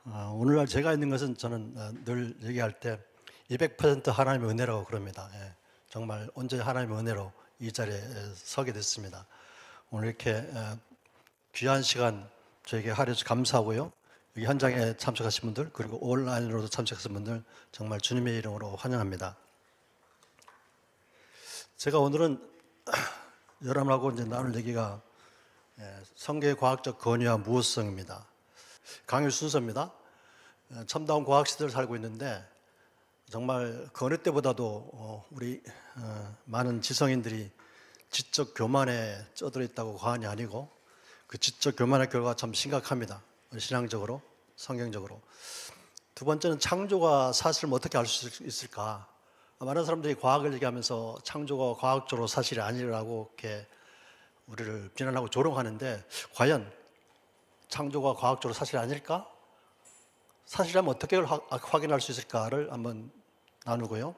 오늘날 제가 있는 것은 저는 늘 얘기할 때 200% 하나님의 은혜라고 그럽니다. 예, 정말 온전히 하나님의 은혜로 이 자리에 서게 됐습니다. 오늘 이렇게 귀한 시간 저에게 하려서 감사하고요. 여기 현장에 참석하신 분들 그리고 온라인으로도 참석하신 분들 정말 주님의 이름으로 환영합니다. 제가 오늘은 여러분하고 이제 나눌 얘기가 성경의 과학적 권위와 무호성입니다. 강의 순서입니다. 첨다운 과학 시대를 살고 있는데 정말 그 어느 때보다도 우리 많은 지성인들이 지적 교만에 쩌들어 있다고 과언이 아니고 그 지적 교만의 결과가 참 심각합니다. 신앙적으로, 성경적으로. 두 번째는 창조가 사실을 어떻게 알 수 있을까? 많은 사람들이 과학을 얘기하면서 창조가 과학적으로 사실이 아니라고 이렇게 우리를 비난하고 조롱하는데 과연 창조가 과학적으로 사실이 아닐까? 사실이라면 어떻게 확인할 수 있을까를 한번 나누고요.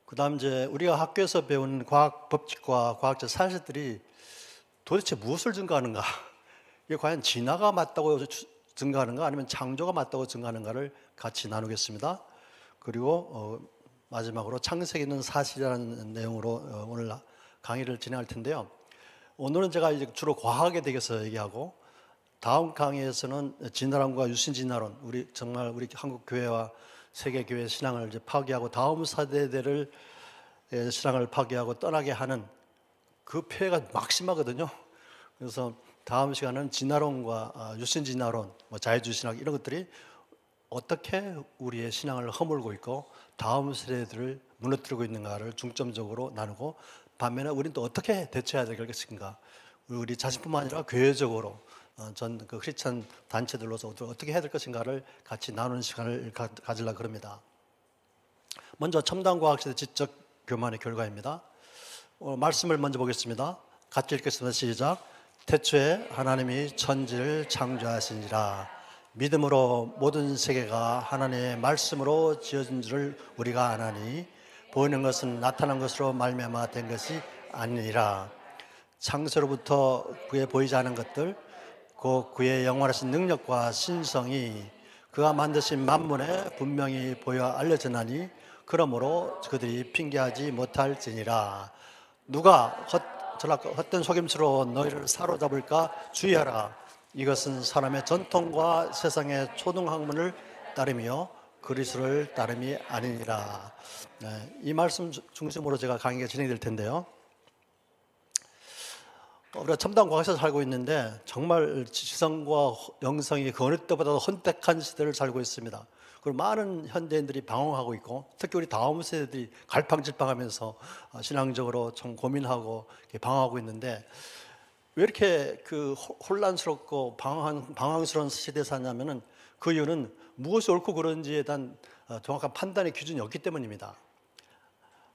그 다음 이제 우리가 학교에서 배운 과학 법칙과 과학적 사실들이 도대체 무엇을 증거하는가? 이게 과연 진화가 맞다고 증거하는가? 아니면 창조가 맞다고 증거하는가를 같이 나누겠습니다. 그리고 마지막으로 창세기 있는 사실이라는 내용으로 오늘 강의를 진행할 텐데요. 오늘은 제가 이제 주로 과학에 대해서 얘기하고 다음 강의에서는 진화론과 유신진화론, 우리 한국 교회와 세계 교회 신앙을 이제 파괴하고 다음 세대들을 신앙을 파괴하고 떠나게 하는 그 폐해가 막심하거든요. 그래서 다음 시간은 진화론과 유신진화론, 자유주의신학 이런 것들이 어떻게 우리의 신앙을 허물고 있고 다음 세대들을 무너뜨리고 있는가를 중점적으로 나누고 반면에 우리는 또 어떻게 대처해야 될 것인가, 우리 자신뿐만 아니라 교회적으로 전 그 크리스찬 단체들로서 어떻게 해야 될 것인가를 같이 나누는 시간을 가지려고 합니다. 먼저 첨단 과학시대 지적 교만의 결과입니다. 말씀을 먼저 보겠습니다. 같이 읽겠습니다. 시작. 태초에 하나님이 천지를 창조하시니라. 믿음으로 모든 세계가 하나님의 말씀으로 지어진 줄을 우리가 아나니 보이는 것은 나타난 것으로 말미암아 된 것이 아니니라. 창세로부터 그의 보이지 않은 것들 곧 그의 영원하신 능력과 신성이 그가 만드신 만물에 분명히 보여 알려졌나니 그러므로 그들이 핑계하지 못할지니라. 누가 헛된 속임수로 너희를 사로잡을까 주의하라. 이것은 사람의 전통과 세상의 초등학문을 따르며 그리스도를 따름이 아니니라. 이 말씀 중심으로 제가 강의가 진행될 텐데요. 우리가 첨단 과학에서 살고 있는데 정말 지성과 영성이 그 어느 때보다도 혼택한 시대를 살고 있습니다. 그리고 많은 현대인들이 방황하고 있고 특히 우리 다음 세대들이 갈팡질팡하면서 신앙적으로 좀 고민하고 방황하고 있는데 왜 이렇게 그 혼란스럽고 방황스러운 시대에 사냐면은 그 이유는 무엇이 옳고 그른지에 대한 정확한 판단의 기준이 없기 때문입니다.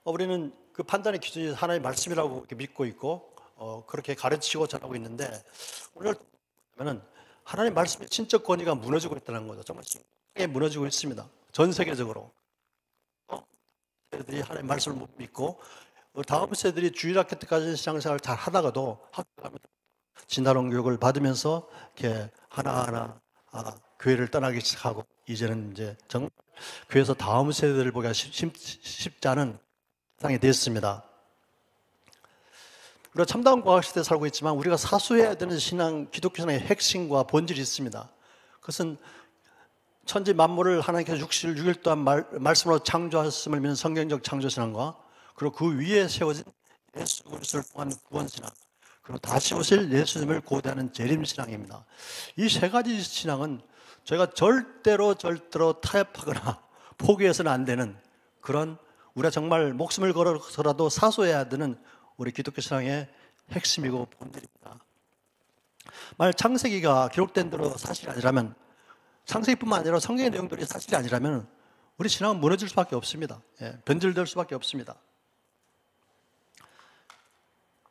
우리는 그 판단의 기준이 하나님의 말씀이라고 이렇게 믿고 있고 그렇게 가르치고 전하고 있는데 오늘 보면은 하나님 말씀의 신적 권위가 무너지고 있다는 거죠. 정말 심하게 무너지고 있습니다. 전 세계적으로 세대들이 하나님 말씀을 못 믿고 다음 세대들이 주일학교 때까지 신앙생활을 잘 하다가도 학교 가면 진화론 교육을 받으면서 이렇게 하나하나 교회를 떠나기 시작하고 이제는 이제 정말 교회에서 다음 세대들을 보기가 쉽지 않은 상황이 됐습니다. 우리가 첨단 과학 시대에 살고 있지만 우리가 사수해야 되는 신앙, 기독교 신앙의 핵심과 본질이 있습니다. 그것은 천지 만물을 하나님께서 6일 동안 말씀으로 창조하셨음을 믿는 성경적 창조신앙과 그리고 그 위에 세워진 예수 그리스도를 통한 구원신앙, 그리고 다시 오실 예수님을 고대하는 재림신앙입니다. 이 세 가지 신앙은 저희가 절대로 타협하거나 포기해서는 안 되는 그런, 우리가 정말 목숨을 걸어서라도 사수해야 되는 우리 기독교 신앙의 핵심이고 본질입니다. 만약 창세기가 기록된 대로 사실이 아니라면, 창세기뿐만 아니라 성경의 내용들이 사실이 아니라면 우리 신앙은 무너질 수밖에 없습니다. 변질될 수밖에 없습니다.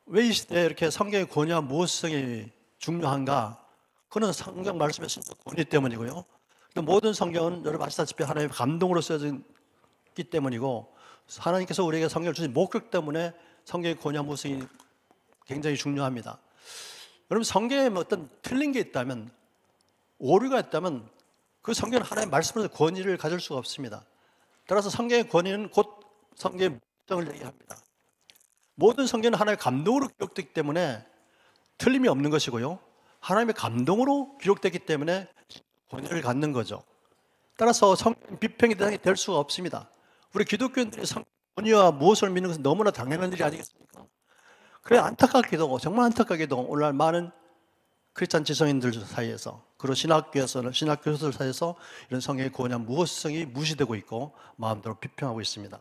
왜 이 시대에 이렇게 성경의 권위와 무엇성이 중요한가? 그건 성경 말씀의 신적 권위 때문이고요. 모든 성경은 여러분 아시다시피 하나님의 감동으로 쓰여졌기 때문이고 하나님께서 우리에게 성경을 주신 목적 때문에 성경의 권위와 무엇성이 굉장히 중요합니다. 여러분 성경에 어떤 틀린 게 있다면, 오류가 있다면 그 성경은 하나님의 말씀으로서 권위를 가질 수가 없습니다. 따라서 성경의 권위는 곧 성경의 목적을 얘기합니다. 모든 성경은 하나님의 감동으로 기록되기 때문에 틀림이 없는 것이고요. 하나님의 감동으로 기록되기 때문에 권위를 갖는 거죠. 따라서 성경 비평이 대상이 될 수가 없습니다. 우리 기독교인들이 성경 권위와 무엇을 믿는 것은 너무나 당연한 일이 아니겠습니까? 그래 안타깝게도 정말 안타깝게도 오늘날 많은 크리스찬 지성인들 사이에서 그리고 신학교에서는 신학 교수들 사이에서 이런 성경의 권위와 무엇성이 무시되고 있고 마음대로 비평하고 있습니다.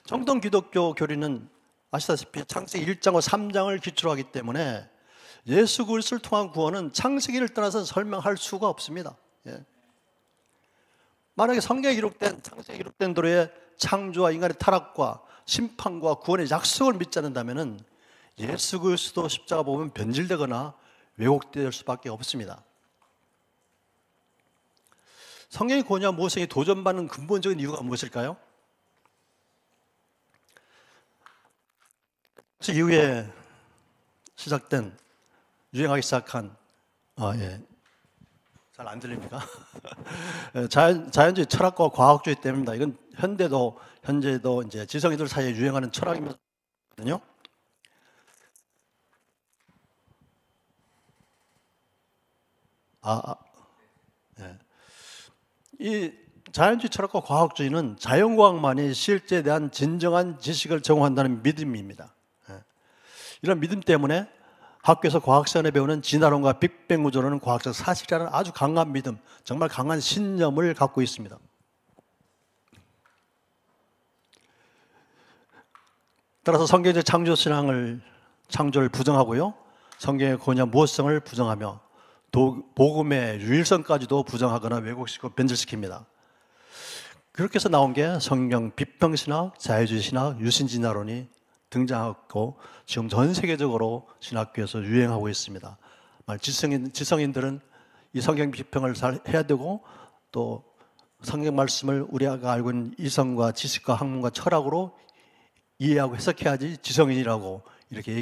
정통 기독교 교리는 아시다시피 창세기 1장과 3장을 기초로 하기 때문에 예수 그리스도를 통한 구원은 창세기를 떠나서 설명할 수가 없습니다. 예. 만약에 성경에 기록된 창세기에 기록된 대로의 창조와 인간의 타락과 심판과 구원의 약속을 믿지 않는다면 예수 그리스도 십자가 보면 변질되거나 왜곡될 수밖에 없습니다. 성경의 권위와 모성이 도전받는 근본적인 이유가 무엇일까요? 그 이후에 시작된 유행하기 시작한 잘 안 들립니까? 자연주의 철학과 과학주의 때문입니다. 이건 현재도 이제 지성인들 사이에 유행하는 철학이거든요. 이 자연주의 철학과 과학주의는 자연과학만이 실제에 대한 진정한 지식을 제공한다는 믿음입니다. 이런 믿음 때문에 학교에서 과학 시간에 배우는 진화론과 빅뱅 우주론은 과학적 사실이라는 아주 강한 믿음, 정말 강한 신념을 갖고 있습니다. 따라서 성경의 창조를 부정하고요, 성경의 권위와 무엇성을 부정하며 복음의 유일성까지도 부정하거나 왜곡시키고 변질시킵니다. 그렇게 해서 나온 게 성경 비평신학, 자유주의 신학, 유신진화론이 등장하고 지금 전 세계적으로 신학교에서 유행하고 있습니다. 지성인들은 이 성경 비평을 잘 해야 되고 또 성경 말씀을 우리가 알고 있는 이성과 지식과 학문과 철학으로 이해하고 해석해야지 지성인이라고 이렇게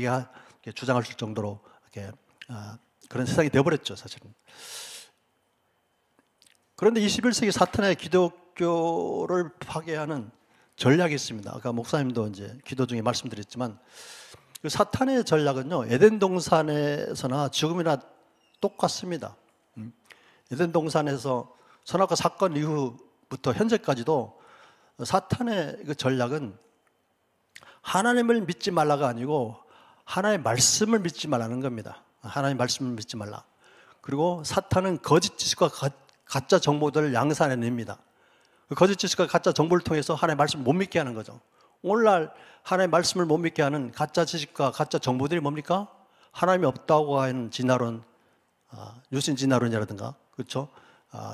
주장할 정도로 그런 세상이 되어버렸죠, 사실은. 그런데 21세기 사탄의 기독교를 파괴하는 전략이 있습니다. 아까 목사님도 이제 기도 중에 말씀드렸지만 그 사탄의 전략은요, 에덴 동산에서나 지금이나 똑같습니다. 에덴 동산에서 선악과 사건 이후부터 현재까지도 사탄의 그 전략은 하나님을 믿지 말라가 아니고 하나님의 말씀을 믿지 말라는 겁니다. 하나님의 말씀을 믿지 말라. 그리고 사탄은 거짓 지식과 가짜 정보들을 양산해냅니다. 그 거짓 지식과 가짜 정보를 통해서 하나님의 말씀을 못 믿게 하는 거죠. 오늘날 하나님의 말씀을 못 믿게 하는 가짜 지식과 가짜 정보들이 뭡니까? 하나님이 없다고 하는 진화론, 유신 진화론이라든가, 그렇죠?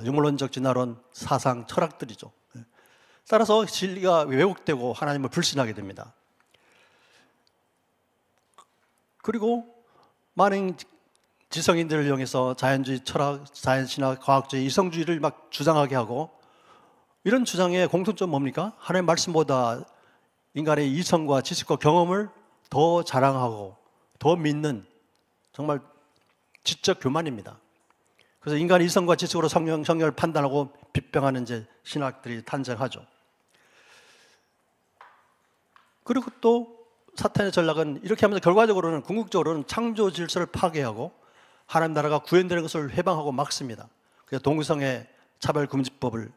유물론적 진화론, 사상, 철학들이죠. 따라서 진리가 왜곡되고 하나님을 불신하게 됩니다. 그리고 많은 지성인들을 이용해서 자연주의 철학, 자연신학, 과학주의, 이성주의를 막 주장하게 하고, 이런 주장의 공통점 뭡니까? 하나님의 말씀보다 인간의 이성과 지식과 경험을 더 자랑하고 더 믿는 정말 지적 교만입니다. 그래서 인간의 이성과 지식으로 성경을 판단하고 비평하는 이제 신학들이 탄생하죠. 그리고 또 사탄의 전략은 이렇게 하면서 결과적으로는 궁극적으로는 창조 질서를 파괴하고 하나님 나라가 구현되는 것을 회방하고 막습니다. 그래서 동성애 차별금지법을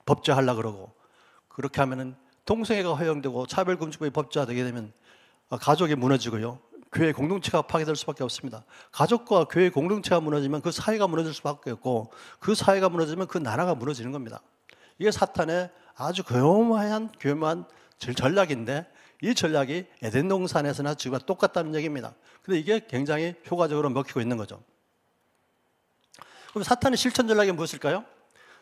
법제하려고 그러고, 그렇게 하면은 동성애가 허용되고 차별금지법이 법제화되게 되면 가족이 무너지고요, 교회 공동체가 파괴될 수밖에 없습니다. 가족과 교회 공동체가 무너지면 그 사회가 무너질 수밖에 없고, 그 사회가 무너지면 그 나라가 무너지는 겁니다. 이게 사탄의 아주 교묘한 전략인데, 이 전략이 에덴 동산에서나 지금과 똑같다는 얘기입니다. 근데 이게 굉장히 효과적으로 먹히고 있는 거죠. 그럼 사탄의 실천 전략이 무엇일까요?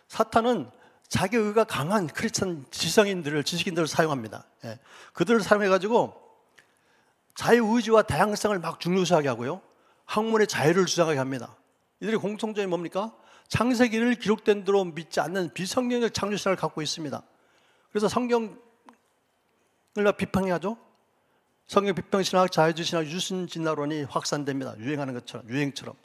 사탄은 자기 의가 강한 크리스천 지식인들을 사용합니다. 그들을 사용해가지고 자유의지와 다양성을 막 중요시하게 하고요, 학문의 자유를 주장하게 합니다. 이들의 공통점이 뭡니까? 창세기를 기록된 대로 믿지 않는 비성경적 창조신학을 갖고 있습니다. 그래서 성경을 비판해야죠. 성경 비평신학, 자유주의 신학, 유신진화론이 확산됩니다. 유행하는 것처럼, 유행처럼.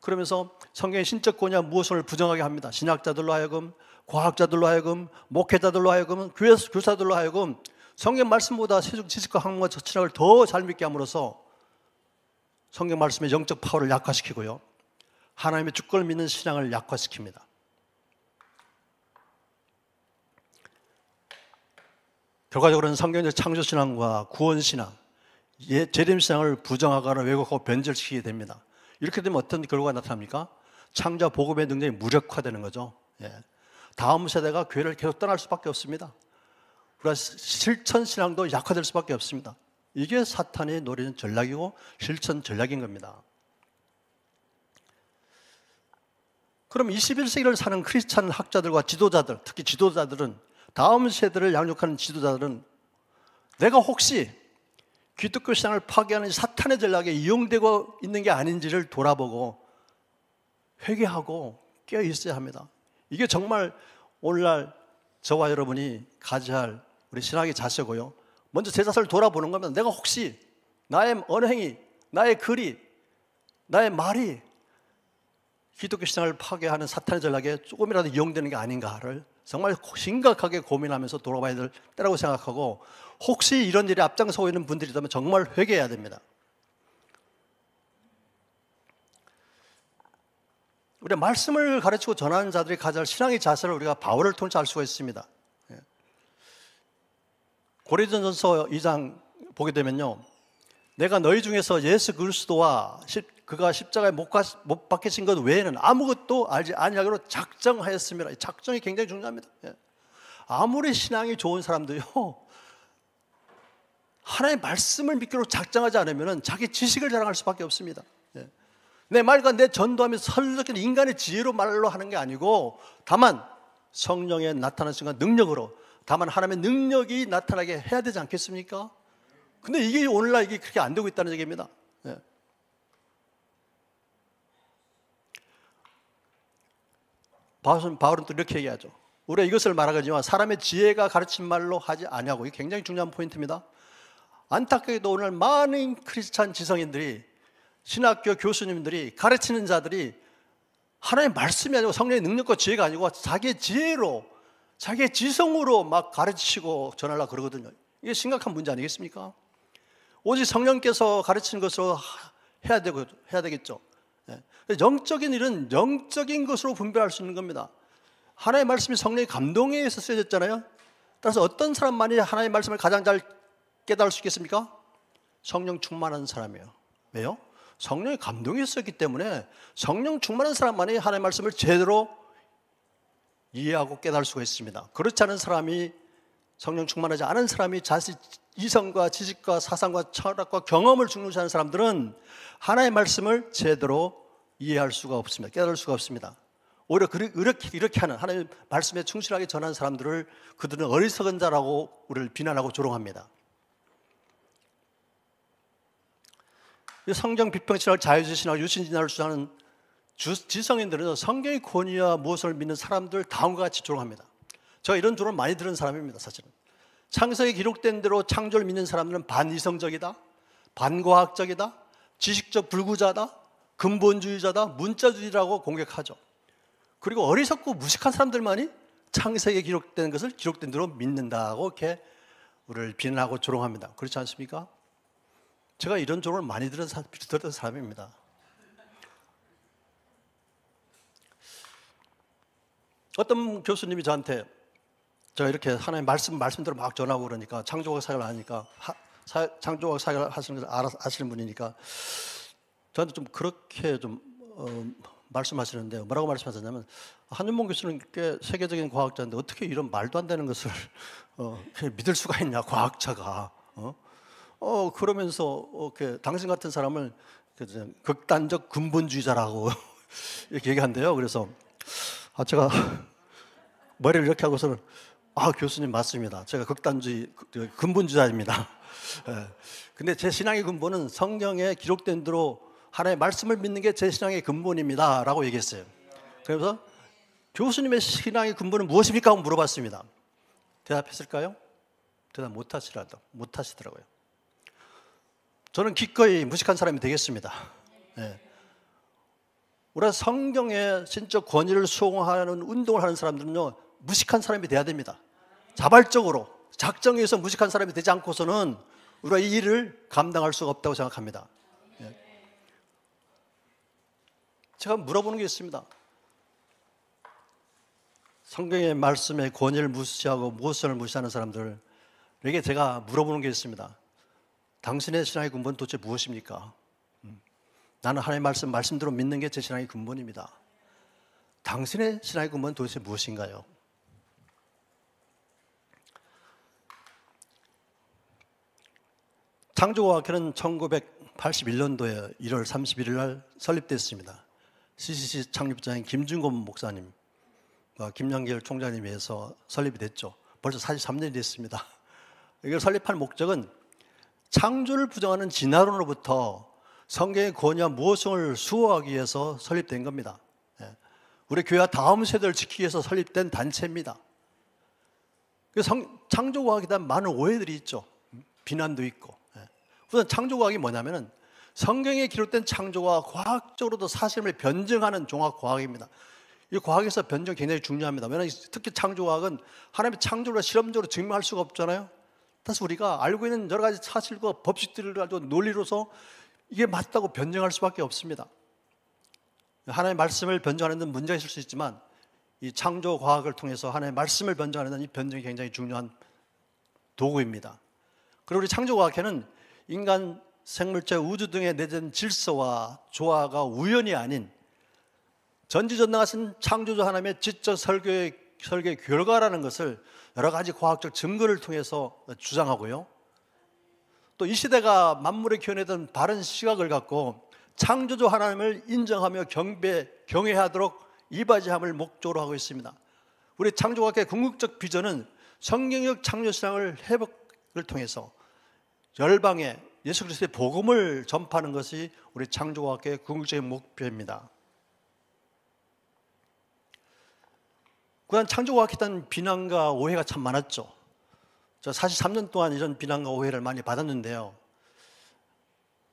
그러면서 성경의 신적 권위와 무엇을 부정하게 합니다. 신학자들로 하여금, 과학자들로 하여금, 목회자들로 하여금, 교사들로 하여금 성경 말씀보다 세속 지식과 학문과 철학을 더 잘 믿게 함으로써 성경 말씀의 영적 파워를 약화시키고요, 하나님의 주권을 믿는 신앙을 약화시킵니다. 결과적으로는 성경적 창조신앙과 구원신앙, 재림신앙을 부정하거나 왜곡하고 변절시키게 됩니다. 이렇게 되면 어떤 결과가 나타납니까? 창조와 복음의 능력이 무력화되는 거죠. 다음 세대가 교회를 계속 떠날 수밖에 없습니다. 우리가 실천신앙도 약화될 수밖에 없습니다. 이게 사탄이 노리는 전략이고 실천 전략인 겁니다. 그럼 21세기를 사는 크리스찬 학자들과 지도자들, 특히 지도자들은, 다음 세대를 양육하는 지도자들은 내가 혹시 기독교 신앙을 파괴하는 사탄의 전략에 이용되고 있는 게 아닌지를 돌아보고 회개하고 깨어 있어야 합니다. 이게 정말 오늘날 저와 여러분이 가져야 할 우리 신학의 자세고요, 먼저 제 자신을 돌아보는 겁니다. 내가 혹시 나의 언행이, 나의 글이, 나의 말이 기독교 신앙을 파괴하는 사탄의 전략에 조금이라도 이용되는 게 아닌가를 정말 심각하게 고민하면서 돌아봐야 될 때라고 생각하고, 혹시 이런 일에 앞장서고 있는 분들이 있다면 정말 회개해야 됩니다. 우리가 말씀을 가르치고 전하는 자들이 가져야 할 신앙의 자세를 우리가 바울을 통해서 알 수가 있습니다. 고린도전서 2장 보게 되면요, 내가 너희 중에서 예수 그리스도와 그가 십자가에 못 박히신 것 외에는 아무것도 알지 아니하기로 작정하였습니다. 작정이 굉장히 중요합니다. 아무리 신앙이 좋은 사람도요, 하나님의 말씀을 믿기로 작정하지 않으면 자기 지식을 자랑할 수밖에 없습니다. 내 말과 내 전도하며 설득하는 인간의 지혜로 말로 하는 게 아니고, 다만 성령의 나타나는 순간 능력으로, 다만 하나님의 능력이 나타나게 해야 되지 않겠습니까? 근데 이게 오늘날 이게 그렇게 안 되고 있다는 얘기입니다. 바울은 또 이렇게 얘기하죠. 우리가 이것을 말하거니와 사람의 지혜가 가르친 말로 하지 아니하고, 이게 굉장히 중요한 포인트입니다. 안타깝게도 오늘 많은 크리스찬 지성인들이, 신학교 교수님들이, 가르치는 자들이 하나님의 말씀이 아니고 성령의 능력과 지혜가 아니고 자기의 지혜로, 자기의 지성으로 막 가르치고 전하려고 그러거든요. 이게 심각한 문제 아니겠습니까? 오직 성령께서 가르치는 것으로 해야 되겠죠. 영적인 일은 영적인 것으로 분별할 수 있는 겁니다. 하나님의 말씀이 성령의 감동에 의해서 쓰여졌잖아요. 따라서 어떤 사람만이 하나님의 말씀을 가장 잘 깨달을 수 있겠습니까? 성령 충만한 사람이에요. 왜요? 성령의 감동이 있었기 때문에 성령 충만한 사람만이 하나님의 말씀을 제대로 이해하고 깨달을 수가 있습니다. 그렇지 않은 사람이, 성령 충만하지 않은 사람이 자신 이성과 지식과 사상과 철학과 경험을 중요시하는 사람들은 하나님의 말씀을 제대로 이해할 수가 없습니다. 깨달을 수가 없습니다. 오히려 이렇게 하는, 하나님의 말씀에 충실하게 전하는 사람들을 그들은 어리석은 자라고 우리를 비난하고 조롱합니다. 성경 비평신학, 자유주의신학, 유신진화를 주장하는 지성인들은 성경의 권위와 무엇을 믿는 사람들 다음과 같이 조롱합니다. 제가 이런 조롱을 많이 들은 사람입니다. 사실은 창세기에 기록된 대로 창조를 믿는 사람들은 반이성적이다, 반과학적이다, 지식적 불구자다, 근본주의자다, 문자주의라고 공격하죠. 그리고 어리석고 무식한 사람들만이 창세기에 기록된 것을 기록된 대로 믿는다고 이렇게 우리를 비난하고 조롱합니다. 그렇지 않습니까? 제가 이런 조롱을 많이 들었던 사람입니다. 어떤 교수님이 저한테, 제가 이렇게 하나님의 말씀대로 막 전하고 그러니까, 창조학 사역을 하니까, 창조학 사역을 하시는 걸 아시는 분이니까 저한테 좀 그렇게 좀 말씀하시는데, 뭐라고 말씀하셨냐면, 한윤봉 교수는 꽤 세계적인 과학자인데 어떻게 이런 말도 안 되는 것을 믿을 수가 있냐, 과학자가. 그러면서 당신 같은 사람을 극단적 근본주의자라고 이렇게 얘기한대요. 그래서 제가 머리를 이렇게 하고서는, 교수님 맞습니다. 제가 극단주의, 근본주의자입니다. 근데 제 신앙의 근본은 성경에 기록된 대로 하나님의 말씀을 믿는 게 제 신앙의 근본입니다 라고 얘기했어요. 그래서 교수님의 신앙의 근본은 무엇입니까? 하고 물어봤습니다. 대답했을까요? 대답 못하시더라고요. 저는 기꺼이 무식한 사람이 되겠습니다. 우리가 성경의 신적 권위를 수용하는 운동을 하는 사람들은요, 무식한 사람이 돼야 됩니다. 자발적으로 작정해서 무식한 사람이 되지 않고서는 우리가 이 일을 감당할 수가 없다고 생각합니다. 제가 물어보는 게 있습니다. 성경의 말씀의 권위를 무시하고 무엇을 무시하는 사람들에게 제가 물어보는 게 있습니다. 당신의 신앙의 근본 도대체 무엇입니까? 나는 하나님의 말씀대로 믿는 게 제 신앙의 근본입니다. 당신의 신앙의 근본은 도대체 무엇인가요? 창조과학회는 1981년도에 1월 31일 날 설립됐습니다. CCC 창립자인 김준곤 목사님, 김영길 총장님에 의해서 설립이 됐죠. 벌써 43년이 됐습니다. 이걸 설립한 목적은 창조를 부정하는 진화론으로부터 성경의 권위와 무엇을 수호하기 위해서 설립된 겁니다. 우리 교회와 다음 세대를 지키기 위해서 설립된 단체입니다. 창조과학에 대한 많은 오해들이 있죠. 비난도 있고. 우선 창조과학이 뭐냐면은 성경에 기록된 창조가 과학적으로도 사실을 변증하는 종합과학입니다. 이 과학에서 변증이 굉장히 중요합니다. 왜냐하면 특히 창조과학은 하나님의 창조를 실험적으로 증명할 수가 없잖아요. 따라서 우리가 알고 있는 여러 가지 사실과 법칙들을 가지고 논리로서 이게 맞다고 변증할 수밖에 없습니다. 하나님의 말씀을 변증하는 데는 문제가 있을 수 있지만 이 창조과학을 통해서 하나님의 말씀을 변증하는 데는 이 변증이 굉장히 중요한 도구입니다. 그리고 우리 창조과학회는 인간, 생물체, 우주 등에 내재된 질서와 조화가 우연이 아닌 전지전능하신 창조주 하나님의 지적 설계의 결과라는 것을 여러 가지 과학적 증거를 통해서 주장하고요. 또 이 시대가 만물의 기원에 대한 바른 시각을 갖고 창조주 하나님을 인정하며 경외하도록 이바지함을 목적으로 하고 있습니다. 우리 창조과학의 궁극적 비전은 성경적 창조신앙을 회복을 통해서 열방에 예수 그리스도의 복음을 전파하는 것이 우리 창조과학의 궁극적인 목표입니다. 그간 창조과학에 대한 비난과 오해가 참 많았죠. 저 43년 동안 이런 비난과 오해를 많이 받았는데요.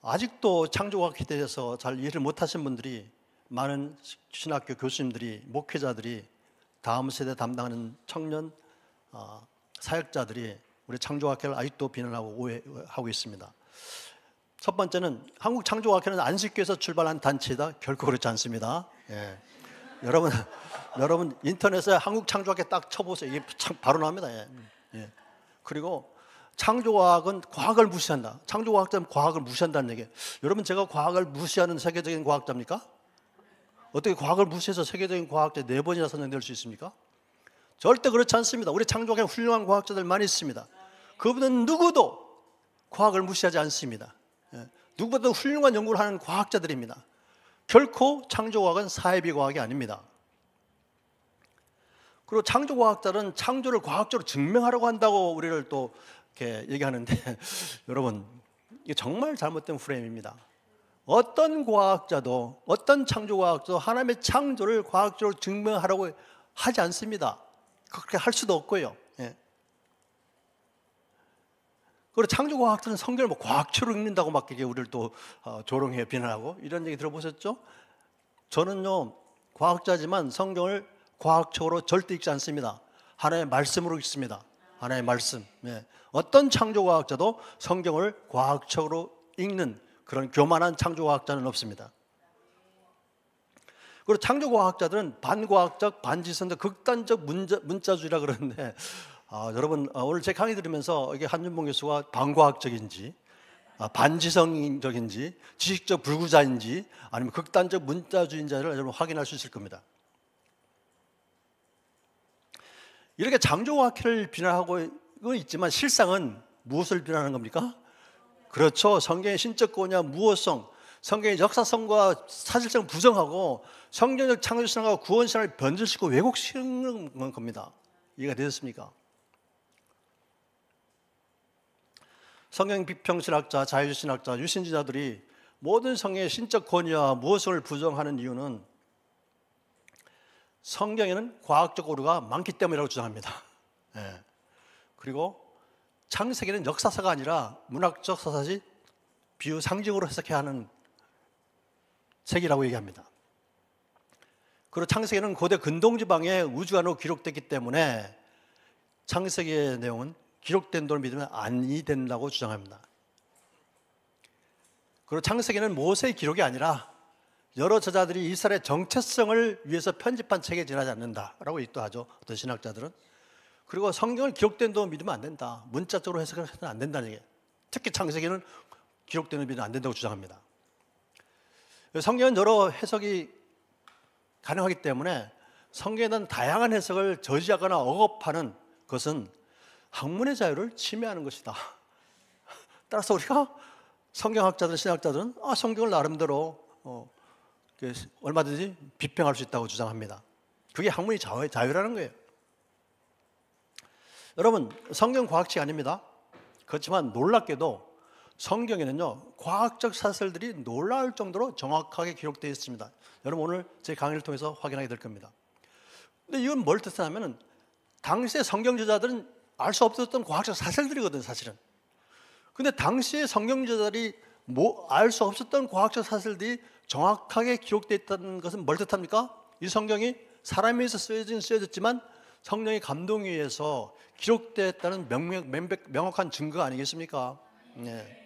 아직도 창조과학에 대해서 잘 이해를 못하신 분들이 많은 신학교 교수님들이, 목회자들이, 다음 세대 담당하는 청년 사역자들이 우리 창조과학회를 아직도 비난하고 오해하고 있습니다. 첫 번째는 한국 창조과학회는 안식교에서 출발한 단체이다. 결코 그렇지 않습니다. 여러분 인터넷에 한국 창조과학회 딱 쳐보세요. 이게 바로 나옵니다. 그리고 창조과학은 과학을 무시한다. 창조과학자는 과학을 무시한다는 얘기예요. 여러분, 제가 과학을 무시하는 세계적인 과학자입니까? 어떻게 과학을 무시해서 세계적인 과학자 4번이나 선정될 수 있습니까? 절대 그렇지 않습니다. 우리 창조과학에 훌륭한 과학자들 많이 있습니다. 그분은 누구도 과학을 무시하지 않습니다. 누구보다 훌륭한 연구를 하는 과학자들입니다. 결코 창조과학은 사회비 과학이 아닙니다. 그리고 창조과학자는 창조를 과학적으로 증명하려고 한다고 우리를 또 이렇게 얘기하는데 여러분, 이게 정말 잘못된 프레임입니다. 어떤 과학자도, 어떤 창조과학자도 하나님의 창조를 과학적으로 증명하려고 하지 않습니다. 그렇게 할 수도 없고요. 그리고 창조과학자는 성경을 뭐 과학적으로 읽는다고 막 이게 우리를 또 조롱해 비난하고 이런 얘기 들어보셨죠? 저는요, 과학자지만 성경을 과학적으로 절대 읽지 않습니다. 하나님의 말씀으로 읽습니다. 하나님의 말씀. 어떤 창조과학자도 성경을 과학적으로 읽는 그런 교만한 창조과학자는 없습니다. 그리고 창조과학자들은 반과학적, 반지성적, 극단적 문자주의라 그러는데 여러분, 오늘 제 강의 들으면서 이게 한준봉 교수가 반과학적인지 반지성적인지 지식적 불구자인지 아니면 극단적 문자주의인지를 여러분 확인할 수 있을 겁니다. 이렇게 창조과학회를 비난하고 있지만 실상은 무엇을 비난하는 겁니까? 그렇죠. 성경의 신적 권위와 무엇성, 성경의 역사성과 사실성을 부정하고 성경적 창조신앙과 구원신앙을 변질시키고 왜곡시키는 겁니다. 이해가 되셨습니까? 성경 비평신학자, 자유신학자, 유신지자들이 모든 성경의 신적 권위와 무엇을 부정하는 이유는 성경에는 과학적 오류가 많기 때문이라고 주장합니다. 그리고 창세기는 역사서가 아니라 문학적 서사지 비유 상징으로 해석해야 하는 책이라고 얘기합니다. 그리고 창세기는 고대 근동지방에 우주관으로 기록됐기 때문에 창세기의 내용은 기록된 돌을 믿으면 아니 된다고 주장합니다. 그리고 창세기는 모세의 기록이 아니라 여러 저자들이 이스라엘의 정체성을 위해서 편집한 책에 지나지 않는다라고 또 하죠. 어떤 신학자들은. 그리고 성경을 기록된 돌을 믿으면 안 된다. 문자적으로 해석을 해서는 안 된다는 얘기예요. 특히 창세기는 기록된 돌을 믿으면 안 된다고 주장합니다. 성경은 여러 해석이 가능하기 때문에 성경에 대한 다양한 해석을 저지하거나 억압하는 것은 학문의 자유를 침해하는 것이다. 따라서 우리가 성경학자들, 신학자들은 성경을 나름대로 얼마든지 비평할 수 있다고 주장합니다. 그게 학문의 자유라는 거예요. 여러분, 성경 과학책 아닙니다. 그렇지만 놀랍게도 성경에는요, 과학적 사실들이 놀라울 정도로 정확하게 기록되어 있습니다. 여러분 오늘 제 강의를 통해서 확인하게 될 겁니다. 근데 이건 뭘 뜻하냐면 당시의 성경 저자들은 알 수 없었던 과학적 사실들이거든요, 사실은. 근데 당시의 성경 저자들이 알 수 없었던 과학적 사실들이 정확하게 기록되어 있다는 것은 뭘 뜻합니까? 이 성경이 사람에 의해서 쓰여졌지만 성령의 감동에 의해서 기록되었다는 명확한 증거 아니겠습니까? 네.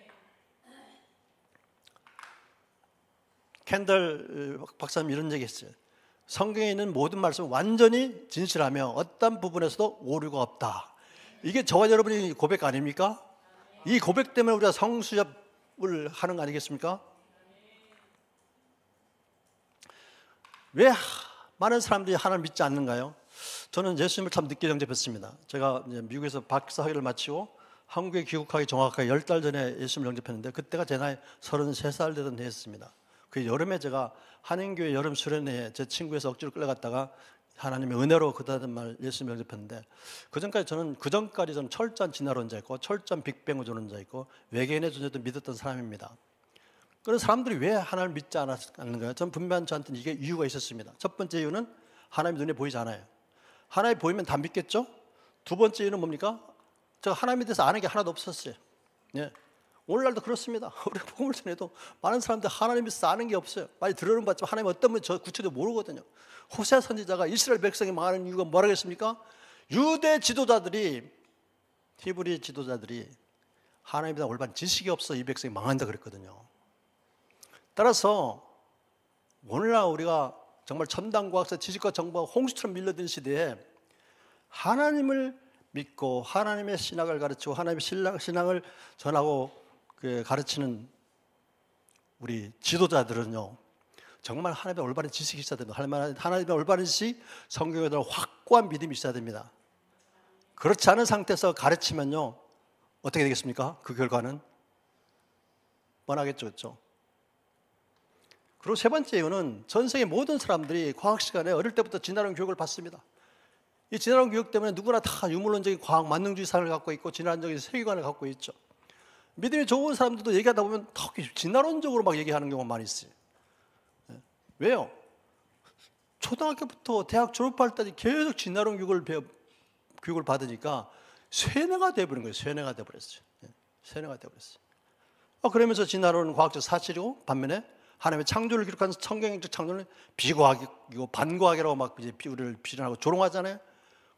캔들 박사님 이런 얘기 했어요. 성경에 있는 모든 말씀은 완전히 진실하며 어떤 부분에서도 오류가 없다. 이게 저와 여러분의 고백 아닙니까? 이 고백 때문에 우리가 성수yap을 하는 거 아니겠습니까? 왜 많은 사람들이 하나님을 믿지 않는가요? 저는 예수님을 참 늦게 영접했습니다. 제가 이제 미국에서 박사 학위를 마치고 한국에 귀국하기 정확하게 10달 전에 예수님을 영접했는데 그때가 제 나이 33살 되던 해였습니다. 그 여름에 제가 한인교회 여름 수련회에 제 친구에서 억지로 끌려갔다가 하나님의 은혜로 그다음 말 예수님 영접했는데 그전까지 저는 철저한 진화론자였고 철저한 빅뱅 우주론자였고 외계인의 존재도 믿었던 사람입니다. 그런 사람들이 왜 하나님을 믿지 않는가요? 저는 분명히 저한테는 이게 이유가 있었습니다. 첫 번째 이유는 하나님 눈에 보이지 않아요. 하나님 보이면 다 믿겠죠? 두 번째 이유는 뭡니까? 제가 하나님에 대해서 아는 게 하나도 없었어요. 예. 오늘날도 그렇습니다. 우리가 복음을 전해도 많은 사람들 하나님에서 아는 게 없어요. 많이 들어는 봤지만 하나님 어떤 분인지 저 구체적으로 모르거든요. 호세아 선지자가 이스라엘 백성이 망하는 이유가 뭐라고 했습니까? 유대 지도자들이 히브리 지도자들이 하나님에 대한 올바른 지식이 없어 이 백성이 망한다 그랬거든요. 따라서 오늘날 우리가 정말 첨단 과학사 지식과 정보가 홍수처럼 밀려든 시대에 하나님을 믿고 하나님의 신학을 가르치고 하나님의 신앙을 전하고 가르치는 우리 지도자들은요 정말 하나님의 올바른 지식이 있어야 됩니다. 하나님의 올바른 지식, 성경에 대한 확고한 믿음이 있어야 됩니다. 그렇지 않은 상태에서 가르치면요 어떻게 되겠습니까? 그 결과는 뻔하겠죠, 그렇죠? 그리고 세 번째 이유는 전 세계 모든 사람들이 과학 시간에 어릴 때부터 진화론 교육을 받습니다. 이 진화론 교육 때문에 누구나 다 유물론적인 과학 만능주의 사상을 갖고 있고 진화론적인 세계관을 갖고 있죠. 믿음이 좋은 사람들도 얘기하다 보면 더 진화론적으로 막 얘기하는 경우가 많이 있어요. 왜요? 초등학교부터 대학 졸업할 때까지 계속 진화론 교육을 받으니까 쇠뇌가 돼버린 거예요. 쇠뇌가 돼버렸어요. 쇠뇌가 돼버렸어요. 그러면서 진화론은 과학적 사실이고 반면에 하나님의 창조를 기록한 성경적 창조는 비과학이고 반과학이라고 막 이제 우리를 비난하고 조롱하잖아요.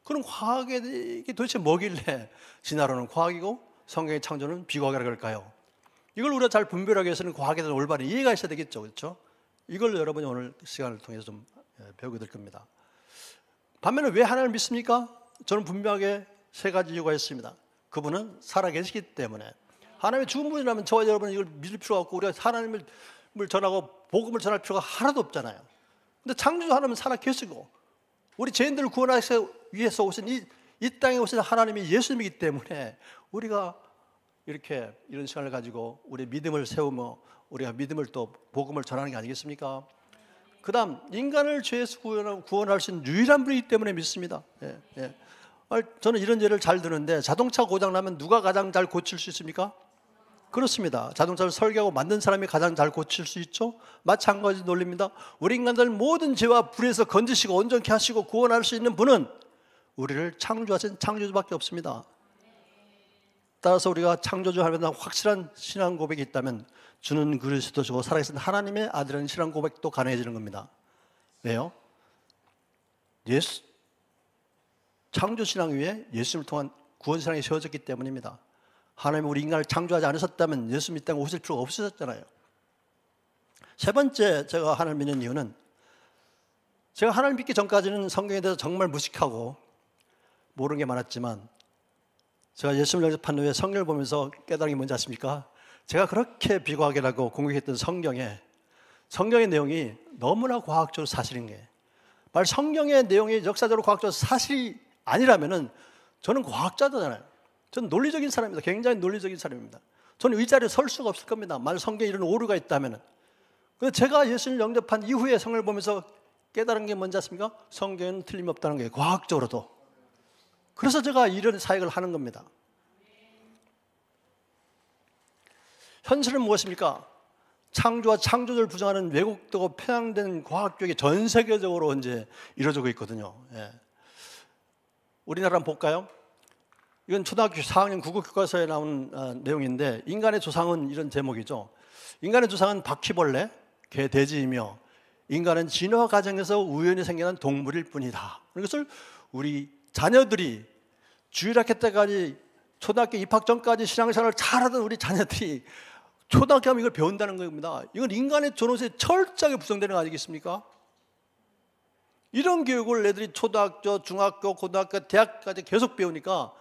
그럼 과학이 도대체 뭐길래 진화론은 과학이고 성경의 창조는 비과학이라고 할까요? 이걸 우리가 잘 분별하기 위해서는 과학에 대한 올바른 이해가 있어야 되겠죠, 그렇죠? 이걸 여러분이 오늘 시간을 통해서 좀 배우게 될 겁니다. 반면에 왜 하나님을 믿습니까? 저는 분명하게 세 가지 이유가 있습니다. 그분은 살아계시기 때문에. 하나님의 죽은 분이라면 저와 여러분은 이걸 믿을 필요가 없고 우리가 하나님을 전하고 복음을 전할 필요가 하나도 없잖아요. 근데 창조주 하나님은 살아계시고 우리 죄인들을 구원하기 위해서 오신 이 땅에 오신 하나님이 예수님이기 때문에 우리가 이런 시간을 가지고 우리의 믿음을 세우며 우리가 믿음을 또 복음을 전하는 게 아니겠습니까? 그 다음 인간을 죄에서 구원할 수 있는 유일한 분이기 때문에 믿습니다. 저는 이런 예를 잘 드는데 자동차 고장나면 누가 가장 잘 고칠 수 있습니까? 그렇습니다. 자동차를 설계하고 만든 사람이 가장 잘 고칠 수 있죠. 마찬가지 논리입니다. 우리 인간들 모든 죄와 불에서 건지시고 온전케 하시고 구원할 수 있는 분은 우리를 창조하신 창조주밖에 없습니다. 따라서 우리가 창조주 하나님에 대한 확실한 신앙 고백이 있다면 주는 그리스도시고 살아계신 하나님의 아들이라는 신앙 고백도 가능해지는 겁니다. 왜요? 예수 창조신앙 위에 예수님을 통한 구원신앙이 세워졌기 때문입니다. 하나님이 우리 인간을 창조하지 않으셨다면 예수님 이 땅에 오실 필요가 없으셨잖아요. 세 번째 제가 하나님을 믿는 이유는, 제가 하나님 믿기 전까지는 성경에 대해서 정말 무식하고 모르는 게 많았지만, 제가 예수님을 영접한 후에 성경을 보면서 깨달은 게 뭔지 아십니까? 제가 그렇게 비과학이라고 공격했던 성경의 내용이 너무나 과학적으로 사실인 게, 만약 성경의 내용이 역사적으로 과학적으로 사실이 아니라면은 저는 과학자잖아요. 저는 논리적인 사람입니다. 굉장히 논리적인 사람입니다. 저는 의자리에 설 수가 없을 겁니다. 만약 성경에 이런 오류가 있다면은. 근데 제가 예수님을 영접한 이후에 성경을 보면서 깨달은 게 뭔지 아십니까? 성경은 틀림없다는 거예요. 과학적으로도. 그래서 제가 이런 사역을 하는 겁니다. 현실은 무엇입니까? 창조와 창조를 부정하는 왜곡되고 편향된 과학교육이 전 세계적으로 이제 이루어지고 있거든요. 예. 우리나라 한번 볼까요? 이건 초등학교 4학년 국어교과서에 나온 내용인데, 인간의 조상은 이런 제목이죠. 인간의 조상은 바퀴벌레, 개, 돼지이며 인간은 진화 과정에서 우연히 생겨난 동물일 뿐이다. 이것을 우리 자녀들이 주일학교 때까지, 초등학교 입학 전까지 신앙생활을 잘하던 우리 자녀들이 초등학교 하면 이걸 배운다는 겁니다. 이건 인간의 존엄성이 철저하게 부정되는 거 아니겠습니까? 이런 교육을 애들이 초등학교, 중학교, 고등학교, 대학까지 계속 배우니까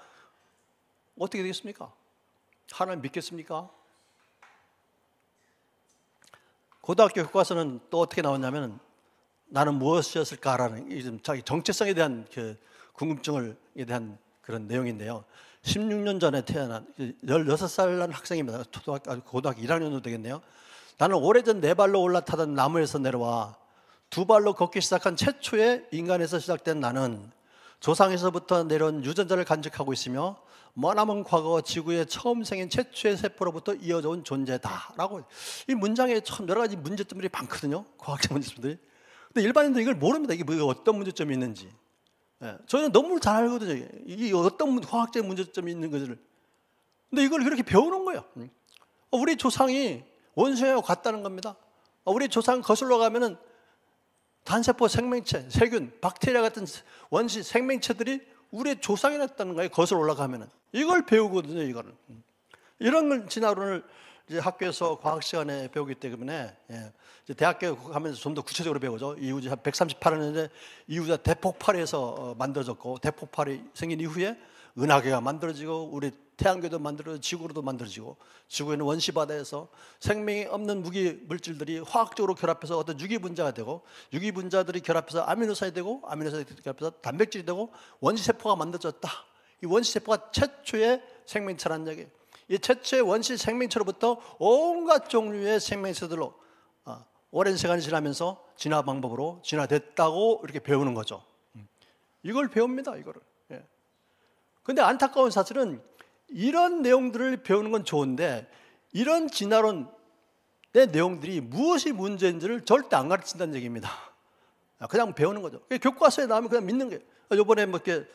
어떻게 되겠습니까? 하나님 믿겠습니까? 고등학교 교과서는 또 어떻게 나왔냐면, 나는 무엇이었을까라는 자기 정체성에 대한 그 궁금증에 대한 그런 내용인데요. 16년 전에 태어난 16살 난 학생입니다. 고등학교 1학년 정도 되겠네요. 나는 오래전 4발로 올라타던 나무에서 내려와 2발로 걷기 시작한 최초의 인간에서 시작된 나는 조상에서부터 내려온 유전자를 간직하고 있으며 머나먼 과거 지구에 처음 생긴 최초의 세포로부터 이어져 온 존재다라고. 이 문장에 참 여러 가지 문제점들이 많거든요. 과학적 문제점들이. 근데 일반인들은 이걸 모릅니다. 이게 뭐 어떤 문제점이 있는지. 예, 저는 너무 잘 알거든요. 이게 어떤 과학적 문제점이 있는 것을. 근데 이걸 그렇게 배우는 거예요. 우리 조상이 원숭이와 같다는 겁니다. 우리 조상 거슬러 가면은 단세포 생명체, 세균, 박테리아 같은 원시 생명체들이 우리의 조상이었다는 거예요. 거슬러 올라가면은. 이걸 배우거든요, 이거는. 이런 걸 진화론을 이제 학교에서 과학 시간에 배우기 때문에, 예, 이제 대학교 가면서 좀 더 구체적으로 배우죠. 이후에 138년에 이후에 대폭발에서 만들어졌고, 대폭발이 생긴 이후에 은하계가 만들어지고, 우리 태양계도 만들어지고, 지구로도 만들어지고, 지구에는 원시 바다에서 생명이 없는 무기 물질들이 화학적으로 결합해서 어떤 유기 분자가 되고, 유기 분자들이 결합해서 아미노산이 되고, 아미노산이 결합해서 단백질이 되고, 원시 세포가 만들어졌다. 이 원시 세포가 최초의 생명체라는 얘기예요. 이 최초의 원시 생명체로부터 온갖 종류의 생명체들로 오랜 시간이 지나면서 진화 방법으로 진화됐다고 이렇게 배우는 거죠. 이걸 배웁니다, 이거를. 그런데 안타까운 사실은 이런 내용들을 배우는 건 좋은데, 이런 진화론의 내용들이 무엇이 문제인지를 절대 안 가르친다는 얘기입니다. 그냥 배우는 거죠. 교과서에 나오면 그냥 믿는 거예요. 이번에 뭐 이렇게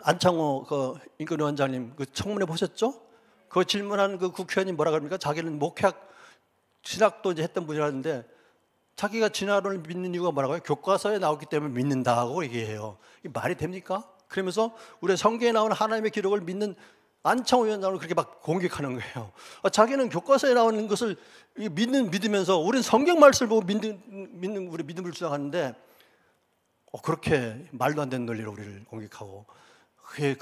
안창호 그 인권위원장님 그 청문회 보셨죠? 그 질문한 그 국회의원이 뭐라 그럽니까? 자기는 목회학 신학도 이제 했던 분이라는데, 자기가 진화론을 믿는 이유가 뭐라고요? 교과서에 나오기 때문에 믿는다고 얘기해요. 이게 말이 됩니까? 그러면서 우리 성경에 나오는 하나님의 기록을 믿는 안창호 위원장을 그렇게 막 공격하는 거예요. 자기는 교과서에 나오는 것을 믿으면서 우리는 성경 말씀을 보고 믿는 우리 믿음을 주장하는데, 그렇게 말도 안 되는 논리로 우리를 공격하고, 그게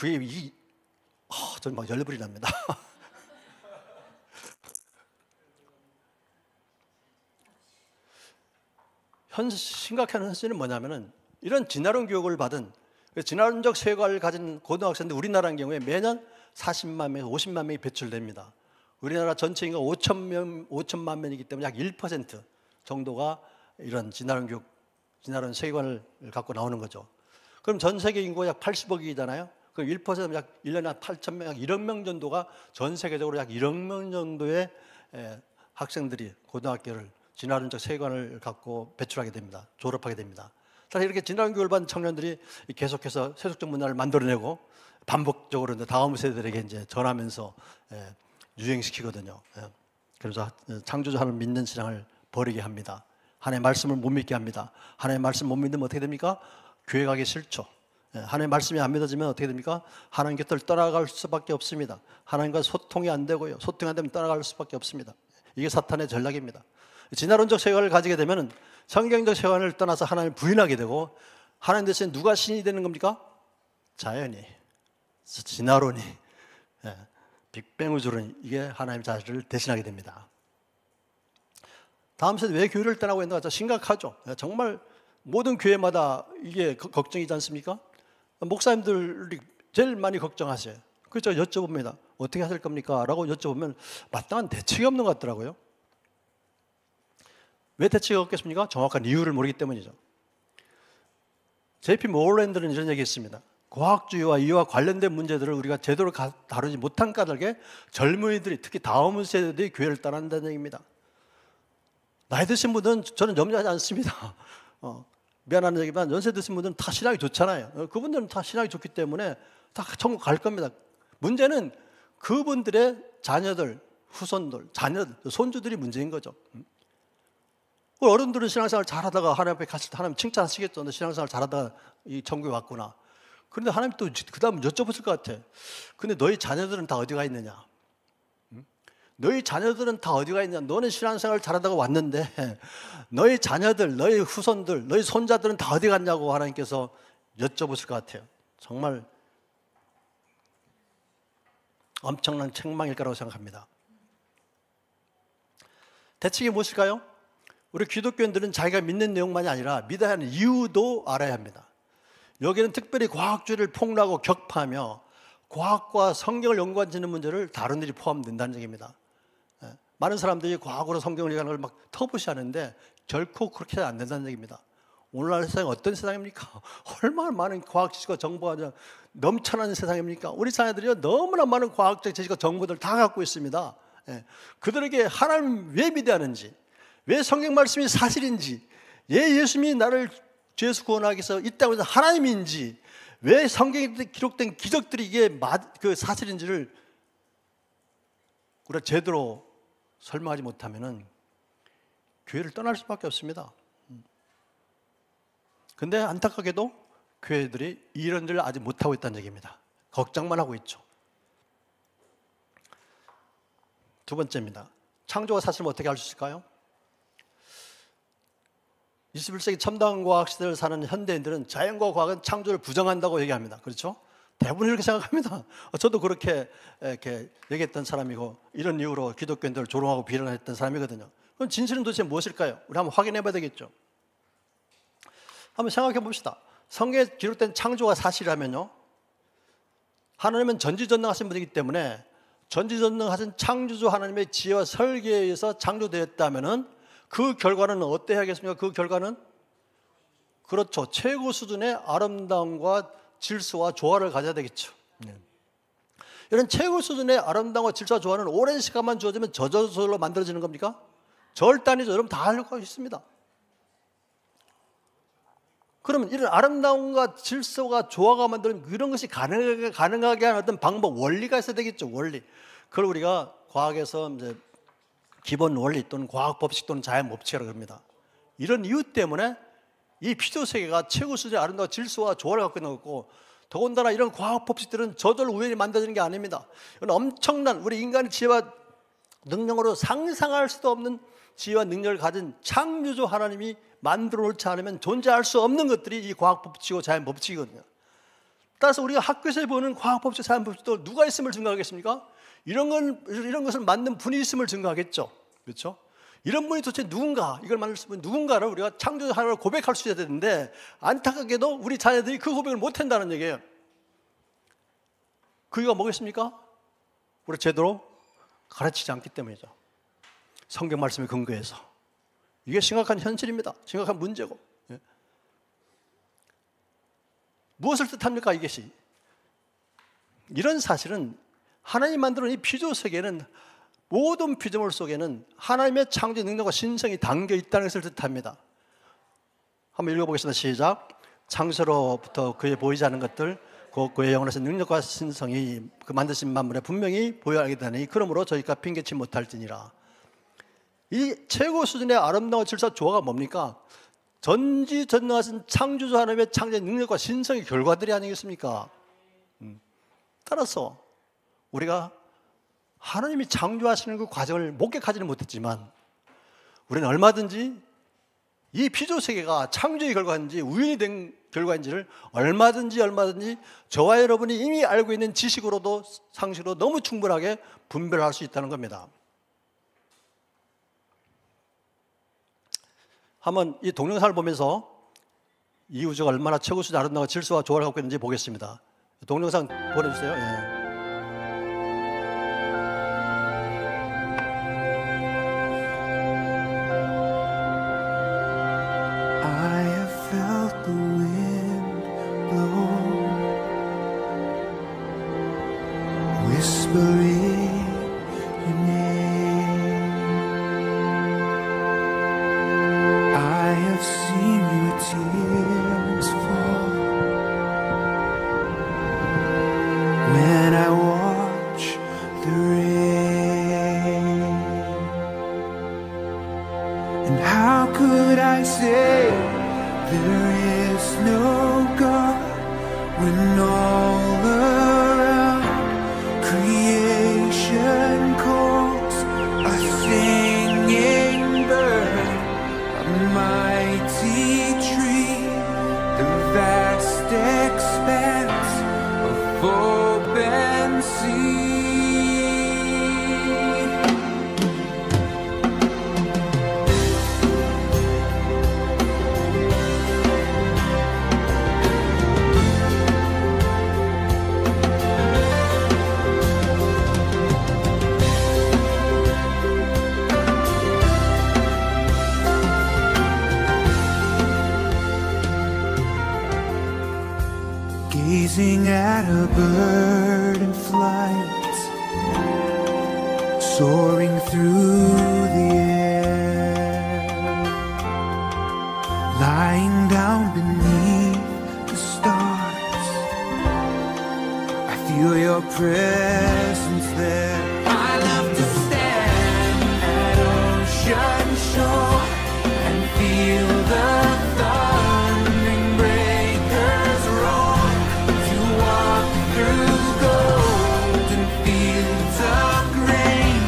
저는 막 열불이 납니다. 심각한 현실은 뭐냐면은, 이런 진화론 교육을 받은 진화론적 세계관을 가진 고등학생들, 우리나라의 경우에 매년 40만 명, 50만 명이 배출됩니다. 우리나라 전체 인구가 5천만 명이기 때문에 약 1% 정도가 이런 진화론 교육, 진화론 세계관을 갖고 나오는 거죠. 그럼 전 세계 인구가 약 80억이잖아요. 그럼 1%면 약 1년에 한 8천 명, 약 1억 명 정도가 전 세계적으로 약 1억 명 정도의 학생들이 고등학교를 진화론적 세계관을 갖고 배출하게 됩니다. 졸업하게 됩니다. 사실 이렇게 진화론 교육을 받은 청년들이 계속해서 세속적 문화를 만들어내고 반복적으로 이제 다음 세대들에게 이제 전하면서 유행시키거든요. 그래서 창조주 하나님을 믿는 신앙을 버리게 합니다. 하나님의 말씀을 못 믿게 합니다. 하나님의 말씀 못 믿으면 어떻게 됩니까? 교회 가기 싫죠. 하나님 말씀이 안 믿어지면 어떻게 됩니까? 하나님 곁을 떠나갈 수밖에 없습니다. 하나님과 소통이 안 되고요. 소통이 안 되면 떠나갈 수밖에 없습니다. 이게 사탄의 전략입니다. 진화론적 세관을 가지게 되면 성경적 세관을 떠나서 하나님을 부인하게 되고, 하나님 대신에 누가 신이 되는 겁니까? 자연이, 진화론이, 빅뱅 우주론이, 이게 하나님 자신을 대신하게 됩니다. 다음 세대 왜 교회를 떠나고 있는가? 심각하죠. 정말 모든 교회마다 이게 걱정이지 않습니까? 목사님들이 제일 많이 걱정하세요. 그래서 여쭤봅니다. 어떻게 하실 겁니까? 라고 여쭤보면 마땅한 대책이 없는 것 같더라고요. 왜 대책이 없겠습니까? 정확한 이유를 모르기 때문이죠. JP 모럴랜드는 이런 얘기했습니다. 과학주의와 이와 관련된 문제들을 우리가 제대로 다루지 못한 까닭에 젊은이들이, 특히 다음 세대들이 교회를 떠난다는 얘기입니다. 나이 드신 분들은 저는 염려하지 않습니다. 미안한 얘기지만 연세 드신 분들은 다 신앙이 좋잖아요. 그분들은 다 신앙이 좋기 때문에 다 천국 갈 겁니다. 문제는 그분들의 자녀들, 후손들, 자녀들, 손주들이 문제인 거죠. 어른들은 신앙생활 잘하다가 하나님 앞에 갔을 때 하나님 칭찬하시겠죠. 너 신앙생활 잘하다가 이 천국에 왔구나. 그런데 하나님 또 그 다음 여쭤보실 것 같아. 근데 너희 자녀들은 다 어디가 있느냐? 너희 자녀들은 다 어디가 있냐? 너는 신앙생활 잘하다가 왔는데 너희 자녀들, 너희 후손들, 너희 손자들은 다 어디 갔냐고 하나님께서 여쭤보실 것 같아요. 정말 엄청난 책망일 거라고 생각합니다. 대책이 무엇일까요? 우리 기독교인들은 자기가 믿는 내용만이 아니라 믿어야 하는 이유도 알아야 합니다. 여기는 특별히 과학주의를 폭로하고 격파하며 과학과 성경을 연관짓는 문제를 다룬 일이 포함된다는 얘기입니다. 많은 사람들이 과학으로 성경을 얘기하는 걸 막 터부시하는데 결코 그렇게 안 된다는 얘기입니다. 오늘날 세상이 어떤 세상입니까? 얼마나 많은 과학 지식과 정보가 넘쳐나는 세상입니까? 우리 자녀들이 너무나 많은 과학적 지식과 정보들을 다 갖고 있습니다. 그들에게 하나님 왜 믿어하는지, 왜 성경 말씀이 사실인지, 왜 예수님이 나를 죄에서 구원하기 위해서 이 땅에서 하나님인지, 왜 성경에 기록된 기적들이 이게 그 사실인지를 우리가 제대로 설명하지 못하면은 교회를 떠날 수밖에 없습니다. 근데 안타깝게도 교회들이 이런 일을 아직 못하고 있다는 얘기입니다. 걱정만 하고 있죠. 두 번째입니다. 창조가 사실은 어떻게 알 수 있을까요? 21세기 첨단 과학 시대를 사는 현대인들은 자연과 과학은 창조를 부정한다고 얘기합니다. 그렇죠? 대부분 이렇게 생각합니다. 저도 그렇게 이렇게 얘기했던 사람이고, 이런 이유로 기독교인들을 조롱하고 비난했던 사람이거든요. 그럼 진실은 도대체 무엇일까요? 우리 한번 확인해 봐야 되겠죠. 한번 생각해 봅시다. 성경에 기록된 창조가 사실이라면요, 하나님은 전지전능하신 분이기 때문에 전지전능하신 창조주 하나님의 지혜와 설계에 의해서 창조되었다면은 그 결과는 어때야겠습니까? 그 결과는, 그렇죠, 최고 수준의 아름다움과 질서와 조화를 가져야 되겠죠. 이런 최고 수준의 아름다움과 질서와 조화는 오랜 시간만 주어지면 저절로 만들어지는 겁니까? 절대 아니죠. 여러분 다 알고 있습니다. 그러면 이런 아름다움과 질서가 조화가 만드는 이런 것이 가능하게 하는 어떤 방법, 원리가 있어야 되겠죠. 원리. 그걸 우리가 과학에서 이제 기본 원리 또는 과학 법칙 또는 자연 법칙이라고 합니다. 이런 이유 때문에 이 피조 세계가 최고 수준의 아름다운 질서와 조화를 갖고 있는 거고, 더군다나 이런 과학 법칙들은 저절로 우연히 만들어지는 게 아닙니다. 이건 엄청난 우리 인간의 지혜와 능력으로 상상할 수도 없는 지혜와 능력을 가진 창조주 하나님이 만들어 놓지 않으면 존재할 수 없는 것들이 이 과학 법칙이고 자연 법칙이거든요. 따라서 우리가 학교에서 보는 과학 법칙, 자연 법칙도 누가 있음을 증거하겠습니까? 이런 것을 만든 분이 있음을 증거하겠죠. 그렇죠? 이런 분이 도대체 누군가, 이걸 만들 수 있는 누군가를 우리가 창조주 하나님을 고백할 수 있어야 되는데, 안타깝게도 우리 자녀들이 그 고백을 못 한다는 얘기예요. 그 이유가 뭐겠습니까? 우리가 제대로 가르치지 않기 때문이죠. 성경 말씀에 근거해서. 이게 심각한 현실입니다. 심각한 문제고. 무엇을 뜻합니까, 이것이? 이런 사실은 하나님 만드는 이 피조 세계는, 모든 피조물 속에는 하나님의 창조 능력과 신성이 담겨 있다는 것을 뜻합니다. 한번 읽어보겠습니다. 시작. 창세로부터 그의 보이지 않는 것들, 곧 그의 영원하신 능력과 신성이 그 만드신 만물에 분명히 보여하게 되니 그러므로 저희가 핑계치 못할지니라. 이 최고 수준의 아름다운 질서 조화가 뭡니까? 전지전능하신 창조주 하나님의 창조의 능력과 신성의 결과들이 아니겠습니까? 따라서 우리가 하나님이 창조하시는 그 과정을 목격하지는 못했지만 우리는 얼마든지 이 피조세계가 창조의 결과인지 우연이 된 결과인지를 얼마든지 저와 여러분이 이미 알고 있는 지식으로도 상식으로 너무 충분하게 분별할 수 있다는 겁니다. 한번 이 동영상을 보면서 이 우주가 얼마나 최고수지 아름다운 질서와 조화를 갖고 있는지 보겠습니다. 동영상 보내주세요. 예. I have felt the wind blow, whispering your name. I have seen your tears fall when I watch the rain. And how could I say there is no God when all around creation calls a singing bird, a mighty tree, the vast expanse of open sea. Gazing at a bird in flight, soaring through the air, lying down beneath the stars. I feel your presence there. I love to stand at ocean shore and feel the thundering breakers roar, to walk through golden fields of grain,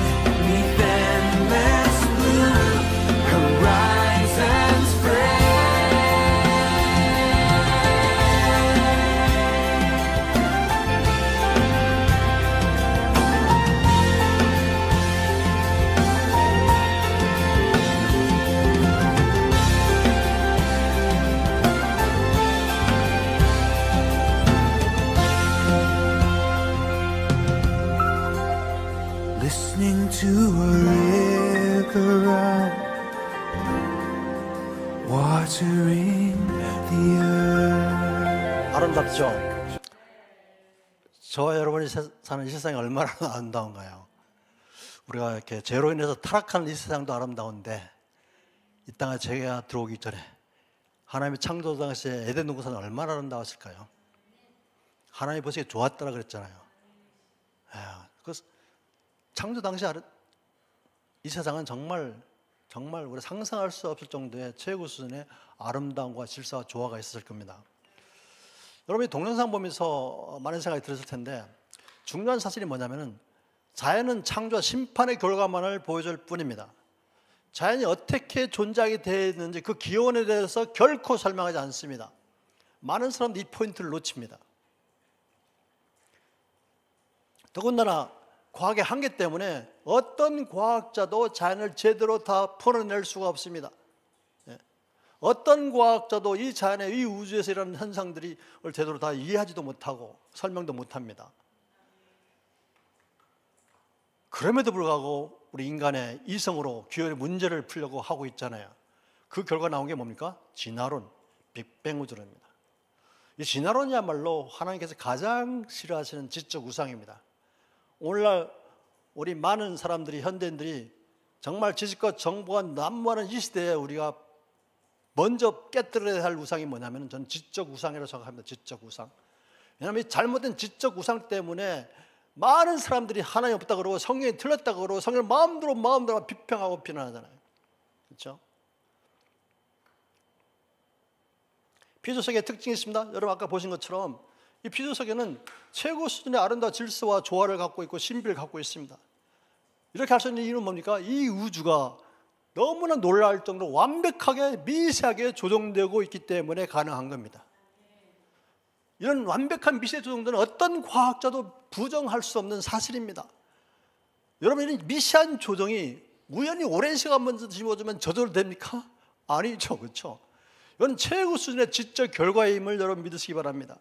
neath endless blue horizons frame. Listening to a river run, watering the earth. 아름답죠? 저와 여러분이 사는 이 세상이 얼마나 아름다운가요? 우리가 이렇게 죄로 인해서 타락하는 이 세상도 아름다운데 이 땅에 죄가 들어오기 전에 하나님의 창조 당시에 에덴 동산은 얼마나 아름다웠을까요? 하나님이 보시기에 좋았다라 그랬잖아요. 그 창조 당시 이 세상은 정말 우리가 상상할 수 없을 정도의 최고 수준의 아름다움과 질서와 조화가 있었을 겁니다. 여러분이 동영상 보면서 많은 생각이 들었을 텐데 중요한 사실이 뭐냐면은 자연은 창조와 심판의 결과만을 보여줄 뿐입니다. 자연이 어떻게 존재하게 되었는지 그 기원에 대해서 결코 설명하지 않습니다. 많은 사람들이 이 포인트를 놓칩니다. 더군다나 과학의 한계 때문에 어떤 과학자도 자연을 제대로 다 풀어낼 수가 없습니다. 어떤 과학자도 이 자연의 이 우주에서 일어나는 현상들이 제대로 다 이해하지도 못하고 설명도 못합니다. 그럼에도 불구하고 우리 인간의 이성으로 기원의 문제를 풀려고 하고 있잖아요. 그 결과 나온 게 뭡니까? 진화론, 빅뱅 우주론입니다. 이 진화론이야말로 하나님께서 가장 싫어하시는 지적 우상입니다. 오늘날 우리 많은 사람들이, 현대인들이 정말 지식과 정보가 난무하는 이 시대에 우리가 먼저 깨뜨려야 할 우상이 뭐냐면 저는 지적 우상이라고 생각합니다. 지적 우상. 왜냐하면 이 잘못된 지적 우상 때문에 많은 사람들이 하나님 없다 그러고 성경이 틀렸다 그러고 성경을 마음대로 비평하고 비난하잖아요. 그렇죠? 피조석의 특징이 있습니다. 여러분 아까 보신 것처럼 이 피조석에는 최고 수준의 아름다운 질서와 조화를 갖고 있고 신비를 갖고 있습니다. 이렇게 할 수 있는 이유는 뭡니까? 이 우주가 너무나 놀라울 정도로 완벽하게 미세하게 조정되고 있기 때문에 가능한 겁니다. 이런 완벽한 미세 조정들은 어떤 과학자도 부정할 수 없는 사실입니다. 여러분, 이 미세한 조정이 우연히 오랜 시간 먼저 집어주면 저절로 됩니까? 아니죠, 그렇죠? 이건 최고 수준의 지적 결과의 힘을 여러분 믿으시기 바랍니다.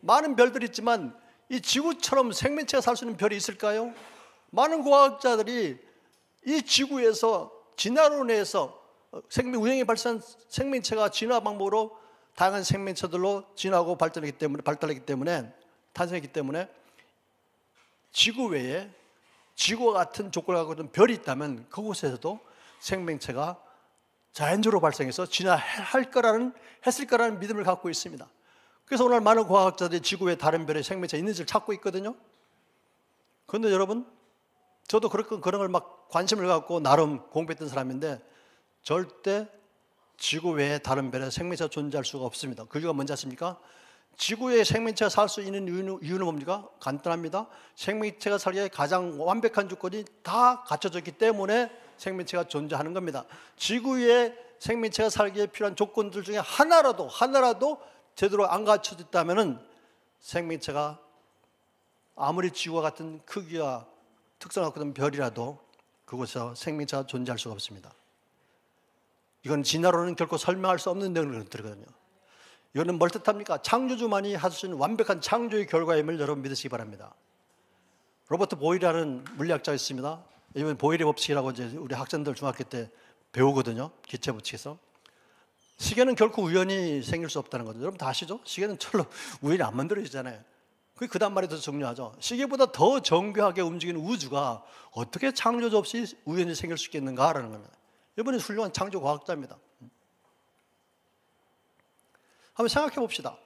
많은 별들이 있지만 이 지구처럼 생명체가 살 수 있는 별이 있을까요? 많은 과학자들이 이 지구에서 진화로 인해서 우연히 발생한 생명체가 진화 방법으로 다양한 생명체들로 진화하고 발달했기 때문에 탄생했기 때문에 지구 외에 지구와 같은 조건을 갖고 있는 별이 있다면 그곳에서도 생명체가 자연적으로 발생해서 진화했을 거라는 믿음을 갖고 있습니다. 그래서 오늘 많은 과학자들이 지구 외 다른 별에 생명체가 있는지를 찾고 있거든요. 그런데 여러분, 저도 그런 걸 막 관심을 갖고 나름 공부했던 사람인데 절대 지구 외에 다른 별에 생명체가 존재할 수가 없습니다. 그 이유가 뭔지 아십니까? 지구에 생명체가 살 수 있는 이유는 뭡니까? 간단합니다. 생명체가 살기에 가장 완벽한 조건이 다 갖춰져 있기 때문에 생명체가 존재하는 겁니다. 지구에 생명체가 살기에 필요한 조건들 중에 하나라도 제대로 안 갖춰졌다면 생명체가 아무리 지구와 같은 크기와 특성을 갖고 있는 별이라도 그곳에서 생명체가 존재할 수가 없습니다. 이건 진화로는 결코 설명할 수 없는 내용들이거든요. 이거는 뭘 뜻합니까? 창조주만이 할 수 있는 완벽한 창조의 결과임을 여러분 믿으시기 바랍니다. 로버트 보일이라는 물리학자가 있습니다. 이번 보일의 법칙이라고 이제 우리 학생들 중학교 때 배우거든요. 기체 법칙에서. 시계는 결코 우연히 생길 수 없다는 거죠. 여러분 다 아시죠? 시계는 철로 우연히 안 만들어지잖아요. 그 다음 말이 더 중요하죠. 시계보다 더 정교하게 움직이는 우주가 어떻게 창조주 없이 우연히 생길 수 있겠는가라는 겁니다. 이번에 훌륭한 창조 과학자입니다. 한번 생각해 봅시다.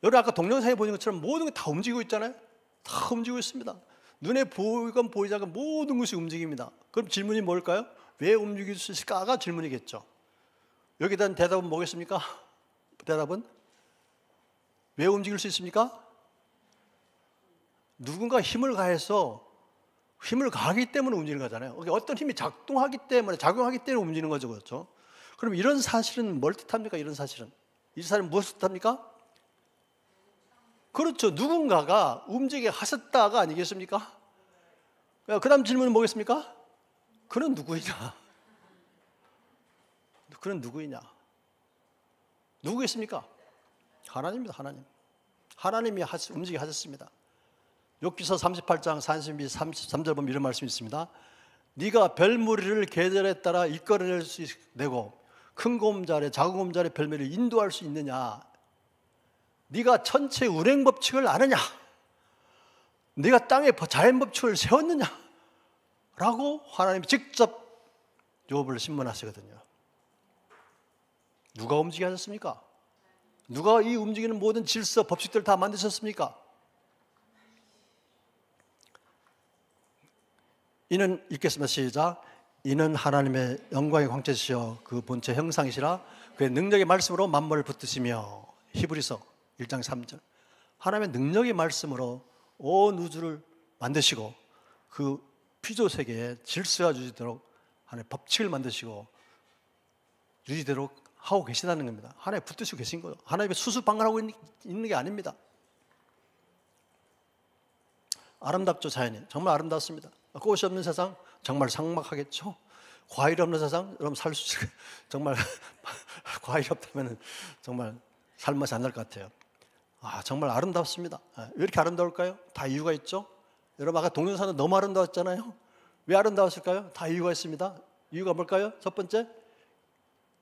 여러분 아까 동영상에 보는 것처럼 모든 게 다 움직이고 있잖아요. 다 움직이고 있습니다. 눈에 보이건 보이지 않건 모든 것이 움직입니다. 그럼 질문이 뭘까요? 왜 움직일 수 있을까가 질문이겠죠. 여기에 대한 대답은 뭐겠습니까? 대답은 왜 움직일 수 있습니까? 누군가 힘을 가하기 때문에 움직이는 거잖아요. 어떤 힘이 작용하기 때문에 움직이는 거죠, 그렇죠? 그럼 이런 사실은 뭘 뜻합니까? 이런 사실은 이 사실은 무엇을 뜻합니까? 그렇죠. 누군가가 움직이게 하셨다가 아니겠습니까? 그 다음 질문은 뭐겠습니까? 그는 누구이냐? 그는 누구이냐? 누구겠습니까? 하나님입니다. 하나님이 움직이게 하셨습니다. 욥기서 38장 32, 33절 보면 이런 말씀이 있습니다. 네가 별무리를 계절에 따라 이끌어낼 수 내고 큰 곰자리, 작은 곰자리 별무리를 인도할 수 있느냐? 네가 천체 운행 법칙을 아느냐? 네가 땅에 자연 법칙을 세웠느냐? 라고 하나님이 직접 욥을 신문하시거든요. 누가 움직이게 하셨습니까? 누가 이 움직이는 모든 질서, 법칙들을 다 만드셨습니까? 이는 읽겠습니다. 시작. 이는 하나님의 영광의 광채시여 그 본체 형상이시라 그의 능력의 말씀으로 만물을 붙드시며. 히브리서 1장 3절. 하나님의 능력의 말씀으로 온 우주를 만드시고 그 피조 세계에 질서가 유지되도록 하나님의 법칙을 만드시고 유지되도록 하고 계시다는 겁니다. 하나님 붙드시고 계신 거예요. 하나님의 수수방관하고 있는 게 아닙니다. 아름답죠, 자연이. 정말 아름답습니다. 꽃이 없는 세상 정말 삭막하겠죠. 과일이 없는 세상 여러분 살 수 정말 과일이 없다면 정말 살맛이 안 날 것 같아요. 정말 아름답습니다. 왜 이렇게 아름다울까요? 다 이유가 있죠. 여러분 아까 동영상은 너무 아름다웠잖아요. 왜 아름다웠을까요? 다 이유가 있습니다. 이유가 뭘까요? 첫 번째,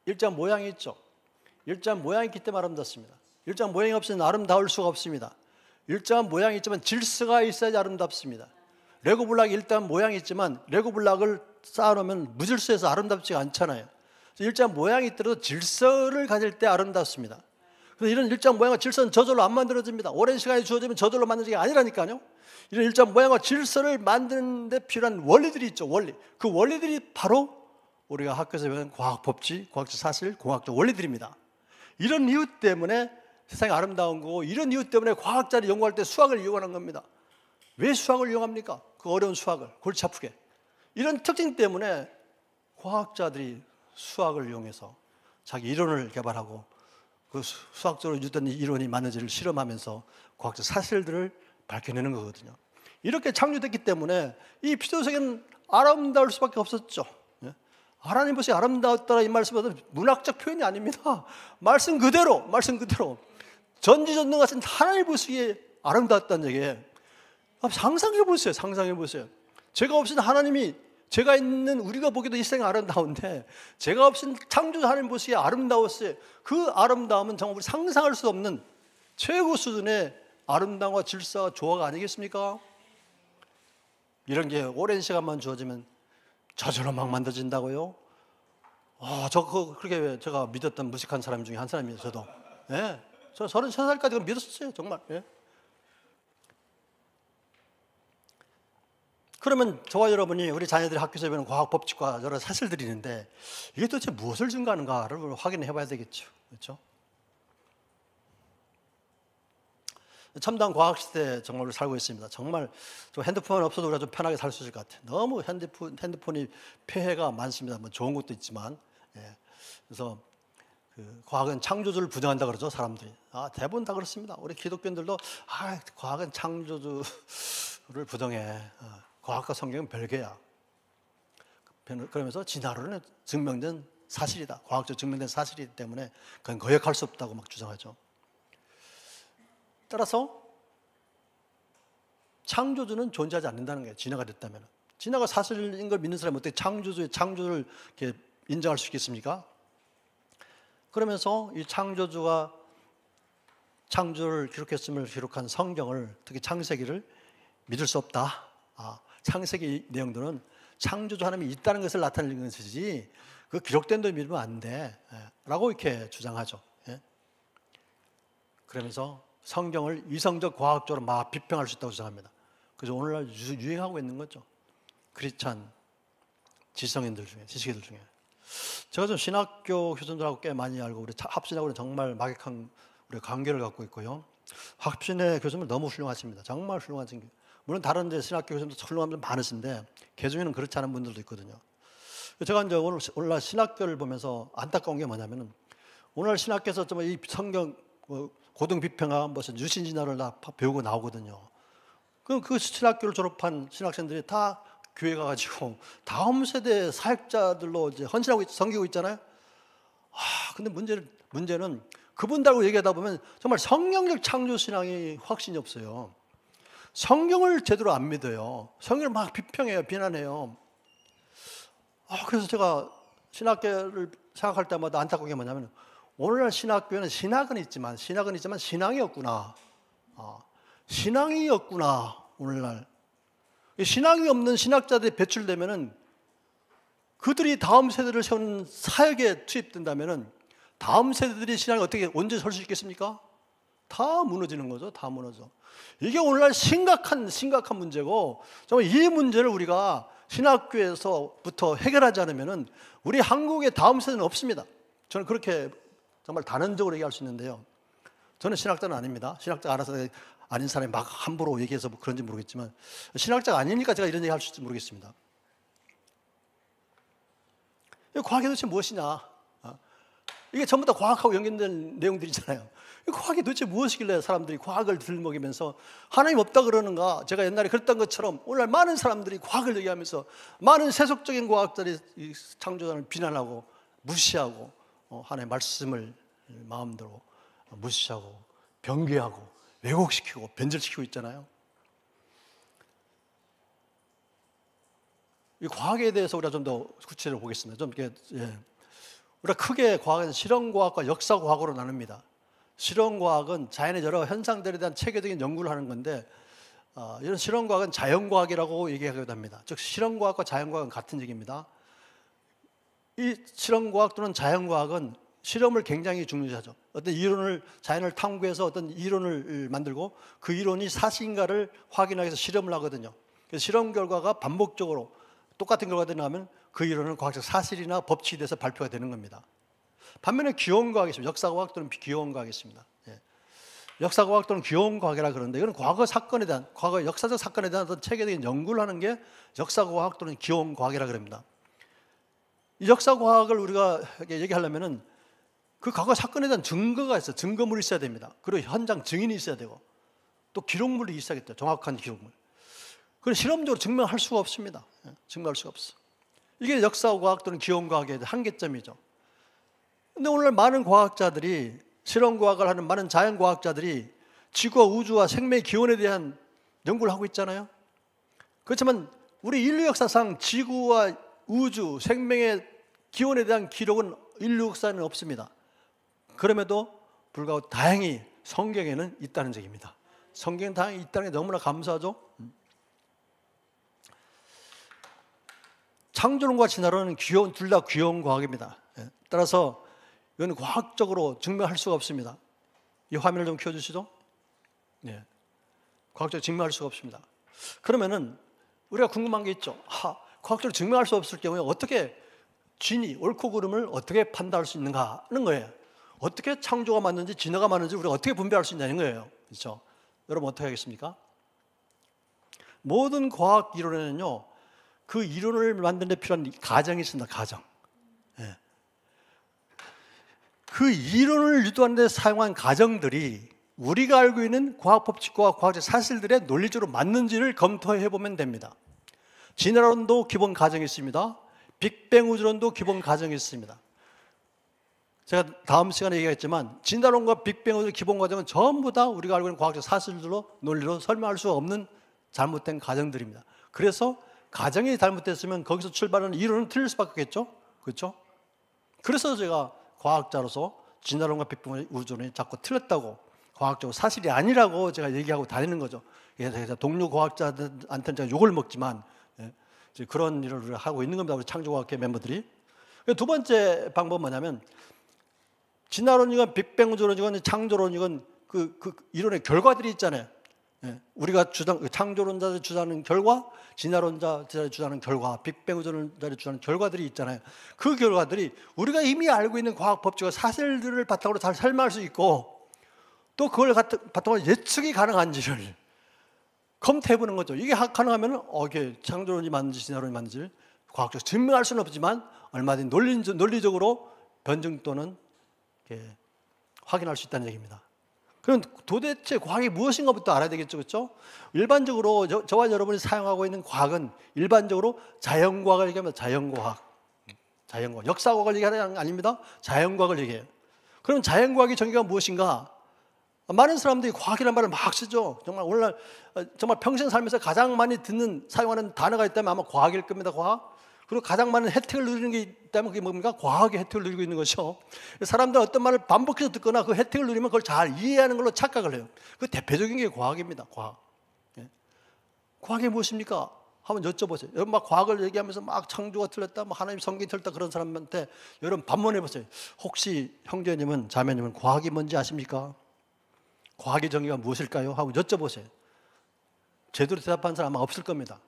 일정 모양이 있죠. 일정 모양이 있기 때문에 아름답습니다. 일정 모양이 없으면 아름다울 수가 없습니다. 일정한 모양이 있지만 질서가 있어야지 아름답습니다. 레고 블락이 일단 모양이 있지만 레고 블락을 쌓아놓으면 무질서해서 아름답지가 않잖아요. 일정 모양이 있더라도 질서를 가질 때 아름답습니다. 그래서 이런 일정 모양과 질서는 저절로 안 만들어집니다. 오랜 시간이 주어지면 저절로 만드는 게 아니라니까요. 이런 일정 모양과 질서를 만드는 데 필요한 원리들이 있죠. 원리. 그 원리들이 바로 우리가 학교에서 배우는 과학 법칙, 과학적 사실, 공학적 원리들입니다. 이런 이유 때문에 세상이 아름다운 거고, 이런 이유 때문에 과학자들이 연구할 때 수학을 이용하는 겁니다. 왜 수학을 이용합니까? 그 어려운 수학을 골치 아프게. 이런 특징 때문에 과학자들이 수학을 이용해서 자기 이론을 개발하고 그 수학적으로 유도된 이론이 맞는지를 실험하면서 과학적 사실들을 밝혀내는 거거든요. 이렇게 창조됐기 때문에 이 피조세계는 아름다울 수밖에 없었죠. 하나님 보시 아름다웠다라 이 말씀은 문학적 표현이 아닙니다. 말씀 그대로 전지전능 같은 하나님 보시기에 아름다웠다는 얘기예요. 상상해 보세요. 상상해 보세요. 제가 없인 하나님이, 제가 있는 우리가 보기도 이 세상이 아름다운데 제가 없인 창조주 하나님 보시기에 아름다웠어요. 그 아름다움은 정말 우리 상상할 수 없는 최고 수준의 아름다움과 질서와 조화가 아니겠습니까? 이런 게 오랜 시간만 주어지면 저절로 막 만들어진다고요? 그렇게 제가 믿었던 무식한 사람 중에 한 사람이에요, 저도. 예. 저 33살까지 믿었어요, 정말. 예. 그러면 저와 여러분이 우리 자녀들이 학교에서 배우는 과학 법칙과 여러 사실들이 있는데 이게 도대체 무엇을 증거하는가를 확인해 봐야 되겠죠. 그렇죠? 첨단 과학 시대에 정말 살고 있습니다. 정말 좀 핸드폰 없어도 우리가 좀 편하게 살 수 있을 것 같아요. 너무 핸드폰이 폐해가 많습니다. 뭐 좋은 것도 있지만, 예. 그래서 그 과학은 창조주를 부정한다 그러죠, 사람들이. 대부분 다 그렇습니다. 우리 기독교인들도 과학은 창조주를 부정해. 과학과 성경은 별개야. 그러면서 진화론은 증명된 사실이다. 과학적으로 증명된 사실이기 때문에 그건 거역할 수 없다고 막 주장하죠. 따라서 창조주는 존재하지 않는다는 거예요. 진화가 됐다면. 진화가 사실인 걸 믿는 사람이 어떻게 창조주를 이렇게 인정할 수 있겠습니까? 그러면서 이 창조주가 창조를 기록했음을 기록한 성경을, 특히 창세기를 믿을 수 없다. 창세기 내용들은 창조주 하나님이 있다는 것을 나타내는 것이지 그 기록된 대로 믿으면 안 돼. 라고 이렇게 주장하죠. 그러면서 성경을 이성적 과학적으로 막 비평할 수 있다고 주장합니다. 그래서 오늘날 유행하고 있는 거죠. 크리스찬 지성인들 중에, 지식인들 중에. 제가 좀 신학교 교수님들하고 꽤 많이 알고 우리 합신하고는 정말 막역한 우리 관계를 갖고 있고요. 합신의 교수님은 너무 훌륭하십니다. 정말 훌륭하신 게. 물론 다른 데 신학교 교수님도 훌륭한 분들 많으신데 그 중에는 그렇지 않은 분들도 있거든요. 제가 이제 오늘날 신학교를 보면서 안타까운 게 뭐냐면은 오늘날 신학교에서 좀 이 성경 고등 비평학 무슨 유신진화를 다 배우고 나오거든요. 그럼 그 신학교를 졸업한 신학생들이 다 교회 가가지고 다음 세대 사역자들로 이제 헌신하고 섬기고 있잖아요. 근데 문제는 그분들하고 얘기하다 보면 정말 성경적 창조 신앙이 확신이 없어요. 성경을 제대로 안 믿어요. 성경을 막 비평해요, 비난해요. 그래서 제가 신학교를 생각할 때마다 안타까운 게 뭐냐면 오늘날 신학교에는 신학은 있지만 신앙이 없구나. 신앙이 없구나. 오늘날 신앙이 없는 신학자들이 배출되면은 그들이 다음 세대를 세우는 사역에 투입된다면은 다음 세대들이 신앙이 어떻게 언제 설 수 있겠습니까? 다 무너지는 거죠. 다 무너져. 이게 오늘날 심각한 문제고 정말 이 문제를 우리가 신학교에서부터 해결하지 않으면은 우리 한국의 다음 세대는 없습니다. 저는 그렇게 정말 단언적으로 얘기할 수 있는데요. 저는 신학자는 아닙니다. 신학자 알아서 아닌 사람이 막 함부로 얘기해서 그런지 모르겠지만 신학자가 아니니까 제가 이런 얘기 할 수 있을지 모르겠습니다. 과학이 도대체 무엇이냐? 이게 전부 다 과학하고 연결된 내용들이잖아요. 과학이 도대체 무엇이길래 사람들이 과학을 들먹이면서 하나님 없다 그러는가? 제가 옛날에 그랬던 것처럼 오늘날 많은 사람들이 과학을 얘기하면서 많은 세속적인 과학자들이 창조자를 비난하고 무시하고 하나님의 말씀을 마음대로 무시하고 변개하고 왜곡시키고 변절시키고 있잖아요. 이 과학에 대해서 우리가 좀 더 구체적으로 보겠습니다. 좀 이렇게 우리가 크게 과학은 실험과학과 역사과학으로 나눕니다. 실험과학은 자연의 여러 현상들에 대한 체계적인 연구를 하는 건데 이런 실험과학은 자연과학이라고 얘기하기도 합니다. 즉 실험과학과 자연과학은 같은 얘기입니다. 이 실험과학 또는 자연과학은 실험을 굉장히 중요시하죠. 어떤 이론을 자연을 탐구해서 어떤 이론을 만들고 그 이론이 사실인가를 확인하기 위해서 실험을 하거든요. 그래서 실험 결과가 반복적으로 똑같은 결과가 나오면 그 이론은 과학적 사실이나 법칙이 돼서 발표가 되는 겁니다. 반면에 기원과학이 있습니다. 역사과학 또는 기원과학이 있습니다. 예. 역사과학 또는 기원과학이라 그러는데 이건 과거 사건에 대한, 과거 역사적 사건에 대한 어떤 체계적인 연구를 하는 게 역사과학 또는 기원과학이라 그럽니다. 이 역사과학을 우리가 얘기하려면은 그 과거 사건에 대한 증거가 있어요. 증거물이 있어야 됩니다. 그리고 현장 증인이 있어야 되고 또 기록물이 있어야겠죠. 정확한 기록물. 그걸 실험적으로 증명할 수가 없습니다. 증명할 수가 없어. 이게 역사과학 또는 기원과학의 한계점이죠. 근데 오늘 많은 과학자들이, 실험과학을 하는 많은 자연과학자들이 지구와 우주와 생명의 기원에 대한 연구를 하고 있잖아요. 그렇지만 우리 인류 역사상 지구와 우주, 생명의 기원에 대한 기록은 인류 역사에는 없습니다. 그럼에도 불구하고 다행히 성경에는 있다는 얘기입니다. 성경에 다행히 있다는 게 너무나 감사하죠. 창조론과 진화론은 둘 다 귀여운 과학입니다. 따라서 이건 과학적으로 증명할 수가 없습니다. 이 화면을 좀 켜주시죠. 네. 과학적으로 증명할 수가 없습니다. 그러면은 우리가 궁금한 게 있죠. 과학적으로 증명할 수 없을 경우에 어떻게 진위, 옳고 그름을 어떻게 판단할 수 있는가 하는 거예요. 어떻게 창조가 맞는지 진화가 맞는지 우리가 어떻게 분별할 수 있냐는 거예요. 그렇죠? 여러분 어떻게 하겠습니까? 모든 과학 이론에는요, 그 이론을 만드는 데 필요한 가정이 있습니다. 가정. 예. 그 이론을 유도하는 데 사용한 가정들이 우리가 알고 있는 과학 법칙과 과학적 사실들의 논리적으로 맞는지를 검토해 보면 됩니다. 진화론도 기본 가정이 있습니다. 빅뱅 우주론도 기본 가정이 있습니다. 제가 다음 시간에 얘기했지만 진화론과 빅뱅 우주 기본 가정은 전부 다 우리가 알고 있는 과학적 사실들로 논리로 설명할 수 없는 잘못된 가정들입니다. 그래서 가정이 잘못됐으면 거기서 출발하는 이론은 틀릴 수밖에 없겠죠. 그렇죠? 그래서 제가 과학자로서 진화론과 빅뱅 우주론이 자꾸 틀렸다고, 과학적으로 사실이 아니라고 제가 얘기하고 다니는 거죠. 그래서 동료 과학자들한테는 제가 욕을 먹지만 그런 일을 우리가 하고 있는 겁니다. 우리 창조과학회 멤버들이. 두 번째 방법은 뭐냐면 진화론이건 빅뱅 우주론이건 창조론이건 그 이론의 결과들이 있잖아요. 우리가 창조론자들이 주장하는 결과, 진화론자들이 주장하는 결과, 빅뱅 우주론자들이 주장하는 결과들이 있잖아요. 그 결과들이 우리가 이미 알고 있는 과학 법칙과 사실들을 바탕으로 잘 설명할 수 있고 또 그걸 바탕으로 예측이 가능한지를 검토해 보는 거죠. 이게 가능하면 이게 창조론이 맞는지 진화론이 맞는지 과학적으로 증명할 수는 없지만 얼마든지 논리적으로 변증 또는 확인할 수 있다는 얘기입니다. 그럼 도대체 과학이 무엇인가부터 알아야 되겠죠, 그렇죠? 일반적으로 저와 여러분이 사용하고 있는 과학은 일반적으로 자연과학을 얘기합니다. 자연과학, 역사과학을 얘기하는 게 아닙니다. 자연과학을 얘기해요. 그럼 자연과학의 정의가 무엇인가? 많은 사람들이 과학이라는 말을 막 쓰죠. 정말 오늘날 정말 평생 살면서 가장 많이 사용하는 단어가 있다면 아마 과학일 겁니다. 과학. 그리고 가장 많은 혜택을 누리는 게 있다면 그게 뭡니까? 과학의 혜택을 누리고 있는 것이죠. 사람들은 어떤 말을 반복해서 듣거나 그 혜택을 누리면 그걸 잘 이해하는 걸로 착각을 해요. 그 대표적인 게 과학입니다. 과학. 과학이 무엇입니까? 한번 여쭤보세요. 여러분 막 과학을 얘기하면서 막 창조가 틀렸다, 뭐 하나님 성경이 틀렸다 그런 사람한테 여러분 반문해 보세요. 혹시 형제님은, 자매님은 과학이 뭔지 아십니까? 과학의 정의가 무엇일까요? 하고 여쭤보세요. 제대로 대답하는 사람 아마 없을 겁니다.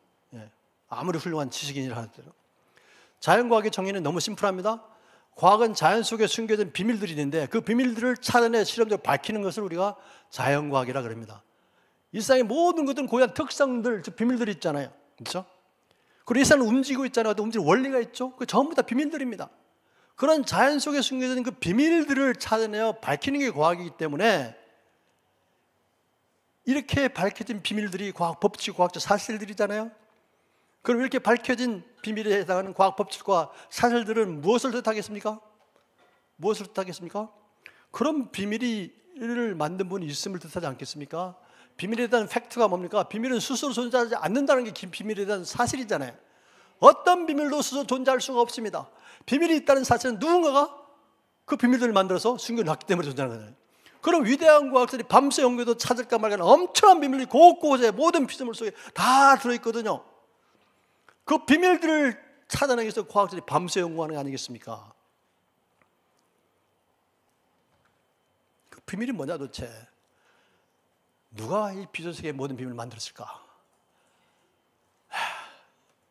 아무리 훌륭한 지식인이라 하더라도. 자연과학의 정의는 너무 심플합니다. 과학은 자연 속에 숨겨진 비밀들이 있는데 그 비밀들을 찾아내 실험적으로 밝히는 것을 우리가 자연과학이라 그럽니다. 일상의 모든 것들은 고유한 특성들, 비밀들이 있잖아요. 그렇죠? 그리고 일상은 움직이고 있잖아요. 움직이는 원리가 있죠. 그 전부 다 비밀들입니다. 그런 자연 속에 숨겨진 그 비밀들을 찾아내어 밝히는 게 과학이기 때문에 이렇게 밝혀진 비밀들이 과학 법칙, 과학적 사실들이잖아요. 그럼 이렇게 밝혀진 비밀에 해당하는 과학 법칙과 사실들은 무엇을 뜻하겠습니까? 무엇을 뜻하겠습니까? 그런 비밀을 만든 분이 있음을 뜻하지 않겠습니까? 비밀에 대한 팩트가 뭡니까? 비밀은 스스로 존재하지 않는다는 게 비밀에 대한 사실이잖아요. 어떤 비밀도 스스로 존재할 수가 없습니다. 비밀이 있다는 사실은 누군가가 그 비밀들을 만들어서 숨겨놨기 때문에 존재하는 거잖아요. 그럼 위대한 과학자들이 밤새 연구해도 찾을까 말까 하는 엄청난 비밀이 곳곳에 모든 피조물 속에 다 들어있거든요. 그 비밀들을 찾아내기 위해서 과학자들이 밤새 연구하는 게 아니겠습니까? 그 비밀이 뭐냐 도대체? 누가 이 피조세계의 모든 비밀을 만들었을까?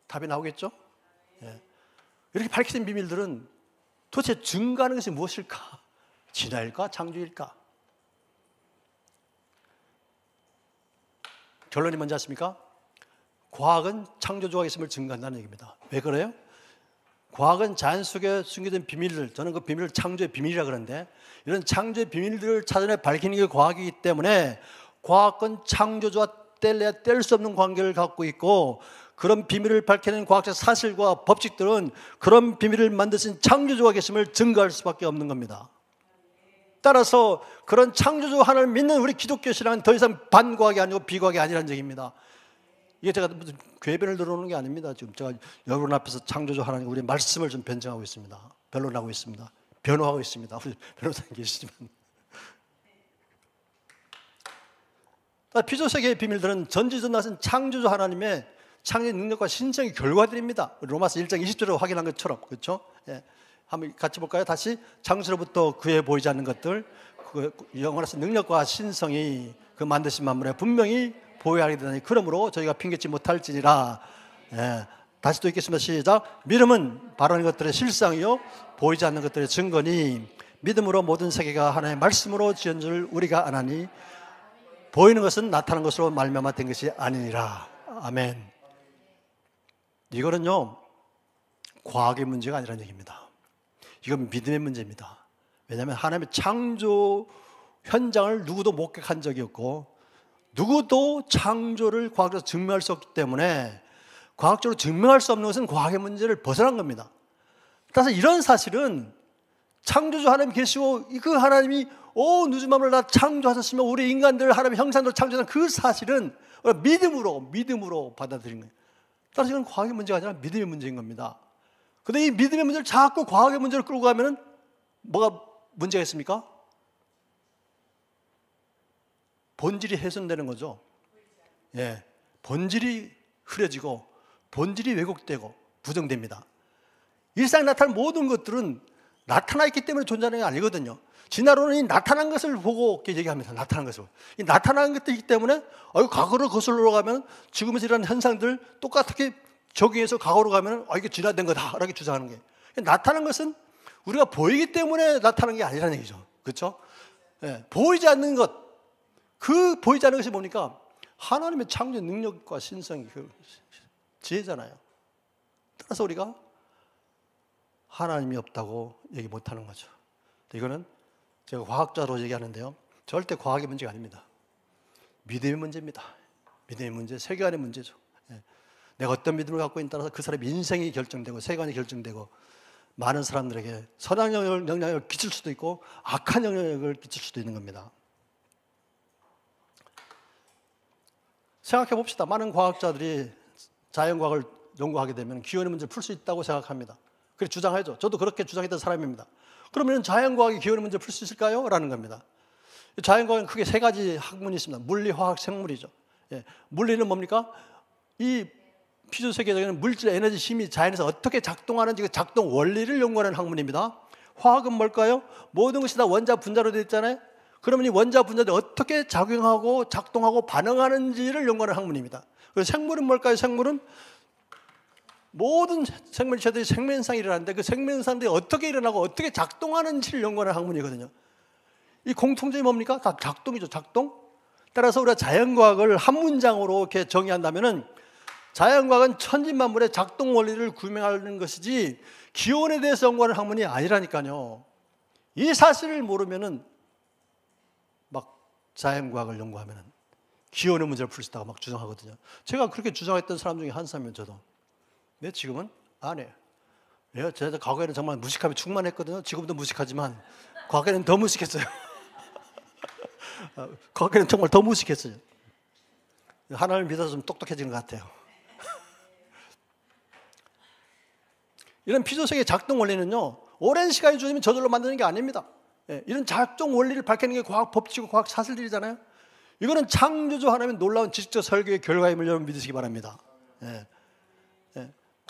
답이 나오겠죠? 이렇게 밝혀진 비밀들은 도대체 증거하는 것이 무엇일까? 진화일까? 창조일까? 결론이 뭔지 아십니까? 과학은 창조주가 있음을 증거한다는 얘기입니다. 왜 그래요? 과학은 자연 속에 숨겨진 비밀들, 저는 그 비밀을 창조의 비밀이라 그러는데, 이런 창조의 비밀들을 찾아내 밝히는 게 과학이기 때문에 과학은 창조주와 뗄래야 뗄 수 없는 관계를 갖고 있고, 그런 비밀을 밝히는 과학적 사실과 법칙들은 그런 비밀을 만드신 창조주가 계심을 증거할 수밖에 없는 겁니다. 따라서 그런 창조주 하나를 믿는 우리 기독교 신앙은 더 이상 반과학이 아니고 비과학이 아니라는 얘기입니다. 이게 제가 무슨 궤변을 들어오는 게 아닙니다. 지금 제가 여러분 앞에서 창조주 하나님 우리 말씀을 좀 변증하고 있습니다. 변론하고 있습니다. 변호하고 있습니다. 우리 변호사님 계시지만, 피조세계의 비밀들은 전지전능하신 창조주 하나님의 창조의 능력과 신성의 결과들입니다. 로마서 1장 20절에 확인한 것처럼, 그렇죠? 예. 한번 같이 볼까요? 다시 창조로부터 그에 보이지 않는 것들, 그 영원하신 능력과 신성이 그 만드신 만물에 분명히 보여하게 되다니, 그러므로 저희가 핑계치 못할지니라. 예. 다시 또 읽겠습니다. 시작. 믿음은 바라는 것들의 실상이요 보이지 않는 것들의 증거니, 믿음으로 모든 세계가 하나님의 말씀으로 지은 줄 우리가 아나니, 보이는 것은 나타난 것으로 말미암아 된 것이 아니니라. 아멘. 이거는요 과학의 문제가 아니라는 얘기입니다. 이건 믿음의 문제입니다. 왜냐하면 하나님의 창조 현장을 누구도 목격한 적이 없고, 누구도 창조를 과학적으로 증명할 수 없기 때문에, 과학적으로 증명할 수 없는 것은 과학의 문제를 벗어난 겁니다. 따라서 이런 사실은 창조주 하나님 계시고, 그 하나님이 우주 만물을 다 창조하셨으며 우리 인간들을 하나님의 형상대로 창조한 그 사실은 믿음으로 받아들이는 거예요. 따라서 이건 과학의 문제가 아니라 믿음의 문제인 겁니다. 그런데 이 믿음의 문제를 자꾸 과학의 문제로 끌고 가면은 뭐가 문제가 있습니까? 본질이 훼손되는 거죠. 예, 본질이 흐려지고 본질이 왜곡되고 부정됩니다. 일상에 나타나는 모든 것들은 나타나 있기 때문에 존재하는 게 아니거든요. 진화론은 이 나타난 것을 보고 이렇게 얘기합니다. 나타난 것을. 이 나타난 것들이기 때문에 과거로 거슬러 가면 지금에서 일어나는 현상들 똑같게 적용해서 과거로 가면 이게 진화된 거다 이렇게 주장하는 게, 나타난 것은 우리가 보이기 때문에 나타난 게 아니라는 얘기죠. 그렇죠? 예, 보이지 않는 것, 그 보이지 않는 것이 뭡니까? 하나님의 창조 능력과 신성, 그 지혜잖아요. 따라서 우리가 하나님이 없다고 얘기 못하는 거죠. 이거는 제가 과학자로 얘기하는데요, 절대 과학의 문제가 아닙니다. 믿음의 문제입니다. 믿음의 문제, 세계관의 문제죠. 예. 내가 어떤 믿음을 갖고 있느냐에 따라서 그 사람의 인생이 결정되고 세계관이 결정되고, 많은 사람들에게 선한 영향을 끼칠 수도 있고 악한 영향을 끼칠 수도 있는 겁니다. 생각해 봅시다. 많은 과학자들이 자연과학을 연구하게 되면 기원의 문제를 풀 수 있다고 생각합니다. 그렇게 주장하죠. 저도 그렇게 주장했던 사람입니다. 그러면 자연과학이 기원의 문제를 풀 수 있을까요? 라는 겁니다. 자연과학은 크게 세 가지 학문이 있습니다. 물리, 화학, 생물이죠. 예. 물리는 뭡니까? 이 피조세계적인 물질, 에너지, 힘이 자연에서 어떻게 작동하는지 그 작동 원리를 연구하는 학문입니다. 화학은 뭘까요? 모든 것이 다 원자, 분자로 되어 있잖아요. 그러면 이 원자, 분자들이 어떻게 작용하고 작동하고 반응하는지를 연구하는 학문입니다. 그리고 생물은 뭘까요? 생물은 모든 생물체들이 생명현상이 일어나는데 그 생명현상들이 어떻게 일어나고 어떻게 작동하는지를 연구하는 학문이거든요. 이 공통점이 뭡니까? 다 작동이죠. 작동. 따라서 우리가 자연과학을 한 문장으로 이렇게 정의한다면은, 자연과학은 천지만물의 작동 원리를 규명하는 것이지 기원에 대해서 연구하는 학문이 아니라니까요. 이 사실을 모르면은 막 자연과학을 연구하면은 기원의 문제를 풀 수 있다고 막 주장하거든요. 제가 그렇게 주장했던 사람 중에 한 사람이면 저도. 근데 지금은 안 해요. 왜요? 제가 과거에는 정말 무식함이 충만했거든요. 지금도 무식하지만 과거에는 더 무식했어요. 과거에는 정말 더 무식했어요. 하나님을 믿어서 좀 똑똑해진 것 같아요. 이런 피조세계의 작동 원리는요, 오랜 시간이 주어지면 저절로 만드는 게 아닙니다. 예, 이런 작동 원리를 밝히는 게 과학 법칙이고 과학 사실들이잖아요. 이거는 창조주 하나님의 놀라운 지식적 설계의 결과임을 여러분 믿으시기 바랍니다. 예.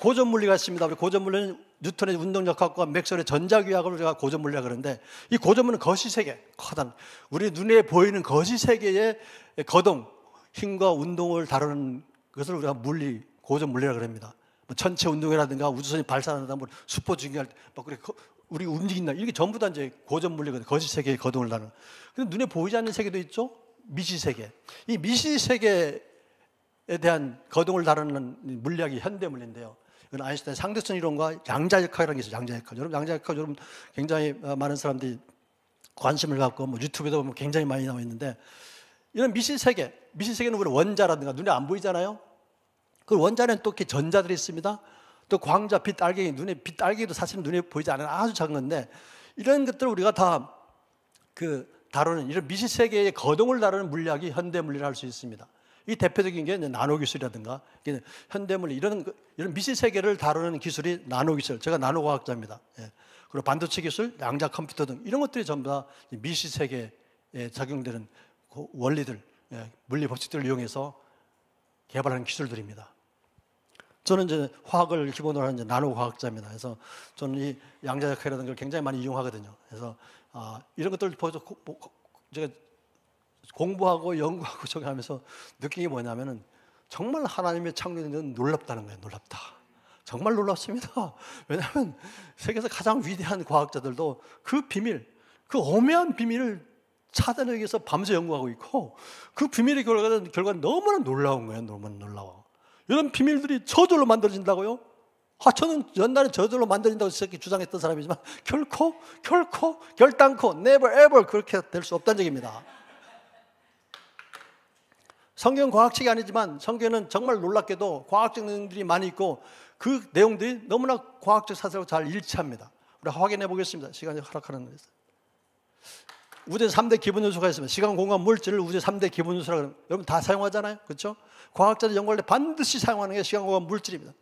고전물리가 있습니다. 우리 고전물리는 뉴턴의 운동역학과 맥스웰의 전자기하학을 우리가 고전물리라 그러는데, 이 고전물은 거시세계, 커다란 우리 눈에 보이는 거시세계의 거동, 힘과 운동을 다루는 것을 우리가 물리, 고전물리라 그럽니다. 뭐 천체 운동이라든가 우주선이 발사한다, 뭐 수포 중계할 때 막 그렇게 우리 움직인다. 이게 전부 다 이제 고전 물리거든요. 거짓 세계의 거동을 다루는. 근데 눈에 보이지 않는 세계도 있죠. 미시 세계. 이 미시 세계에 대한 거동을 다루는 물리학이 현대 물리인데요. 이건 아인슈타인 상대성 이론과 양자역학이라는 게 있어요. 양자역학. 여러분 양자역학 여러분 굉장히 많은 사람들이 관심을 갖고 뭐 유튜브에도 보면 굉장히 많이 나와 있는데 이런 미시 세계는 우리 원자라든가 눈에 안 보이잖아요. 그 원자는 또 이렇게 전자들이 있습니다. 또 광자, 빛, 알갱이, 빛, 알갱이도 사실 눈에 보이지 않아요. 아주 작은 건데 이런 것들을 우리가 다 다루는 이런 미시 세계의 거동을 다루는 물리학이 현대 물리를 할 수 있습니다. 이 대표적인 게 이제 나노 기술이라든가 현대 물리 이런 미시 세계를 다루는 기술이 나노 기술. 제가 나노 과학자입니다. 예. 그리고 반도체 기술, 양자 컴퓨터 등 이런 것들이 전부 다 미시 세계에 작용되는 그 원리들, 물리 법칙들을 이용해서 개발하는 기술들입니다. 저는 이제 화학을 기본으로 하는 이제 나노 과학자입니다. 그래서 저는 이 양자역학이라는 걸 굉장히 많이 이용하거든요. 그래서 이런 것들을 보면서 제가 공부하고 연구하고 저기 하면서 느낀 게 뭐냐면은 정말 하나님의 창조는 놀랍다는 거예요. 놀랍다. 정말 놀랍습니다. 왜냐하면 세계에서 가장 위대한 과학자들도 그 비밀, 그 오묘한 비밀을 찾아내기 위해서 밤새 연구하고 있고 그 비밀의 결과는 너무나 놀라운 거예요. 너무나 놀라워. 이런 비밀들이 저절로 만들어진다고요? 저는 옛날에 저절로 만들어진다고 주장했던 사람이지만 결코 결단코 never ever 그렇게 될 수 없다는 얘기입니다. 성경 과학책이 아니지만 성경에는 정말 놀랍게도 과학적 내용들이 많이 있고 그 내용들이 너무나 과학적 사실하고 잘 일치합니다. 우리 확인해 보겠습니다. 시간이 허락하는 거에서. 우주에 3대 기본 요소가 있습니다. 시간, 공간, 물질을 우주의 3대 기본 요소라고 하면 여러분 다 사용하잖아요. 그렇죠? 과학자들이 연구할 때 반드시 사용하는 게 시간, 공간, 물질입니다.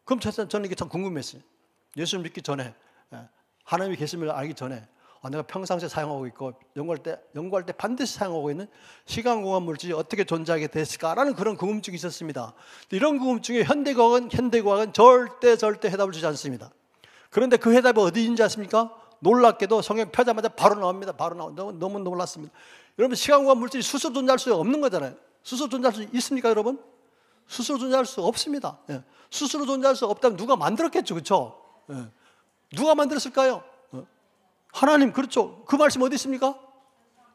그럼 저는 이게 참 궁금했어요. 예수를 믿기 전에 하나님이 계심을 알기 전에 내가 평상시에 사용하고 있고 연구할 때 반드시 사용하고 있는 시간, 공간, 물질이 어떻게 존재하게 됐을까라는 그런 궁금증이 있었습니다. 이런 궁금증에 현대과학은 절대 해답을 주지 않습니다. 그런데 그 해답이 어디 있는지 아십니까? 놀랍게도 성경 펴자마자 바로 나옵니다. 너무 놀랐습니다. 여러분 시간, 공간, 물질이 스스로 존재할 수 없는 거잖아요. 스스로 존재할 수 있습니까 여러분? 스스로 존재할 수 없습니다. 스스로 존재할 수 없다면 누가 만들었겠죠. 그렇죠? 누가 만들었을까요? 하나님. 그렇죠. 그 말씀 어디 있습니까?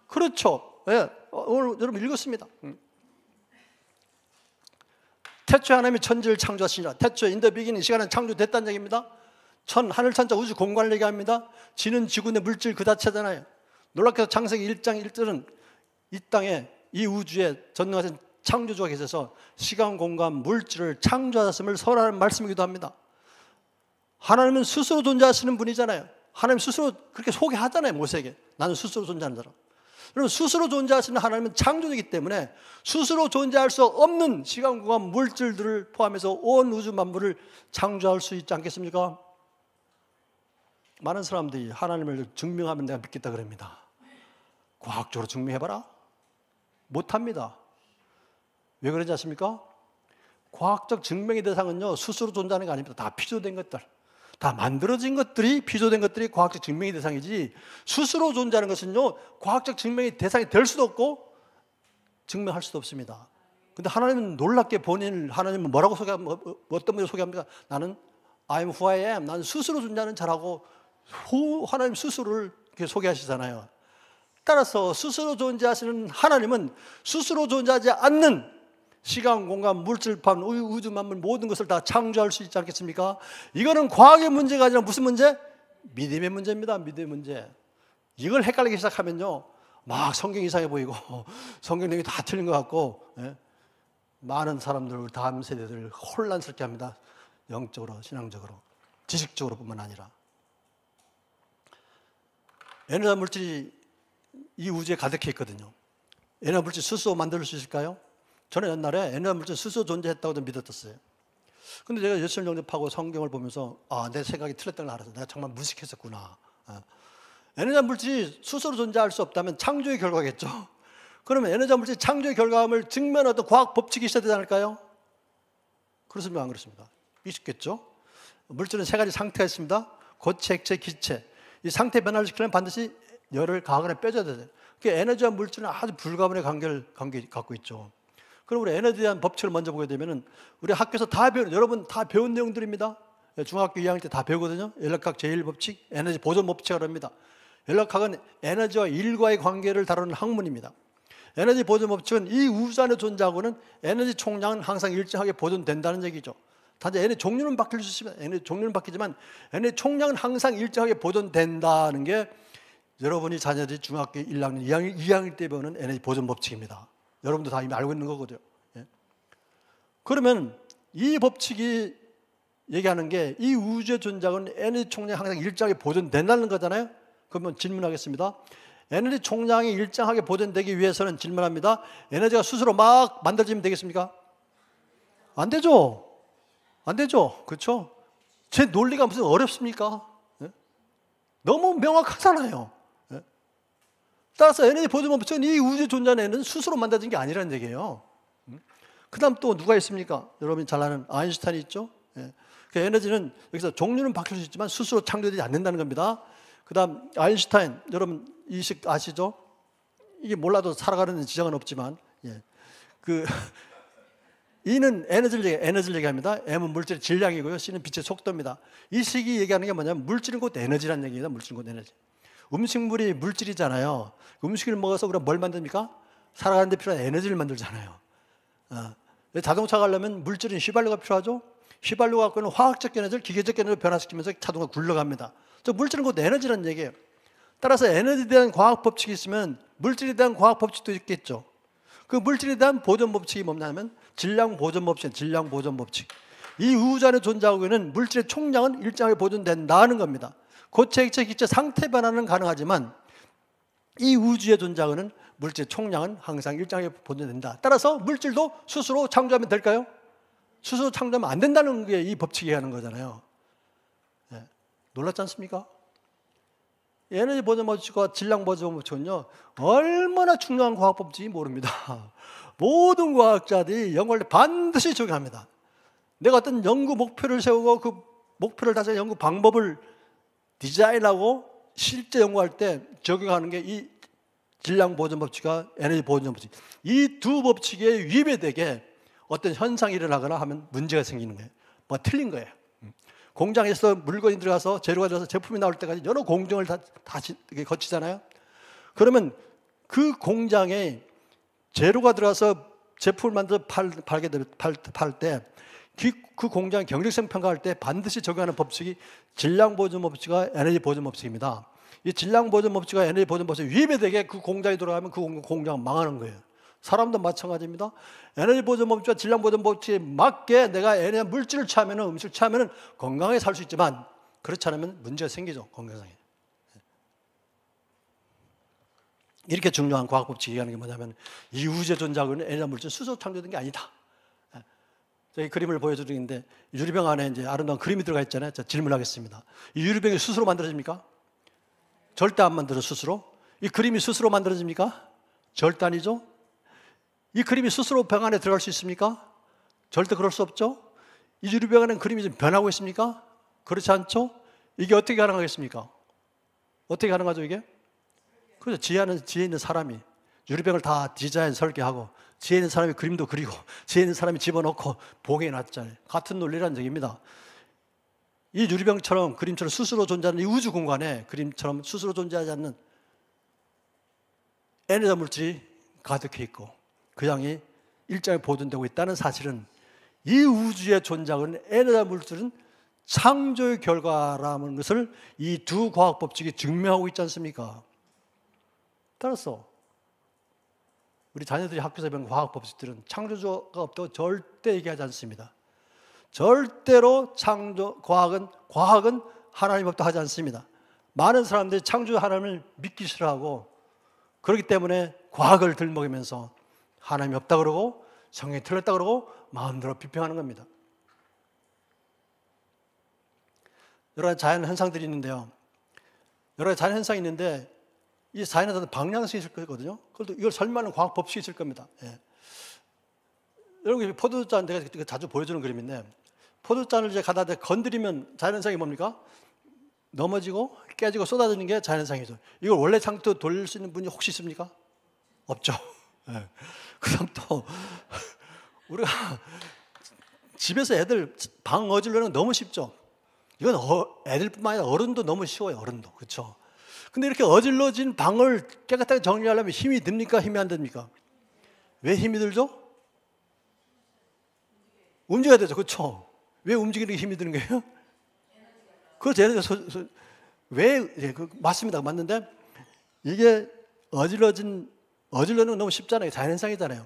그렇죠. 오늘 여러분 읽었습니다. 태초에 하나님이 천지를 창조하시니라. 태초에 in the beginning 시간은 창조됐다는 얘기입니다. 하늘 천자 우주 공간을 얘기합니다. 지는 지구 내 물질 그 자체잖아요. 놀랍게도 창세기 1장 1절은 이 땅에 이 우주에 전능하신 창조주가 계셔서 시간, 공간, 물질을 창조하셨음을 선언하는 말씀이기도 합니다. 하나님은 스스로 존재하시는 분이잖아요. 하나님 스스로 그렇게 소개하잖아요. 모세에게. 나는 스스로 존재하는 사람. 여러분 스스로 존재하시는 하나님은 창조이기 때문에 스스로 존재할 수 없는 시간, 공간, 물질들을 포함해서 온 우주 만물을 창조할 수 있지 않겠습니까? 많은 사람들이 하나님을 증명하면 내가 믿겠다 그럽니다. 과학적으로 증명해봐라? 못합니다. 왜 그런지 아십니까? 과학적 증명의 대상은요 스스로 존재하는 게 아닙니다. 다 피조된 것들, 다 만들어진 것들이 피조된 것들이 과학적 증명의 대상이지 스스로 존재하는 것은요 과학적 증명의 대상이 될 수도 없고 증명할 수도 없습니다. 근데 하나님은 놀랍게 하나님은 뭐라고 소개합니까? 어떤 분을 소개합니까? 나는 I'm who I am. 나는 스스로 존재하는 자라고 하나님 스스로를 이렇게 소개하시잖아요. 따라서 스스로 존재하시는 하나님은 스스로 존재하지 않는 시간, 공간, 물질, 판, 우주 만물 모든 것을 다 창조할 수 있지 않겠습니까? 이거는 과학의 문제가 아니라 무슨 문제? 믿음의 문제입니다. 믿음의 문제. 이걸 헷갈리기 시작하면요 막 성경 이상해 보이고 성경 내용이 다 틀린 것 같고 많은 사람들 다음 세대들 혼란스럽게 합니다. 영적으로, 신앙적으로, 지식적으로 뿐만 아니라. 에너지 물질이 이 우주에 가득해 있거든요. 에너지 물질 스스로 만들 수 있을까요? 저는 옛날에 에너지 물질 스스로 존재했다고 믿었었어요. 근데 제가 예수를 영접하고 성경을 보면서 내 생각이 틀렸다는 걸 알아서 내가 정말 무식했었구나. 에너지 물질이 스스로 존재할 수 없다면 창조의 결과겠죠. 그러면 에너지 물질 창조의 결과함을 증명하는 어떤 과학 법칙이 있어야 되지 않을까요? 그렇습니까? 안 그렇습니까? 있겠죠. 물질은 세 가지 상태가 있습니다. 고체, 액체, 기체. 이 상태 변화를 시키려면 반드시 열을 가하거나 빼줘야 돼요. 에너지와 물질은 아주 불가분의 관계 갖고 있죠. 그럼 우리 에너지에 대한 법칙을 먼저 보게 되면은 우리 학교에서 여러분 다 배운 내용들입니다. 중학교 2학년 때 다 배우거든요. 연락학 제1법칙, 에너지 보존 법칙이라고 합니다. 연락학은 에너지와 일과의 관계를 다루는 학문입니다. 에너지 보존 법칙은 이 우주 안에 존재하고는 에너지 총량은 항상 일정하게 보존된다는 얘기죠. 단지 에너지 종류는 바뀔 수 있습니다. 에너지 종류는 바뀌지만 에너지 총량은 항상 일정하게 보존된다는 게 여러분이 자녀들이 중학교 1학년, 2학년 때 배우는 에너지 보존 법칙입니다. 여러분도 다 이미 알고 있는 거거든요. 예. 그러면 이 법칙이 얘기하는 게 이 우주의 존재하고는 에너지 총량이 항상 일정하게 보존된다는 거잖아요. 그러면 질문하겠습니다. 에너지 총량이 일정하게 보존되기 위해서는 질문합니다. 에너지가 스스로 막 만들어지면 되겠습니까? 안 되죠. 안 되죠. 그렇죠? 제 논리가 무슨 어렵습니까? 예? 너무 명확하잖아요. 예? 따라서 에너지 보존 법칙은 이 우주에 존재하는 에너지는 스스로 만들어진 게 아니라는 얘기예요. 그 다음 또 누가 있습니까? 여러분이 잘 아는 아인슈타인이 있죠. 예. 그 에너지는 여기서 종류는 바뀔 수 있지만 스스로 창조되지 않는다는 겁니다. 그 다음 아인슈타인, 여러분 이 식 아시죠? 이게 몰라도 살아가는 지장은 없지만, 예. E는 에너지를 얘기합니다. M은 물질의 질량이고요. C는 빛의 속도입니다. 이 식이 얘기하는 게 뭐냐면 물질은 곧 에너지라는 얘기입니다. 물질은 곧 에너지. 음식물이 물질이잖아요. 음식을 먹어서 우리가 뭘 만듭니까? 살아가는 데 필요한 에너지를 만들잖아요. 자동차 가려면 물질인 휘발유가 필요하죠. 휘발유 갖고는 화학적 에너지를 기계적 에너지로 변화시키면서 자동차가 굴러갑니다. 저 물질은 곧 에너지라는 얘기예요. 따라서 에너지에 대한 과학 법칙이 있으면 물질에 대한 과학 법칙도 있겠죠. 그 물질에 대한 보존 법칙이 뭐냐면 질량 보존 법칙, 질량 보존 법칙. 이 우주 안에 존재하고 있는 물질의 총량은 일정하게 보존된다는 겁니다. 고체, 액체, 기체 상태 변화는 가능하지만 이 우주에 존재하고 있는 물질의 총량은 항상 일정하게 보존된다. 따라서 물질도 스스로 창조하면 될까요? 스스로 창조하면 안 된다는 게 이 법칙이 하는 거잖아요. 네. 놀랍지 않습니까? 에너지 보존 법칙과 질량 보존 법칙은요, 얼마나 중요한 과학 법칙인지 모릅니다. 모든 과학자들이 연구할 때 반드시 적용합니다. 내가 어떤 연구 목표를 세우고 그 목표를 달성 연구 방법을 디자인하고 실제 연구할 때 적용하는 게 이 질량 보존 법칙과 에너지 보존 법칙. 이 두 법칙에 위배되게 어떤 현상이 일어나거나 하면 문제가 생기는 거예요. 뭐 틀린 거예요. 공장에서 물건이 들어가서 재료가 들어가서 제품이 나올 때까지 여러 공정을 다시 거치잖아요. 그러면 그 공장에 재료가 들어가서 제품을 만들어 팔 때 그 공장 경쟁성 평가할 때 반드시 적용하는 법칙이 질량 보존 법칙과 에너지 보존 법칙입니다. 이 질량 보존 법칙과 에너지 보존 법칙이 위배되게 그 공장이 돌아가면 그 공장은 망하는 거예요. 사람도 마찬가지입니다. 에너지 보존 법칙과 질량 보존 법칙에 맞게 내가 에너지 물질을 취하면 음식을 취하면 건강하게 살 수 있지만 그렇지 않으면 문제가 생기죠. 건강상에. 이렇게 중요한 과학 법칙이 얘기하는 게 뭐냐면 이 우주에 존재하고 있는 에너지 물질은 스스로 창조된 게 아니다. 저희 그림을 보여드리는데 유리병 안에 이제 아름다운 그림이 들어가 있잖아요. 자, 질문하겠습니다. 이 유리병이 스스로 만들어집니까? 절대 안 만들어 스스로. 이 그림이 스스로 만들어집니까? 절대 아니죠. 이 그림이 스스로 병 안에 들어갈 수 있습니까? 절대 그럴 수 없죠. 이 유리병 안에 그림이 좀 변하고 있습니까? 그렇지 않죠. 이게 어떻게 가능하겠습니까? 어떻게 가능하죠 이게? 그래서 지혜 있는 사람이 유리병을 다 디자인 설계하고 지혜 있는 사람이 그림도 그리고 지혜 있는 사람이 집어넣고 봉해 놨잖아요. 같은 논리라는 얘기입니다. 이 유리병처럼 그림처럼 스스로 존재하는 이 우주 공간에 그림처럼 스스로 존재하지 않는 에너지 물질이 가득해 있고 그 양이 일정하게 보존되고 있다는 사실은 이 우주에 존재하고 있는 에너지 물질은 창조의 결과라는 것을 이 두 과학 법칙이 증명하고 있지 않습니까? 따라서 우리 자녀들이 학교에서 배우는 과학 법칙들은 창조주가 없다고 절대 얘기하지 않습니다. 절대로 과학은 하나님 없다 하지 않습니다. 많은 사람들이 창조 하나님을 믿기 싫어하고 그렇기 때문에 과학을 들먹이면서 하나님이 없다 그러고 성경이 틀렸다 그러고 마음대로 비평하는 겁니다. 여러 가지 자연 현상들이 있는데요. 여러 가지 자연 현상이 있는데 이 자연에 대한 방향성이 있을 거거든요. 그래도 이걸 설명하는 과학 법칙이 있을 겁니다. 예. 여러분 포도잔 내가 자주 보여주는 그림인데 포도잔을 이제 가다 건드리면 자연현상이 뭡니까? 넘어지고 깨지고 쏟아지는 게 자연현상이죠. 이걸 원래 상태로 돌릴 수 있는 분이 혹시 있습니까? 없죠. 예. 그다음 또 우리가 집에서 애들 방 어지르는 건 너무 쉽죠. 이건 애들뿐만 아니라 어른도 너무 쉬워요. 어른도. 그렇죠? 근데 이렇게 어질러진 방을 깨끗하게 정리하려면 힘이 듭니까? 힘이 안 듭니까? 왜 힘이 들죠? 움직여야 되죠. 그렇죠? 왜 움직이는 게 힘이 드는 거예요? 그렇죠. 왜? 예, 맞습니다. 맞는데 이게 어질러는 건 너무 쉽잖아요. 자연현상이잖아요.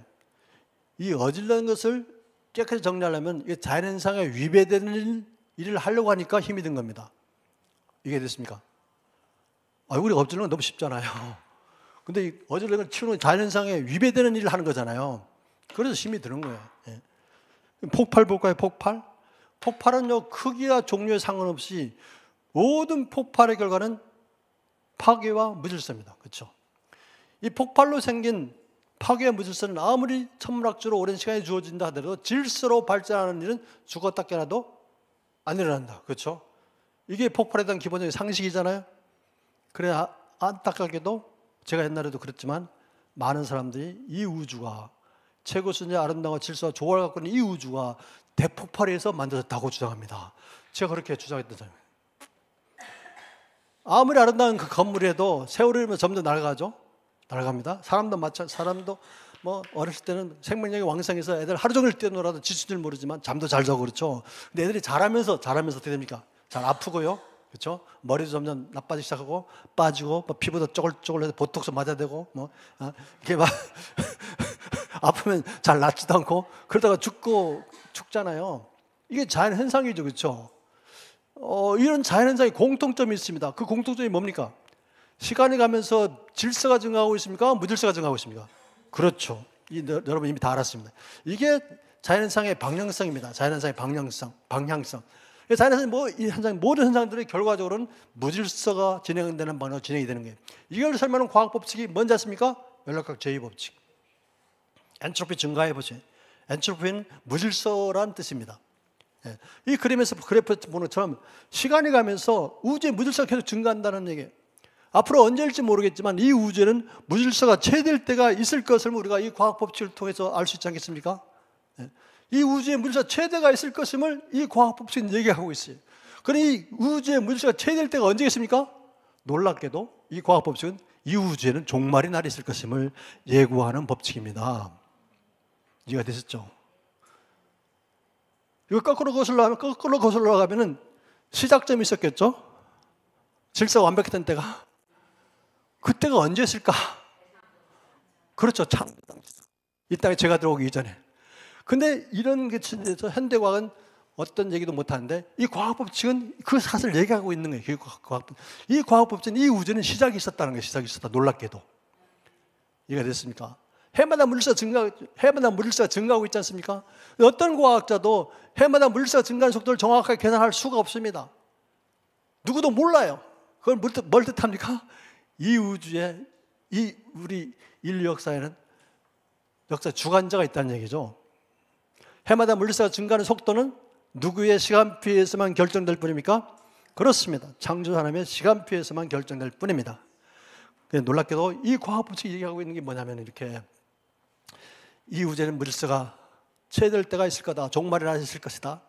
이 어질러는 것을 깨끗이 정리하려면 이게 자연현상에 위배되는 일을 하려고 하니까 힘이 든 겁니다. 이게 됐습니까? 우리가 어질러는 건 너무 쉽잖아요. 근데 이 어질러는 걸 치우는 자연현상에 위배되는 일을 하는 거잖아요. 그래서 힘이 드는 거예요. 예. 폭발 볼까요? 폭발? 폭발은요, 크기와 종류에 상관없이 모든 폭발의 결과는 파괴와 무질서입니다. 그렇죠? 이 폭발로 생긴 파괴와 무질서는 아무리 천문학적으로 오랜 시간이 주어진다 하더라도 질서로 발전하는 일은 죽었다 깨나도 안 일어난다. 그렇죠? 이게 폭발에 대한 기본적인 상식이잖아요. 그래 안타깝게도 제가 옛날에도 그랬지만 많은 사람들이 이 우주가 최고 순위 아름다운 질서와 조화를 갖고 있는 이 우주가 대폭발에서 만들어졌다고 주장합니다. 제가 그렇게 주장했던. 아무리 아름다운 그 건물에도 세월이 흐르면 점점 낡아가죠. 낡아갑니다. 사람도 뭐 어렸을 때는 생명력이 왕성해서 애들 하루 종일 뛰어놀아도 지칠 줄 모르지만 잠도 잘 자고 그렇죠. 근데 애들이 자라면서 어떻게 됩니까? 잘 아프고요. 그렇죠? 머리도 점점 나빠지기 시작하고 빠지고 뭐 피부도 쪼글쪼글해서 보톡스 맞아야 되고 이렇게 막 아프면 잘 낫지도 않고 그러다가 죽잖아요. 이게 자연 현상이죠. 그렇죠? 이런 자연 현상의 공통점이 있습니다. 그 공통점이 뭡니까? 시간이 가면서 질서가 증가하고 있습니까? 무질서가 증가하고 있습니까? 그렇죠. 여러분 이미 다 알았습니다. 이게 자연현상의 방향성입니다. 자연현상의 방향성. 자연현상의 현상, 모든 현상들이 결과적으로는 무질서가 진행되는 방향으로 진행이 되는 거예요. 이걸 설명하는 과학 법칙이 뭔지 아십니까? 연락각 제2법칙. 엔트로피 증가의 법칙. 엔트로피는 무질서란 뜻입니다. 예. 이 그림에서 그래프 보는 것처럼 시간이 가면서 우주의 무질서가 계속 증가한다는 얘기예요. 앞으로 언제일지 모르겠지만 이 우주에는 무질서가 최대일 때가 있을 것을 우리가 이 과학 법칙을 통해서 알 수 있지 않겠습니까? 예. 이 우주의 무질서 최대가 있을 것임을 이 과학 법칙은 얘기하고 있어요. 그러니 이 우주의 무질서가 최대일 때가 언제겠습니까? 놀랍게도 이 과학 법칙은 이 우주에는 종말의 날이 있을 것임을 예고하는 법칙입니다. 이해가 되셨죠? 이거 거꾸로 거슬러 가면은 시작점이 있었겠죠? 질서가 완벽했던 때가. 그때가 언제였을까? 그렇죠. 이 땅에 제가 들어오기 이전에. 근데 이런 게 현대과학은 어떤 얘기도 못하는데 이 과학법칙은 그 사실을 얘기하고 있는 거예요. 이 과학법칙은 이 우주는 시작이 있었다는 거예요. 시작이 있었다. 놀랍게도. 이해가 됐습니까? 해마다 물질서가 증가하고 있지 않습니까? 어떤 과학자도 해마다 물질서가 증가하는 속도를 정확하게 계산할 수가 없습니다. 누구도 몰라요. 그걸 뭘 뜻합니까? 이 우주에 우리 인류 역사에는 역사 주관자가 있다는 얘기죠. 해마다 물질서가 증가하는 속도는 누구의 시간표에 의해서만 결정될 뿐입니까? 그렇습니다. 창조 하나님의 시간표에 의해서만 결정될 뿐입니다. 놀랍게도 이 과학법칙이 얘기하고 있는 게 뭐냐면 이렇게 이 우주에는 물질서가 최대될 때가 있을 거다. 종말이 있을 것이다.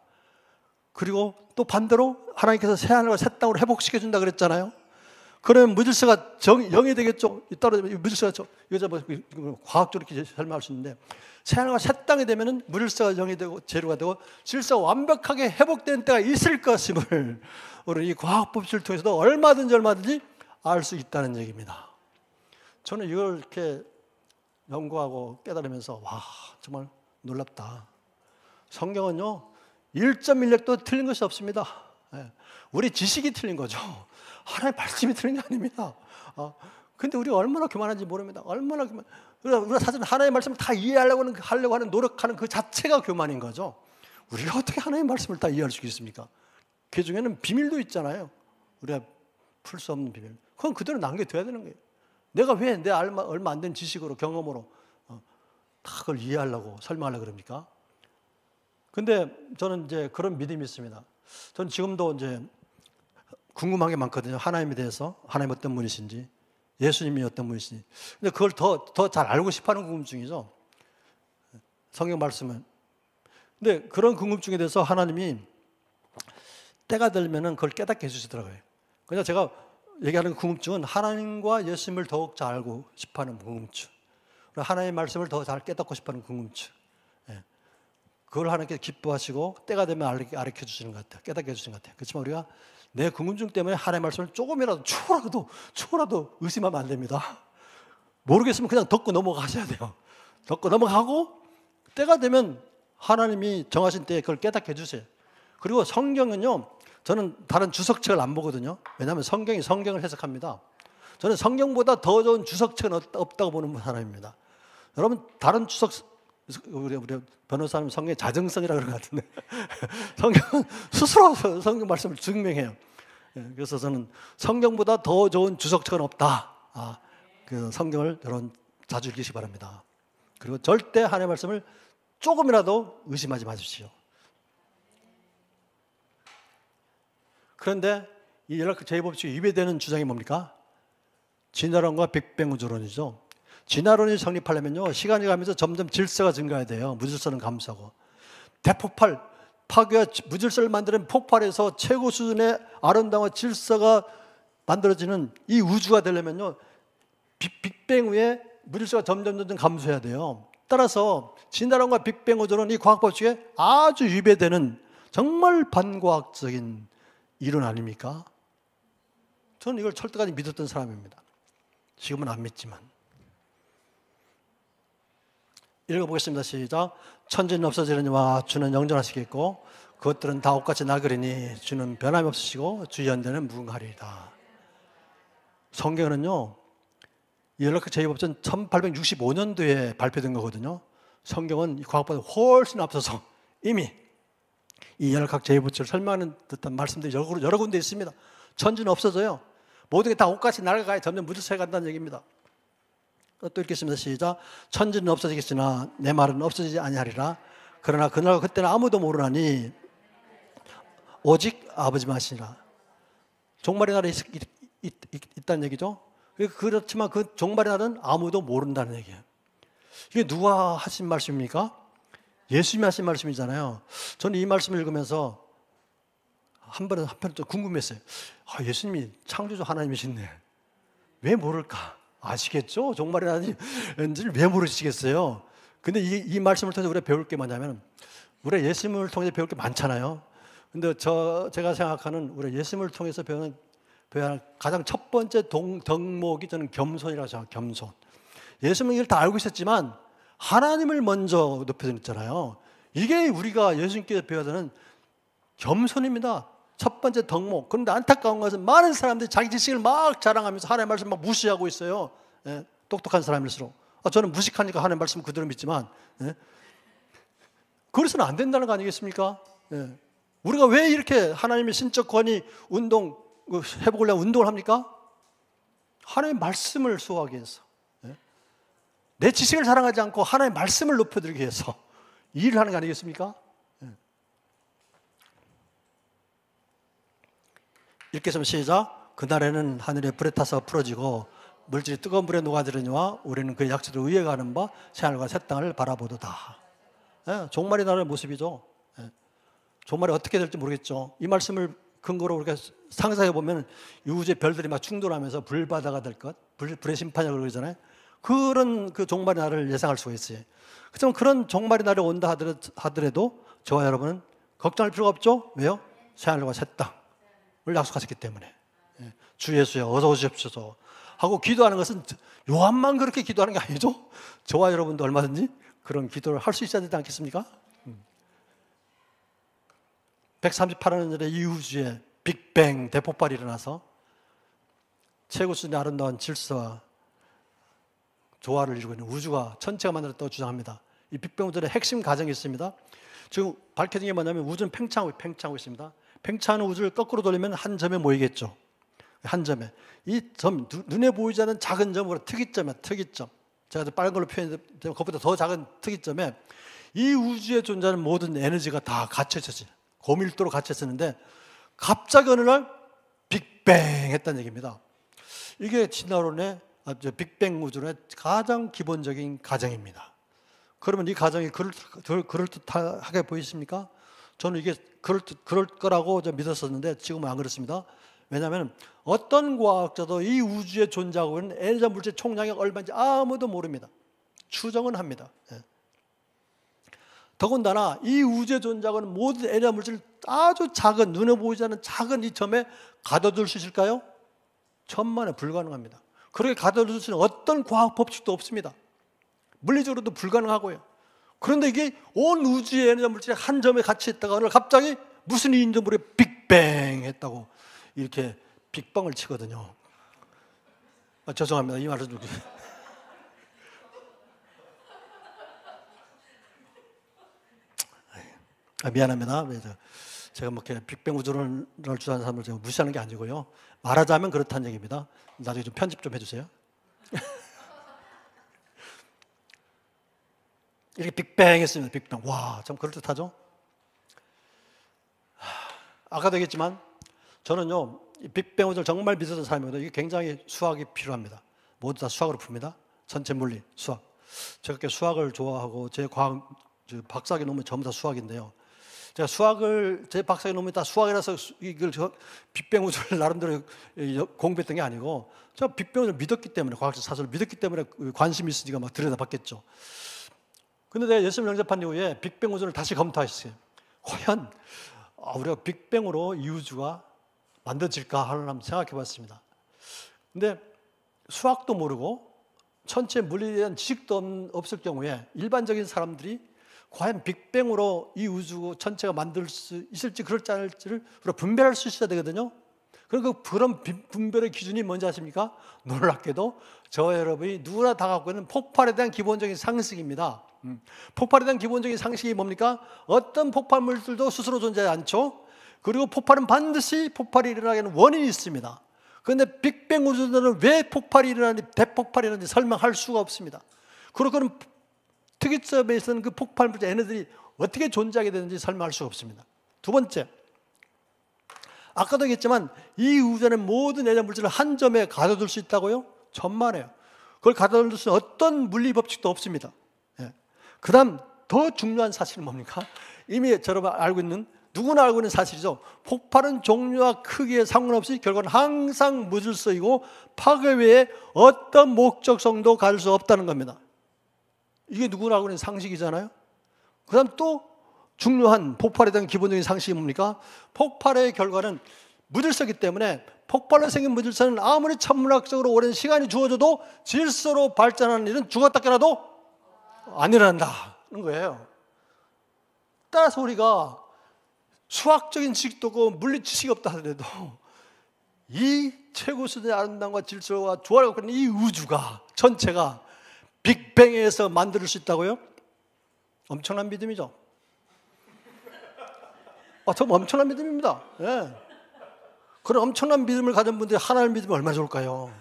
그리고 또 반대로 하나님께서 새하늘과 새 땅으로 회복시켜준다 그랬잖아요. 그러면 무질서가 0이 되겠죠. 떨어지면 무질서가 이거 뭐 과학적으로 이렇게 설명할 수 있는데 새하늘과 새 땅이 되면은 무질서가 0이 되고 제로가 되고 질서가 완벽하게 회복되는 때가 있을 것임을 우리 이 과학 법칙을 통해서도 얼마든지 알 수 있다는 얘기입니다. 저는 이걸 이렇게 연구하고 깨달으면서 와 정말 놀랍다. 성경은요 1.1획도 틀린 것이 없습니다. 우리 지식이 틀린 거죠. 하나님의 말씀이 틀린 게 아닙니다. 근데 우리가 얼마나 교만한지 모릅니다. 우리가 사실 하나님의 말씀을 다 이해하려고 하는 노력하는 그 자체가 교만인 거죠. 우리가 어떻게 하나님의 말씀을 다 이해할 수 있습니까? 그 중에는 비밀도 있잖아요. 우리가 풀 수 없는 비밀. 그건 그대로 남겨둬야 되는 거예요. 내가 왜 내 얼마 안 된 지식으로 경험으로 다 그걸 이해하려고 설명하려고 그럽니까? 근데 저는 이제 그런 믿음이 있습니다. 저는 지금도 이제 궁금한 게 많거든요. 하나님에 대해서. 하나님 어떤 분이신지, 예수님이 어떤 분이신지. 근데 그걸 더 잘 알고 싶어 하는 궁금증이죠. 성경 말씀은. 근데 그런 궁금증에 대해서 하나님이 때가 되면은 그걸 깨닫게 해주시더라고요. 그냥 제가 얘기하는 궁금증은 하나님과 예수님을 더욱 잘 알고 싶어하는 궁금증, 하나님의 말씀을 더 잘 깨닫고 싶어하는 궁금증. 예. 그걸 하나님께 기뻐하시고 때가 되면 알려 주시는 것 같아요. 깨닫게 해주시는 것 같아요. 그렇지만 우리가 내 궁금증 때문에 하나님의 말씀을 조금이라도 초라도 의심하면 안 됩니다. 모르겠으면 그냥 덮고 넘어가셔야 돼요. 덮고 넘어가고 때가 되면 하나님이 정하신 때에 그걸 깨닫게 해주세요. 그리고 성경은요, 저는 다른 주석책을 안 보거든요. 왜냐하면 성경이 성경을 해석합니다. 저는 성경보다 더 좋은 주석책은 없다고 보는 사람입니다. 여러분 다른 주석, 우리 변호사님 성경의 자정성이라고 그런 것 같은데 성경은 스스로 성경 말씀을 증명해요. 그래서 저는 성경보다 더 좋은 주석책은 없다. 그 성경을 여러분 자주 읽으시기 바랍니다. 그리고 절대 하나님의 말씀을 조금이라도 의심하지 마십시오. 그런데 이 연락학 제2법칙에 위배되는 주장이 뭡니까? 진화론과 빅뱅 우주론이죠. 진화론이 성립하려면요, 시간이 가면서 점점 질서가 증가해야 돼요. 무질서는 감소하고. 대폭발, 파괴와 무질서를 만드는 폭발에서 최고 수준의 아름다운 질서가 만들어지는 이 우주가 되려면요, 빅뱅 후에 무질서가 점점 감소해야 돼요. 따라서 진화론과 빅뱅 우주론, 이 과학법칙에 아주 위배되는 정말 반과학적인 이론 아닙니까? 저는 이걸 철저하게 믿었던 사람입니다. 지금은 안 믿지만. 읽어보겠습니다. 시작. 천지는 없어지려니와 주는 영존하시겠고 그것들은 다 옷같이 나그리니 주는 변함이 없으시고 주의 연대는 무궁하리이다. 성경은요, 이 연락학 제2법전 1865년도에 발표된 거거든요. 성경은 이 과학보다 훨씬 앞서서 이미 이 연락학 제2법칙을 설명하는 듯한 말씀들이 여러 군데 있습니다. 천지는 없어져요. 모든 게 다 옷같이 날아가야 점점 무질서해 간다는 얘기입니다. 또 읽겠습니다. 시작. 천지는 없어지겠으나 내 말은 없어지지 아니하리라. 그러나 그날 그때는 아무도 모르나니 오직 아버지만 하시니라. 종말의 날에 있다는 얘기죠. 그렇지만 그 종말의 날은 아무도 모른다는 얘기예요. 이게 누가 하신 말씀입니까? 예수님이 하신 말씀이잖아요. 저는 이 말씀을 읽으면서 한편 좀 궁금했어요. 예수님이 창조주 하나님이신데 왜 모를까? 아시겠죠? 종말의 날인지를 왜 모르시겠어요? 근데 이 말씀을 통해서 우리가 배울 게 뭐냐면, 우리가 예수님을 통해서 배울 게 많잖아요. 근데 제가 생각하는 우리 예수님을 통해서 배워야 할 가장 첫 번째 덕목이 저는 겸손이라고 생각해요. 겸손. 예수님은 이걸 다 알고 있었지만 하나님을 먼저 높여드렸잖아요. 이게 우리가 예수님께서 배워야 되는 겸손입니다. 첫 번째 덕목. 그런데 안타까운 것은 많은 사람들이 자기 지식을 막 자랑하면서 하나님의 말씀 막 무시하고 있어요. 예, 똑똑한 사람일수록. 저는 무식하니까 하나님의 말씀 그대로 믿지만, 그래서는 안 된다는 거 아니겠습니까? 예. 우리가 왜 이렇게 하나님의 신적 권위 운동, 회복을 위한 운동을 합니까? 하나님의 말씀을 수호하기 위해서. 내 지식을 자랑하지 않고 하나님의 말씀을 높여드리기 위해서 일을 하는 거 아니겠습니까? 읽겠습니다. 시작. 그날에는 하늘에 불에 타서 풀어지고 물질이 뜨거운 물에 녹아들으니와 우리는 그의 약속을 의해가는 바 새하늘과 새 땅을 바라보도다. 종말의 날의 모습이죠. 종말이 어떻게 될지 모르겠죠. 이 말씀을 근거로 우리가 상상해 보면 이 우주의 별들이 막 충돌하면서 불바다가 될 것, 불의 심판이라고 그러잖아요. 그런 그 종말의 날을 예상할 수가 있어요. 그렇지만 그런 종말의 날이 온다 하더라도 저와 여러분은 걱정할 필요가 없죠. 왜요? 새하늘과 새 땅을 약속하셨기 때문에. 주 예수여 어서 오십시오 하고 기도하는 것은 요한만 그렇게 기도하는 게 아니죠. 저와 여러분도 얼마든지 그런 기도를 할 수 있어야 되지 않겠습니까? 138년 전에 이 우주에 빅뱅 대폭발이 일어나서 최고 수준의 아름다운 질서와 조화를 이루고 있는 우주가 전체가 만들었다고 주장합니다. 이 빅뱅 우주의 핵심 가정이 있습니다. 지금 밝혀진 게 뭐냐면 우주는 팽창하고 있습니다. 팽창하는 우주를 거꾸로 돌리면 한 점에 모이겠죠. 한 점에. 이 점, 눈에 보이지 않는 작은 점으로 특이점이야, 특이점. 제가 빨간 걸로 표현했는데 그것보다 더 작은 특이점에 이 우주에 존재하는 모든 에너지가 다 갇혀 있었어요. 고밀도로 갇혀 있었는데 갑자기 어느 날 빅뱅 했다는 얘기입니다. 이게 진화론의 빅뱅 우주론의 가장 기본적인 가정입니다. 그러면 이 가정이 그럴듯하게 보이십니까? 저는 이게 그럴 거라고 좀 믿었었는데 지금은 안 그렇습니다. 왜냐하면 어떤 과학자도 이 우주에 존재하고 있는 에너지 물질 총량이 얼마인지 아무도 모릅니다. 추정은 합니다. 예. 더군다나 이 우주에 존재하고 있는 모든 에너지 물질 아주 작은, 눈에 보이지 않는 작은 이 점에 가둬둘 수 있을까요? 천만에 불가능합니다. 그렇게 가둬둘 수 있는 어떤 과학 법칙도 없습니다. 물리적으로도 불가능하고요. 그런데 이게 온 우주의 에너지 물질이 한 점에 같이 있다가 오늘 갑자기 무슨 일인지 모르게 빅뱅 했다고 이렇게 빅방을 치거든요. 죄송합니다. 이 말을 좀 미안합니다. 제가 뭐 이렇게 빅뱅 우주론을 주장하는 사람을 제가 무시하는 게 아니고요. 말하자면 그렇다는 얘기입니다. 나중에 좀 편집 좀 해주세요. 이렇게 빅뱅 했습니다. 빅뱅. 와, 참 그럴듯하죠? 아까도 얘기했지만 저는요, 이 빅뱅 우주를 정말 믿었던 사람이거든요. 이게 굉장히 수학이 필요합니다. 모두 다 수학으로 풉니다. 전체 물리, 수학. 제가 그렇게 수학을 좋아하고 제 과학, 박사학위 논문이 전부 다 수학인데요. 제가 수학을, 제 박사학위 논문이 다 수학이라서 이걸 빅뱅 우주를 나름대로 공부했던 게 아니고 제가 빅뱅 우주를 믿었기 때문에, 과학적 사설을 믿었기 때문에 관심이 있으니까 막 들여다봤겠죠. 근데 내가 열심히 영접한 이후에 빅뱅 우주를 다시 검토했어요. 과연 우리가 빅뱅으로 이 우주가 만들어질까 하는 한번 생각해 봤습니다. 근데 수학도 모르고 천체 물리에 대한 지식도 없을 경우에 일반적인 사람들이 과연 빅뱅으로 이 우주 전체가 만들 수 있을지 그럴지 않을지를 우리가 분별할 수 있어야 되거든요. 그런 분별의 기준이 뭔지 아십니까? 놀랍게도 저와 여러분이 누구나 다 갖고 있는 폭발에 대한 기본적인 상식입니다. 폭발에 대한 기본적인 상식이 뭡니까? 어떤 폭발물들도 스스로 존재하지 않죠. 그리고 폭발은 반드시 폭발이 일어나게 하는 원인이 있습니다. 그런데 빅뱅 우주들은 왜 폭발이 일어나는지, 대폭발이 일어나는지 설명할 수가 없습니다. 그리고 그런 특이점에 있어서는 그 폭발물질 에너지들이 어떻게 존재하게 되는지 설명할 수가 없습니다. 두 번째, 아까도 얘기했지만 이 우주는 모든 에너지 물질을 한 점에 가둬둘 수 있다고요? 천만에요. 그걸 가둬둘 수 있는 어떤 물리 법칙도 없습니다. 그 다음 더 중요한 사실은 뭡니까? 이미 여러분 알고 있는, 누구나 알고 있는 사실이죠. 폭발은 종류와 크기에 상관없이 결과는 항상 무질서이고 파괴 외에 어떤 목적성도 가질 수 없다는 겁니다. 이게 누구나 알고 있는 상식이잖아요. 그 다음 또 중요한 폭발에 대한 기본적인 상식이 뭡니까? 폭발의 결과는 무질서이기 때문에 폭발로 생긴 무질서는 아무리 천문학적으로 오랜 시간이 주어져도 질서로 발전하는 일은 죽었다 깨나도 안 일어난다는 거예요. 따라서 우리가 수학적인 지식도 없고 물리 지식이 없다 하더라도 이 최고 수준의 아름다움과 질서와 조화를 갖고 있는 이 우주가 전체가 빅뱅에서 만들 수 있다고요? 엄청난 믿음이죠. 정말 엄청난 믿음입니다. 예. 그런 엄청난 믿음을 가진 분들이 하나님 믿으면 얼마나 좋을까요?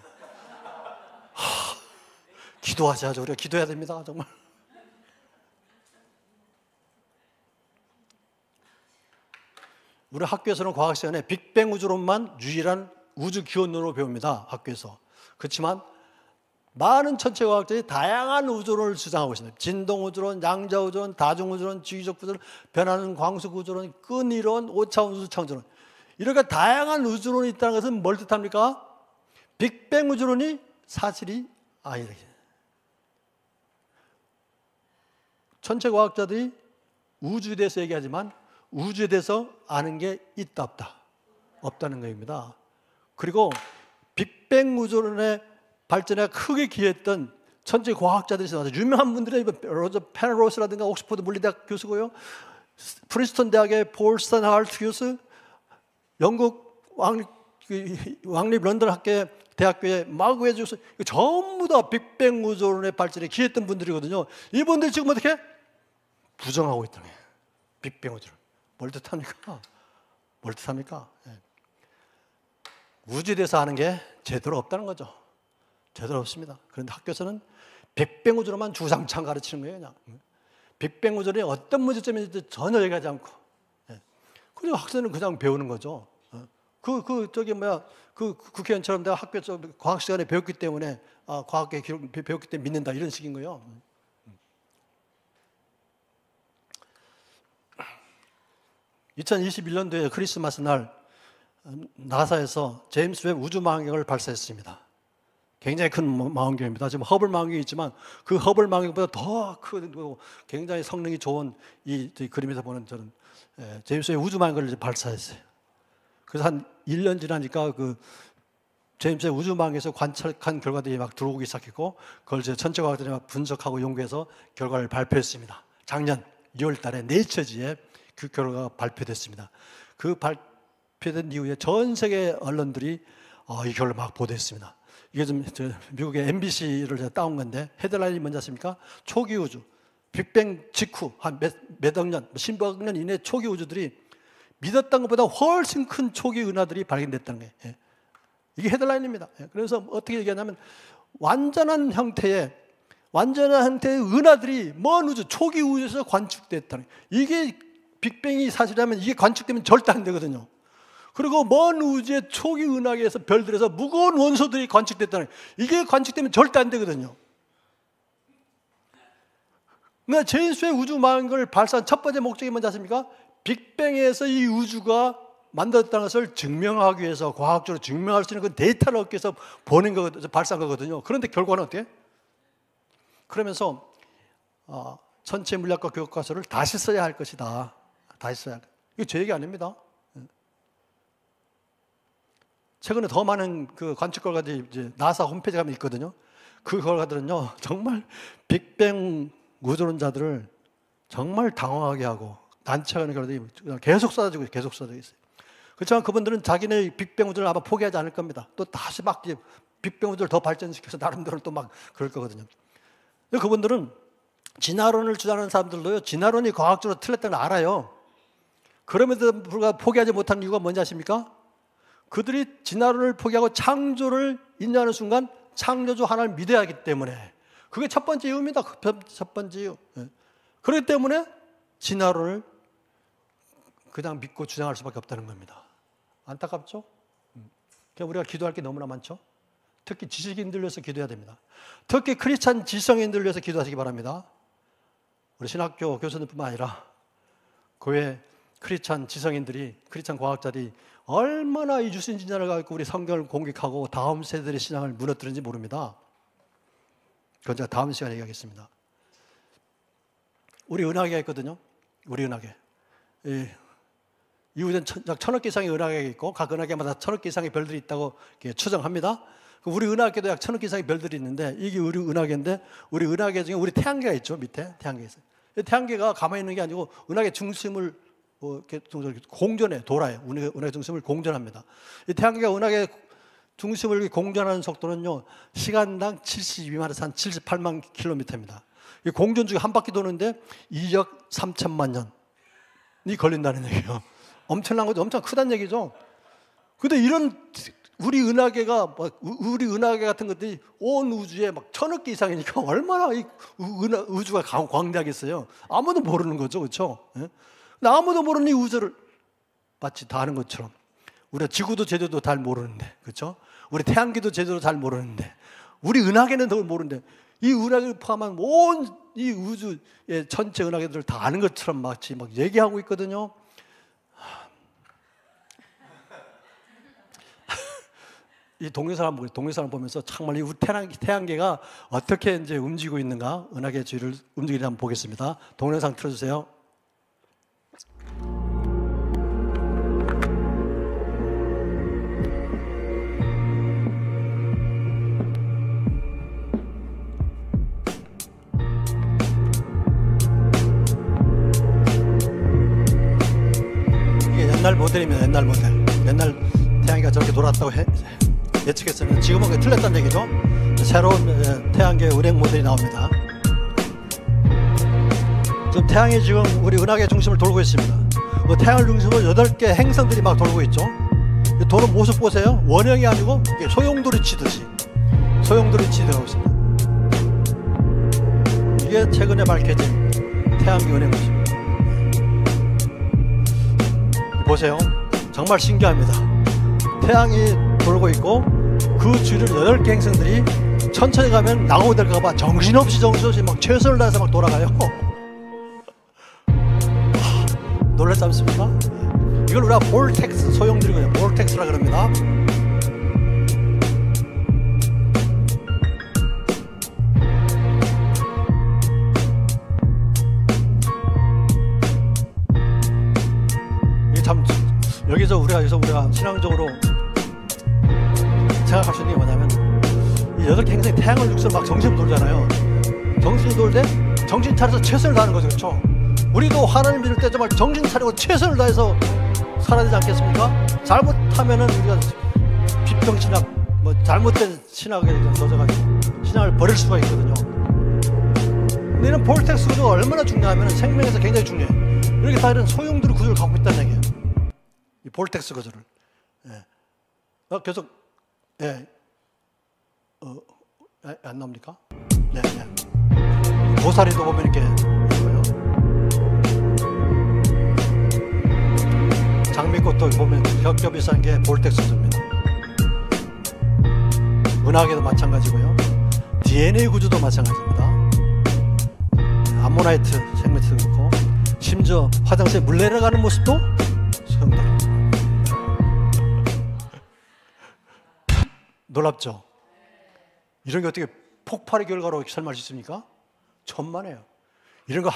기도하자. 우리가 기도해야 됩니다. 정말. 우리 학교에서는 과학 시간에 빅뱅 우주론만 유일한 우주 기원론으로 배웁니다. 학교에서. 그렇지만 많은 천체 과학자들이 다양한 우주론을 주장하고 있습니다. 진동 우주론, 양자 우주론, 다중 우주론, 주기적 우주론, 변하는 광속 우주론, 끈이론, 오차원 우주 창조론. 이렇게 다양한 우주론이 있다는 것은 뭘 뜻합니까? 빅뱅 우주론이 사실이 아니다. 천체 과학자들이 우주에 대해서 얘기하지만 우주에 대해서 아는 게 있다 없다? 없다는 것입니다. 그리고 빅뱅 우주론의 발전에 크게 기여했던 천체 과학자들이 있어요. 유명한 분들이 로저 페너로스라든가 옥스퍼드 물리대학 교수고요, 프린스턴 대학의 폴 스탄하르트 교수, 영국 왕립 런던 학교의 대학교의 마그웨즈 교수, 전부 다 빅뱅 우주론의 발전에 기여했던 분들이거든요. 이분들이 지금 어떻게 부정하고 있다는 거예요. 빅뱅 우주론. 뭘 뜻합니까? 뭘 뜻합니까? 우주에 대해서 아는 게 제대로 없다는 거죠. 제대로 없습니다. 그런데 학교에서는 빅뱅 우주로만 주장창 가르치는 거예요. 그냥. 빅뱅 우주론이 어떤 문제점인지 전혀 얘기하지 않고, 그냥 학생은 그냥 배우는 거죠. 국회의원처럼 내가 학교에서 과학 시간에 배웠기 때문에, 과학계 배웠기 때문에 믿는다, 이런 식인 거예요. 2021년도에 크리스마스 날 나사에서 제임스 웹 우주망원경을 발사했습니다. 굉장히 큰 망원경입니다. 지금 허블 망원경이 있지만 그 허블 망원경보다 더 크고 굉장히 성능이 좋은 이 그림에서 보는 저는 제임스 웹 우주망원경을 발사했어요. 그래서 한 1년 지나니까 그 제임스 웹 우주망원경에서 관찰한 결과들이 막 들어오기 시작했고 그걸 이제 천체 과학자들이 막 분석하고 연구해서 결과를 발표했습니다. 작년 2월 달에 네이처지에 그 결과가 발표됐습니다. 그 발표된 이후에 전 세계 언론들이 이 결과를 막 보도했습니다. 이게 좀 미국의 MBC를 제가 따온 건데 헤드라인이 뭔지 아십니까? 초기 우주, 빅뱅 직후 한 몇억 년, 십억 년 이내 초기 우주들이 믿었던 것보다 훨씬 큰 초기 은하들이 발견됐다는 거예요. 예. 이게 헤드라인입니다. 예. 그래서 어떻게 얘기하냐면 완전한 형태의 은하들이 먼 우주, 초기 우주에서 관측됐다는 거예요. 이게 빅뱅이 사실이라면 이게 관측되면 절대 안 되거든요. 그리고 먼 우주의 초기 은하계에서 별들에서 무거운 원소들이 관측됐다는 거예요. 이게 관측되면 절대 안 되거든요. 그러니까 제임스 웹 우주망원경을 발사한 첫 번째 목적이 뭔지 아십니까? 빅뱅에서 이 우주가 만들었다는 것을 증명하기 위해서 과학적으로 증명할 수 있는 그 데이터를 얻기 위해서 보낸 거거든요. 발사한 거거든요. 그런데 결과는 어떻게? 그러면서 천체 물리학과 교과서를 다시 써야 할 것이다. 다시 써야 할 것이다. 이거 제 얘기 아닙니다. 최근에 더 많은 그 관측 결과들이 이제 나사 홈페이지에 가면 있거든요. 그 결과들은요, 정말 빅뱅 우주론자들을 정말 당황하게 하고 난처하는 결과들이 계속 쏟아지고 있어요. 그렇지만 그분들은 자기네 빅뱅 우주를 아마 포기하지 않을 겁니다. 또 다시 막 빅뱅 우주를 더 발전시켜서 나름대로 또 막 그럴 거거든요. 그분들은 진화론을 주장하는 사람들도요, 진화론이 과학적으로 틀렸다는 걸 알아요. 그럼에도 불구하고 포기하지 못한 이유가 뭔지 아십니까? 그들이 진화론을 포기하고 창조를 인정하는 순간 창조주 하나를 믿어야 하기 때문에 그게 첫 번째 이유입니다. 첫 번째 이유. 그렇기 때문에 진화론을 그냥 믿고 주장할 수밖에 없다는 겁니다. 안타깝죠? 우리가 기도할 게 너무나 많죠? 특히 지식인들 위해서 기도해야 됩니다. 특히 크리스찬 지성인들 위해서 기도하시기 바랍니다. 우리 신학교 교수님뿐만 아니라 교회 크리스찬 지성인들이, 크리스찬 과학자들이 얼마나 이 유신진화를 갖고 우리 성경을 공격하고 다음 세대들의 신앙을 무너뜨리는지 모릅니다. 그건 제가 다음 시간에 얘기하겠습니다. 우리 은하계가 있거든요. 우리 은하계. 이 우주는 약 1000억 개 이상의 은하계가 있고 각 은하계마다 1000억 개 이상의 별들이 있다고 추정합니다. 우리 은하계도 약 1000억 개 이상의 별들이 있는데 이게 우리 은하계인데 우리 은하계 중에 우리 태양계가 있죠. 밑에 태양계 있어요. 태양계가 가만히 있는 게 아니고 은하계 중심을 이렇게 공전해 돌아요. 은하계 중심을 공전합니다. 이 태양계가 은하계 중심을 공전하는 속도는요, 시간당 72만에서 한 78만 킬로미터입니다. 이 공전 중에 한 바퀴 도는데 2억 3천만 년이 걸린다는 얘기예요. 엄청난 거죠. 엄청 크다는 얘기죠. 근데 이런 우리 은하계 같은 것들이 온 우주에 막 1000억 개 이상이니까 얼마나 이 우주가 광대하겠어요. 아무도 모르는 거죠. 그렇죠? 예? 아무도 모르는 이 우주를 마치 다 아는 것처럼 우리가 지구도 제대로 잘 모르는데, 그렇죠? 우리 태양계도 제대로 잘 모르는데, 우리 은하계는 더 모르는데, 이 은하계를 포함한 온 이 우주의 전체 은하계들을 다 아는 것처럼 마치 막 얘기하고 있거든요. 이 동영상을 보면서 정말 이 태양계가 어떻게 이제 움직이고 있는가, 은하계 주위를 움직이는지 한번 보겠습니다. 동영상 틀어주세요. 옛날 모델입니다. 옛날 모델. 옛날 태양계가 저렇게 돌았다고 예측했으면 지금은 그게 틀렸다는 얘기죠. 새로운 태양계 운행 모델이 나옵니다. 지금 태양이 지금 우리 은하계 중심을 돌고 있습니다. 태양을 중심으로 8개 행성들이 막 돌고 있죠. 도는 모습 보세요. 원형이 아니고 소용돌이 치듯이 치더라고 있습니다. 이게 최근에 밝혀진 태양계 운행 모습입니다. 보세요. 정말 신기합니다. 태양이 돌고 있고 그 주위를 8개 행성들이 천천히 가면 낭호될까봐 정신없이 막 최선을 다해서 막 돌아가요. 놀랍지 않습니까? 이걸 우리가 볼텍스, 소용돌이거든요. 볼텍스라 그럽니다. 이게 참 여기서 우리가 신앙적으로 생각할 수 있는 게 뭐냐면, 이 여덟 개 행성이 태양을 육성을 막 정신을 돌잖아요. 정신이 돌 때 정신 차려서 최선을 다하는 거죠. 그렇죠? 우리도 하나님 믿을 때 정말 정신 차리고 최선을 다해서 살아야 되지 않겠습니까? 잘못하면은 우리가 비평신학, 뭐 잘못된 신학에 젖어가지고 신앙을 버릴 수가 있거든요. 근데 이런 볼텍스 구조가 얼마나 중요하면 생명에서 굉장히 중요해요. 이렇게 다 이런 소용돌이 구조를 갖고 있다는 얘기예요. 이 볼텍스 구조를. 예. 계속, 예. 안 나옵니까? 네, 네. 고사리도 보면 이렇게 있고요. 장미꽃도 보면 겹겹이 쌓인 게 볼텍스 구조입니다. 문학에도 마찬가지고요. DNA 구조도 마찬가지입니다. 암모나이트 생명체도 그렇고, 심지어 화장실에 물 내려가는 모습도 소용돌이. 놀랍죠? 이런 게 어떻게 폭발의 결과로 설명할 수 있습니까? 천만에요. 이런 거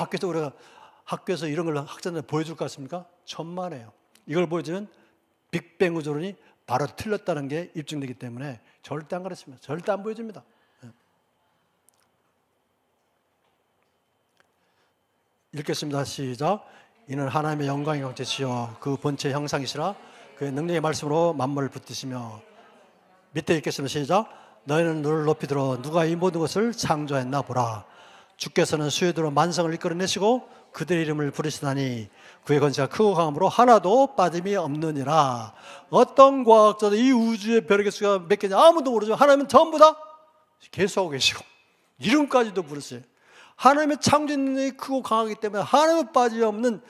학교에서 이런 걸 학생들 보여줄 것 같습니까? 천만에요. 이걸 보여주면 빅뱅 우주론이 바로 틀렸다는 게 입증되기 때문에 절대 안 가르칩니다. 절대 안 보여줍니다. 읽겠습니다. 시작. 이는 하나님의 영광의 형체시여 그 본체의 형상이시라 그의 능력의 말씀으로 만물을 붙드시며. 밑에 읽겠습니다. 시작. 너희는 눈을 높이 들어 누가 이 모든 것을 창조했나 보라. 주께서는 수요대로 만성을 이끌어내시고 그들의 이름을 부르시다니 그의 권세가 크고 강함으로 하나도 빠짐이 없느니라. 어떤 과학자도 이 우주의 별의 개수가 몇 개냐 아무도 모르죠. 하나님은 전부 다 계수하고 계시고 이름까지도 부르세요. 하나님의 창조 능력이 크고 강하기 때문에 하나님은 빠짐이 없는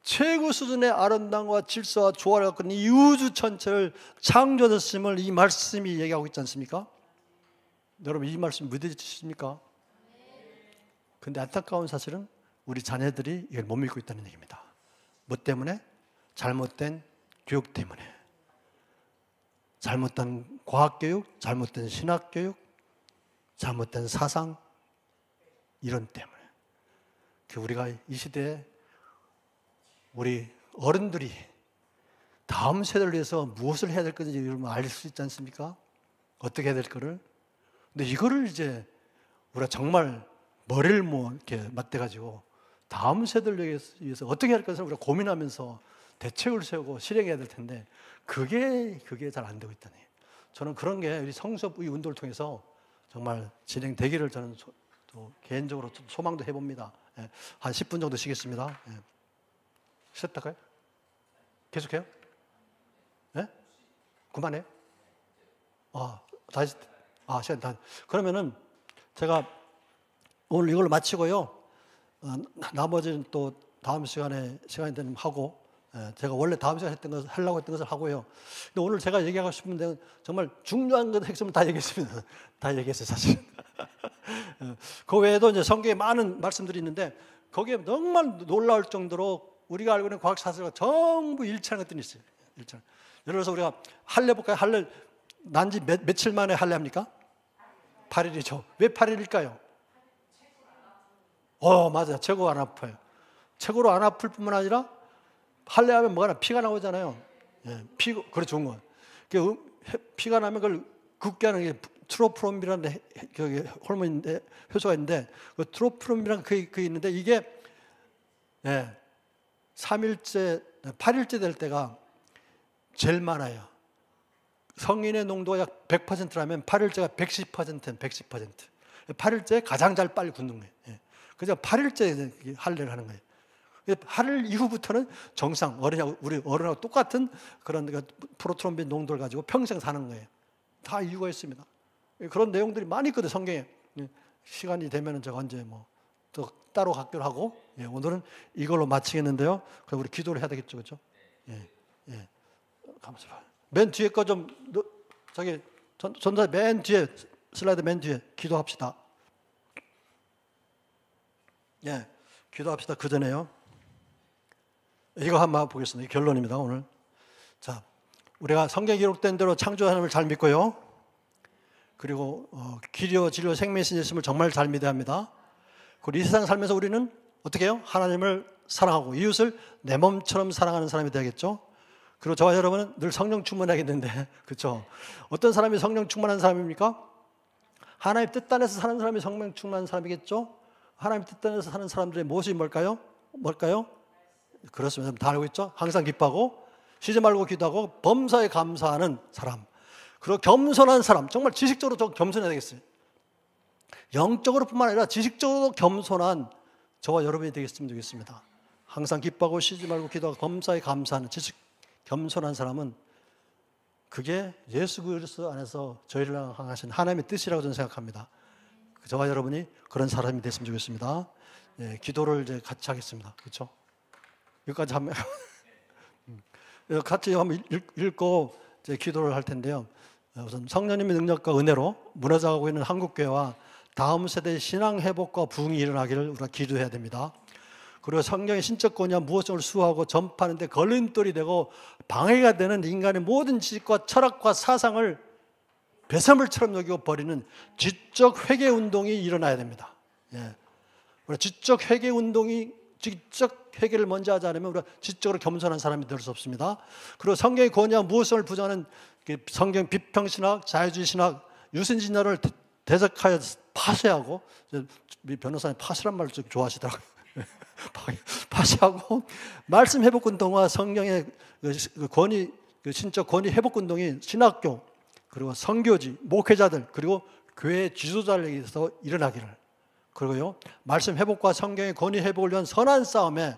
최고 수준의 아름다움과 질서와 조화를 갖고 있는 이 우주 전체를 창조하셨음을 이 말씀이 얘기하고 있지 않습니까? 여러분 이 말씀 믿으십니까? 근데 안타까운 사실은 우리 자녀들이 이걸 못 믿고 있다는 얘기입니다. 뭐 때문에? 잘못된 교육 때문에. 잘못된 과학교육, 잘못된 신학교육, 잘못된 사상, 이런 때문에. 우리가 이 시대에 우리 어른들이 다음 세대를 위해서 무엇을 해야 될 건지 알 수 있지 않습니까? 어떻게 해야 될 거를. 근데 이거를 이제 우리가 정말 머리를 이렇게 맞대가지고 다음 세대를 위해서 어떻게 할 것을 우리가 고민하면서 대책을 세우고 실행해야 될 텐데 그게 잘 안 되고 있다니. 저는 그런 게 우리 성수업 운동을 통해서 정말 진행되기를 저는 또 개인적으로 소망도 해봅니다. 한 10분 정도 쉬겠습니다. 쉬었다가요? 계속해요? 네? 그만해요? 다시, 시간 다. 그러면은 제가 오늘 이걸 마치고요. 나머지는 또 다음 시간이 되면 하고, 제가 원래 다음 시간에 하려고 했던 것을 하고요. 근데 오늘 제가 얘기하고 싶은 데는 정말 중요한 것 핵심은 다 얘기했습니다. 다 얘기했어요, 사실. 그 외에도 이제 성경에 많은 말씀들이 있는데 거기에 정말 놀라울 정도로 우리가 알고 있는 과학 사실과 전부 일치하는 것들이 있어요. 예를 들어서 우리가 할례 볼까요? 할례 난지 며칠 만에 할례 합니까? 8일이죠. 왜 8일일까요? 맞아요. 최고 안 아파요. 최고로 안 아플 뿐만 아니라 할례하면 뭐가 나 피가 나오잖아요. 그래 좋은 거. 피가 나면 그걸 굳게 하는 게 트로프롬이라는 호르몬인데 효소가 있는데 그 트로프롬이라는 그 있는데 이게 3일째, 8일째 될 때가 제일 많아요. 성인의 농도가 약 100%라면 8일째가 110%. 8일째 가장 잘 빨리 굳는 거예요. 그래서 8일째 할례를 하는 거예요. 8일 이후부터는 정상 우리 어른하고 똑같은 그런 프로트롬빈 농도를 가지고 평생 사는 거예요. 다 이유가 있습니다. 그런 내용들이 많이 있거든요, 성경에. 시간이 되면은 제가 언제 또 따로 갖기로 하고, 오늘은 이걸로 마치겠는데요. 그럼 우리 기도를 해야 되겠죠, 그렇죠? 가만있어 봐. 맨 뒤에 거 좀 전자 맨 뒤에 슬라이드 맨 뒤에 기도합시다. 기도합시다. 그 전에요. 이거 한번 보겠습니다. 결론입니다, 오늘. 자, 우리가 성경에 기록된 대로 창조주 하나님을 잘 믿고요. 그리고 기료, 진료, 생명이신 예수님을 정말 잘 믿어야 합니다. 그리고 이 세상 살면서 우리는 어떻게 해요? 하나님을 사랑하고 이웃을 내 몸처럼 사랑하는 사람이 되야겠죠. 그리고 저와 여러분은 늘 성령 충만하겠는데, 그렇죠? 어떤 사람이 성령 충만한 사람입니까? 하나님의 뜻 안에서 사는 사람이 성령 충만한 사람이겠죠? 하나님의 뜻 안에서 사는 사람들의 모습이 뭘까요? 그렇습니다. 다 알고 있죠? 항상 기뻐하고 쉬지 말고 기도하고 범사에 감사하는 사람. 그리고 겸손한 사람. 정말 지식적으로 좀 겸손해야 되겠어요. 영적으로 뿐만 아니라 지식적으로도 겸손한 저와 여러분이 되겠으면 좋겠습니다. 항상 기뻐하고 쉬지 말고 기도하고 범사에 감사하는 겸손한 사람은 그게 예수 그리스도 안에서 저희를 향하신 하나님의 뜻이라고 저는 생각합니다. 저와 여러분이 그런 사람이 됐으면 좋겠습니다. 예, 기도를 이제 같이 하겠습니다. 그렇죠? 여기까지 하면 같이 한번 읽고 이제 기도를 할 텐데요. 우선 성령님의 능력과 은혜로 무너져가고 있는 한국교회와 다음 세대의 신앙 회복과 부흥이 일어나기를 우리가 기도해야 됩니다. 그리고 성경의 신적 권위와 무엇을 수호하고 전파하는 데 걸림돌이 되고 방해가 되는 인간의 모든 지식과 철학과 사상을 배설물처럼 여기고 버리는 지적 회개 운동이 일어나야 됩니다. 예. 우리가 지적 회개 운동이 지적 회개를 먼저 하지 않으면 우리가 지적으로 겸손한 사람이 될 수 없습니다. 그리고 성경의 권위와 무엇을 부정하는 성경 비평신학, 자유주의 신학, 유신진화를 대적하여 파쇄하고, 변호사님 파쇄란 말을 좀 좋아하시더라고요. 파쇄하고 말씀 회복 운동과 성경의 권위, 신적 권위 회복 운동이 신학교 그리고 선교지, 목회자들 그리고 교회 지도자들에게서 일어나기를, 그리고요 말씀 회복과 성경의 권위 회복을 위한 선한 싸움에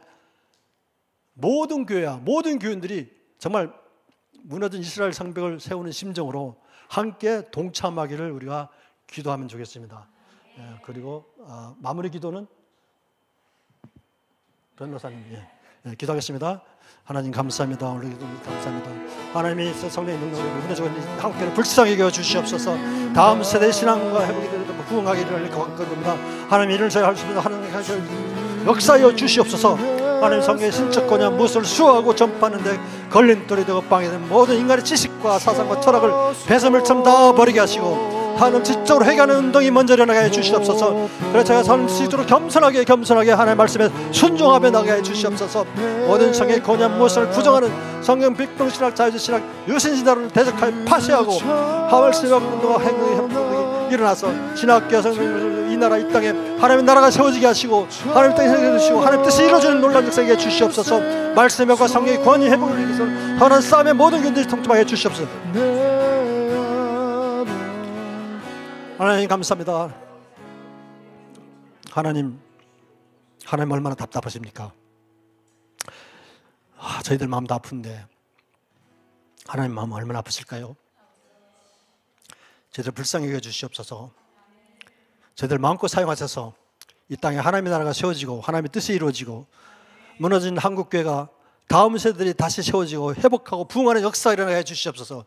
모든 교회와 모든 교인들이 정말 무너진 이스라엘 성벽을 세우는 심정으로 함께 동참하기를 우리가 기도하면 좋겠습니다. 그리고 마무리 기도는 변호사님 기도하겠습니다. 하나님 감사합니다. 오늘 기도 감사합니다. 하나님이 성령의 능력으로 무너지고 있는 한국교회를 불쌍하게 여겨 주시옵소서. 다음 세대의 신앙과 회복이 되도록 부흥하기를 거듭합니다. 하나님 이를 제가 할 수 있는 하나님 역사여 주시옵소서. 하나님 성경의 신적 권위와 무엇을 수호하고 전파하는 데 걸림돌이 되고 방해되는 모든 인간의 지식과 사상과 철학을 배설물처럼 다 버리게 하시고 하나님 지적으로 회개하는 운동이 먼저 일어나게 해 주시옵소서. 그래서 제가 선지적으로 겸손하게 하나님의 말씀에 순종하며 나가게 해 주시옵소서. 모든 성경의 권위와 무엇을 부정하는 성경 비평신학, 자유주의 신학, 유신신화를 대적하여 파쇄하고 하월신학 운동과 행동이 일어나서 신학교에서 이 나라 이 땅에 하나님의 나라가 세워지게 하시고 하나님 땅에 세워지게 해주시고 하나님 뜻이 이루어지는 놀라운 역사에 주시옵소서. 말씀의 과 성경의 권위 회복을 위해서 하나님 싸움의 모든 견들이 통통하게 해 주시옵소서. 하나님 감사합니다. 하나님 얼마나 답답하십니까? 저희들 마음도 아픈데 하나님 마음 얼마나 아프실까요? 저희들 불쌍히 여겨 주시옵소서. 저희들 마음껏 사용하셔서 이 땅에 하나님의 나라가 세워지고 하나님의 뜻이 이루어지고 무너진 한국교회가 다음 세대들이 다시 세워지고 회복하고 부흥하는 역사가 일어나게 해 주시옵소서.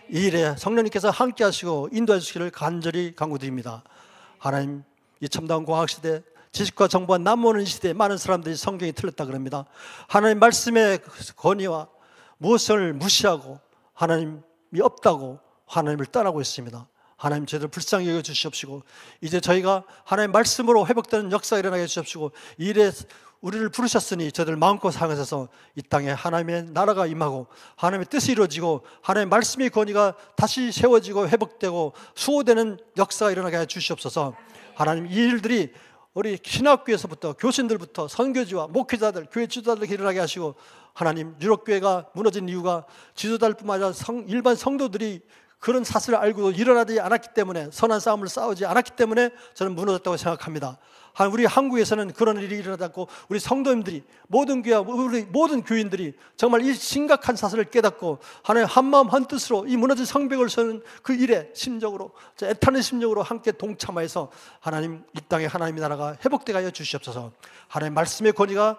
이 일에 성령님께서 함께 하시고 인도해 주시기를 간절히 간구드립니다. 하나님, 이 첨단 과학시대 지식과 정보가 남모는 시대에 많은 사람들이 성경이 틀렸다 그럽니다. 하나님 말씀의 권위와 무엇을 무시하고 하나님이 없다고 하나님을 떠나고 있습니다. 하나님 저희들 불쌍히 여겨 주시옵시고 이제 저희가 하나님 말씀으로 회복되는 역사가 일어나게 해 주시옵시고 이 일에 우리를 부르셨으니 저희들 마음껏 사용하셔서 이 땅에 하나님의 나라가 임하고 하나님의 뜻이 이루어지고 하나님의 말씀의 권위가 다시 세워지고 회복되고 수호되는 역사가 일어나게 해 주시옵소서. 하나님 이 일들이 우리 신학교에서부터 교신들부터 선교지와 목회자들, 교회 지도자들에게 일어나게 하시고 하나님 유럽교회가 무너진 이유가 지도자들뿐만 아니라 일반 성도들이 그런 사실을 알고도 일어나지 않았기 때문에 선한 싸움을 싸우지 않았기 때문에 저는 무너졌다고 생각합니다. 우리 한국에서는 그런 일이 일어나지 않고 우리 성도님들이 모든 교회와 우리 모든 교인들이 정말 이 심각한 사실을 깨닫고 하나님 한마음 한뜻으로 이 무너진 성벽을 세우는 그 일에 심적으로 애타는 심적으로 함께 동참하여서 하나님 이 땅에 하나님의 나라가 회복되게 하여 주시옵소서. 하나님 말씀의 권위가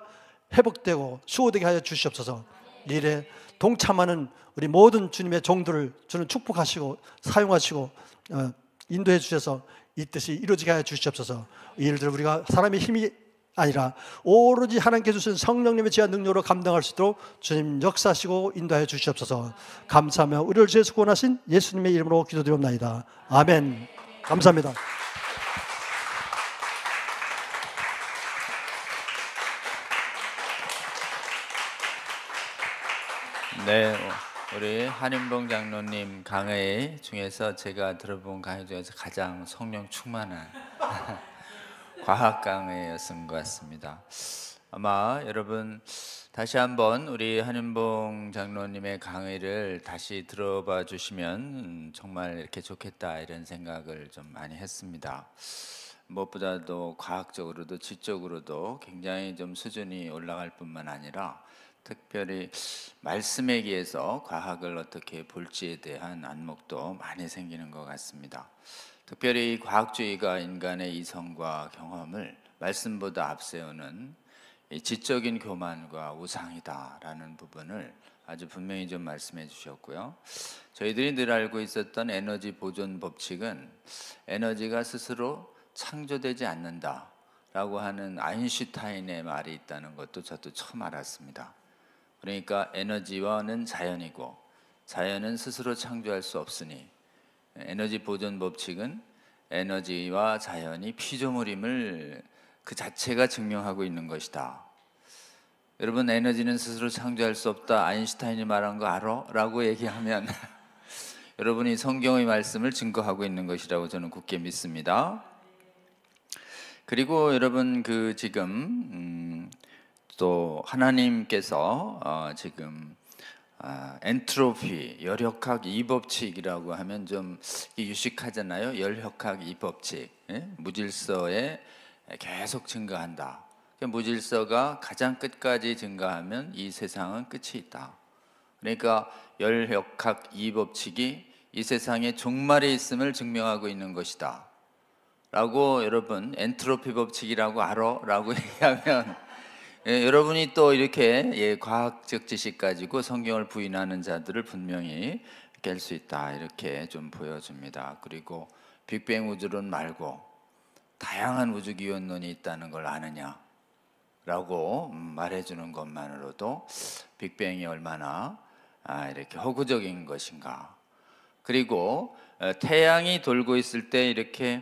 회복되고 수호되게 하여 주시옵소서. 이 일에 동참하는 우리 모든 주님의 종들을 주는 축복하시고 사용하시고 인도해 주셔서 이 뜻이 이루어지게 하여 주시옵소서. 이 일들 우리가 사람의 힘이 아니라 오로지 하나님께 주신 성령님의 지하 능력으로 감당할 수 있도록 주님 역사하시고 인도하여 주시옵소서. 감사하며 우리를 죄에서 구원하신 예수님의 이름으로 기도드리옵나이다. 아멘. 감사합니다. 네, 우리 한인봉 장로님 강의 중에서 제가 들어본 강의 중에서 가장 성령 충만한 과학 강의였던 것 같습니다. 아마 여러분 다시 한번 우리 한인봉 장로님의 강의를 다시 들어봐 주시면 정말 이렇게 좋겠다 이런 생각을 좀 많이 했습니다. 무엇보다도 과학적으로도 지적으로도 굉장히 좀 수준이 올라갈 뿐만 아니라 특별히 말씀에 기해서 과학을 어떻게 볼지에 대한 안목도 많이 생기는 것 같습니다. 특별히 과학주의가 인간의 이성과 경험을 말씀보다 앞세우는 이 지적인 교만과 우상이다라는 부분을 아주 분명히 좀 말씀해 주셨고요. 저희들이 늘 알고 있었던 에너지 보존 법칙은 에너지가 스스로 창조되지 않는다라고 하는 아인슈타인의 말이 있다는 것도 저도 처음 알았습니다. 그러니까 에너지와는 자연이고 자연은 스스로 창조할 수 없으니 에너지 보존 법칙은 에너지와 자연이 피조물임을 그 자체가 증명하고 있는 것이다. 여러분, 에너지는 스스로 창조할 수 없다 아인슈타인이 말한 거 알아? 라고 얘기하면 여러분이 성경의 말씀을 증거하고 있는 것이라고 저는 굳게 믿습니다. 그리고 여러분 지금 또 하나님께서 지금 엔트로피, 열역학 2법칙이라고 하면 좀 유식하잖아요. 열역학 2법칙, 무질서에 계속 증가한다. 무질서가 가장 끝까지 증가하면 이 세상은 끝이 있다. 그러니까 열역학 2법칙이 이 세상에 종말이 있음을 증명하고 있는 것이다 라고 여러분 엔트로피 법칙이라고 알아? 라고 얘기하면 여러분이 또 이렇게 과학적 지식 가지고 성경을 부인하는 자들을 분명히 깰 수 있다 이렇게 좀 보여줍니다. 그리고 빅뱅 우주론 말고 다양한 우주기원론이 있다는 걸 아느냐 라고 말해주는 것만으로도 빅뱅이 얼마나 이렇게 허구적인 것인가. 그리고 태양이 돌고 있을 때 이렇게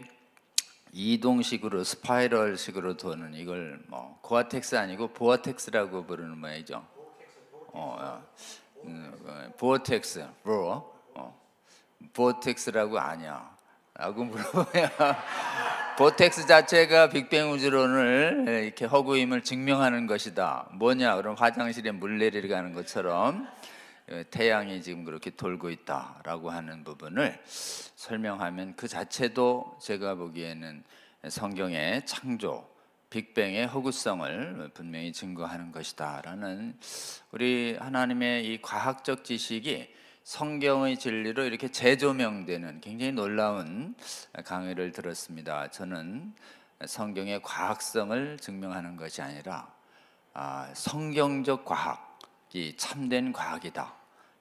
이동식으로 스파이럴식으로 도는 이걸 뭐 고아텍스 아니고 보아텍스라고 부르는 모양이죠. 보어텍스, 보어텍스라고 아냐? 라고 물어보면 보텍스 자체가 빅뱅 우주론을 이렇게 허구임을 증명하는 것이다. 뭐냐? 그럼 화장실에 물 내리가는 것처럼 태양이 지금 그렇게 돌고 있다라고 하는 부분을 설명하면 그 자체도 제가 보기에는 성경의 창조, 빅뱅의 허구성을 분명히 증거하는 것이다라는 우리 하나님의 이 과학적 지식이 성경의 진리로 이렇게 재조명되는 굉장히 놀라운 강의를 들었습니다. 저는 성경의 과학성을 증명하는 것이 아니라 성경적 과학이 참된 과학이다.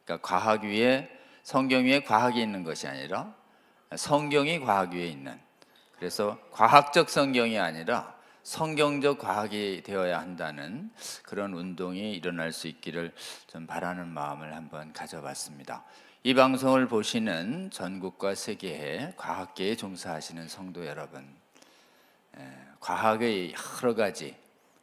그러니까 과학 위에 성경 위에 과학이 있는 것이 아니라 성경이 과학 위에 있는, 그래서 과학적 성경이 아니라 성경적 과학이 되어야 한다는 그런 운동이 일어날 수 있기를 좀 바라는 마음을 한번 가져봤습니다. 이 방송을 보시는 전국과 세계의 과학계에 종사하시는 성도 여러분, 과학의 여러 가지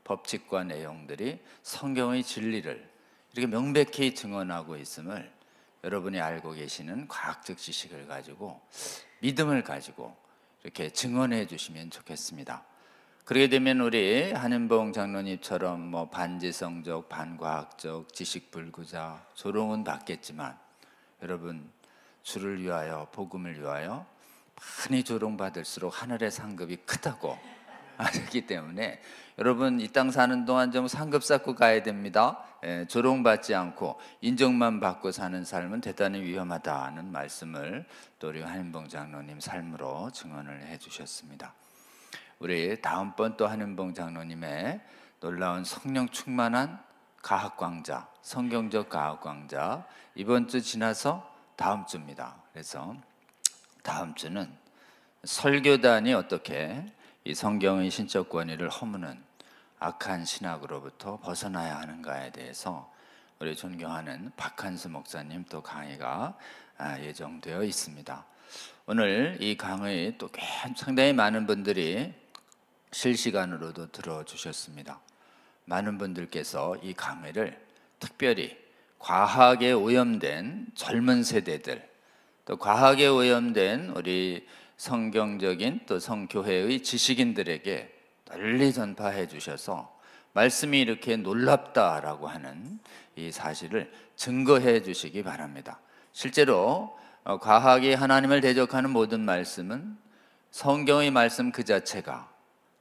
법칙과 내용들이 성경의 진리를 이렇게 명백히 증언하고 있음을 여러분이 알고 계시는 과학적 지식을 가지고 믿음을 가지고 이렇게 증언해 주시면 좋겠습니다. 그렇게 되면 우리 한인봉 장로님처럼 뭐 반지성적, 반과학적, 지식불구자 조롱은 받겠지만 여러분 주를 위하여, 복음을 위하여 많이 조롱받을수록 하늘의 상급이 크다고 알기 때문에 여러분 이 땅 사는 동안 좀 상급 쌓고 가야 됩니다. 조롱받지 않고 인정만 받고 사는 삶은 대단히 위험하다는 말씀을 또 우리 한인봉 장로님 삶으로 증언을 해주셨습니다. 우리 다음번 또 한인봉 장로님의 놀라운 성령 충만한 과학 강좌, 성경적 과학 강좌 이번 주 지나서 다음 주입니다. 그래서 다음 주는 설교단이 어떻게 이 성경의 신적 권위를 허무는 악한 신학으로부터 벗어나야 하는가에 대해서 우리 존경하는 박한수 목사님 또 강의가 예정되어 있습니다. 오늘 이 강의 또 상당히 많은 분들이 실시간으로도 들어주셨습니다. 많은 분들께서 이 강의를 특별히 과학에 오염된 젊은 세대들, 또 과학에 오염된 우리 성경적인 또 성교회의 지식인들에게 널리 전파해 주셔서 말씀이 이렇게 놀랍다라고 하는 이 사실을 증거해 주시기 바랍니다. 실제로 과학이 하나님을 대적하는 모든 말씀은 성경의 말씀 그 자체가,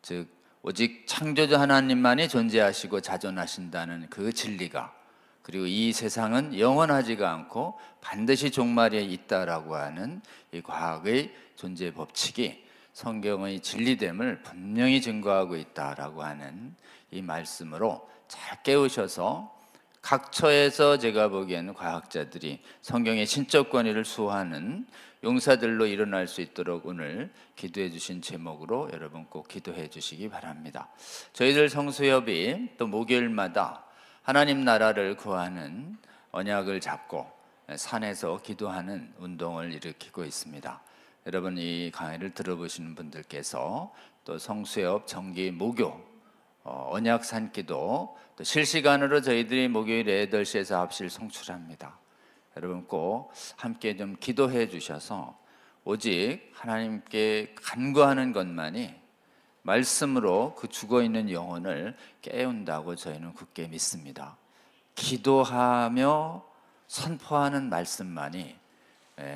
즉 오직 창조주 하나님만이 존재하시고 자존하신다는 그 진리가, 그리고 이 세상은 영원하지가 않고 반드시 종말에 있다라고 하는 이 과학의 존재 법칙이 성경의 진리됨을 분명히 증거하고 있다라고 하는 이 말씀으로 잘 깨우셔서 각처에서 제가 보기에는 과학자들이 성경의 신적 권위를 수호하는 용사들로 일어날 수 있도록 오늘 기도해 주신 제목으로 여러분 꼭 기도해 주시기 바랍니다. 저희들 성수협이 또 목요일마다 하나님 나라를 구하는 언약을 잡고 산에서 기도하는 운동을 일으키고 있습니다. 여러분 이 강의를 들어보시는 분들께서 또 성수협 정기 목요 언약 산기도 또 실시간으로 저희들이 목요일 8시에서 9시를 송출합니다. 여러분 꼭 함께 좀 기도해 주셔서 오직 하나님께 간구하는 것만이 말씀으로 그 죽어있는 영혼을 깨운다고 저희는 굳게 믿습니다. 기도하며 선포하는 말씀만이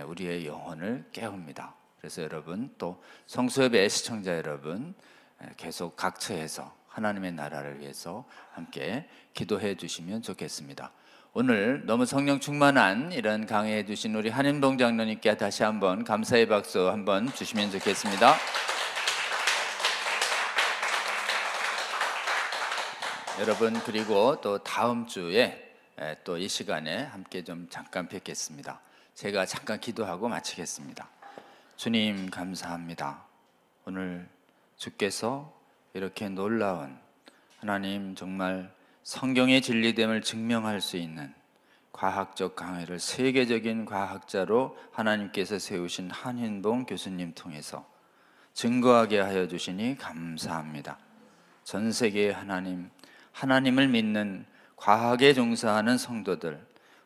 우리의 영혼을 깨웁니다. 그래서 여러분 또 성수협의 시청자 여러분 계속 각처에서 하나님의 나라를 위해서 함께 기도해 주시면 좋겠습니다. 오늘 너무 성령 충만한 이런 강의해 주신 우리 한인봉 장로님께 다시 한번 감사의 박수 한번 주시면 좋겠습니다. 여러분 그리고 또 다음 주에 또 이 시간에 함께 좀 잠깐 뵙겠습니다. 제가 잠깐 기도하고 마치겠습니다. 주님 감사합니다. 오늘 주께서 이렇게 놀라운 하나님 정말 성경의 진리됨을 증명할 수 있는 과학적 강의를 세계적인 과학자로 하나님께서 세우신 한인봉 교수님 통해서 증거하게 하여 주시니 감사합니다. 전 세계의 하나님을 믿는 과학에 종사하는 성도들,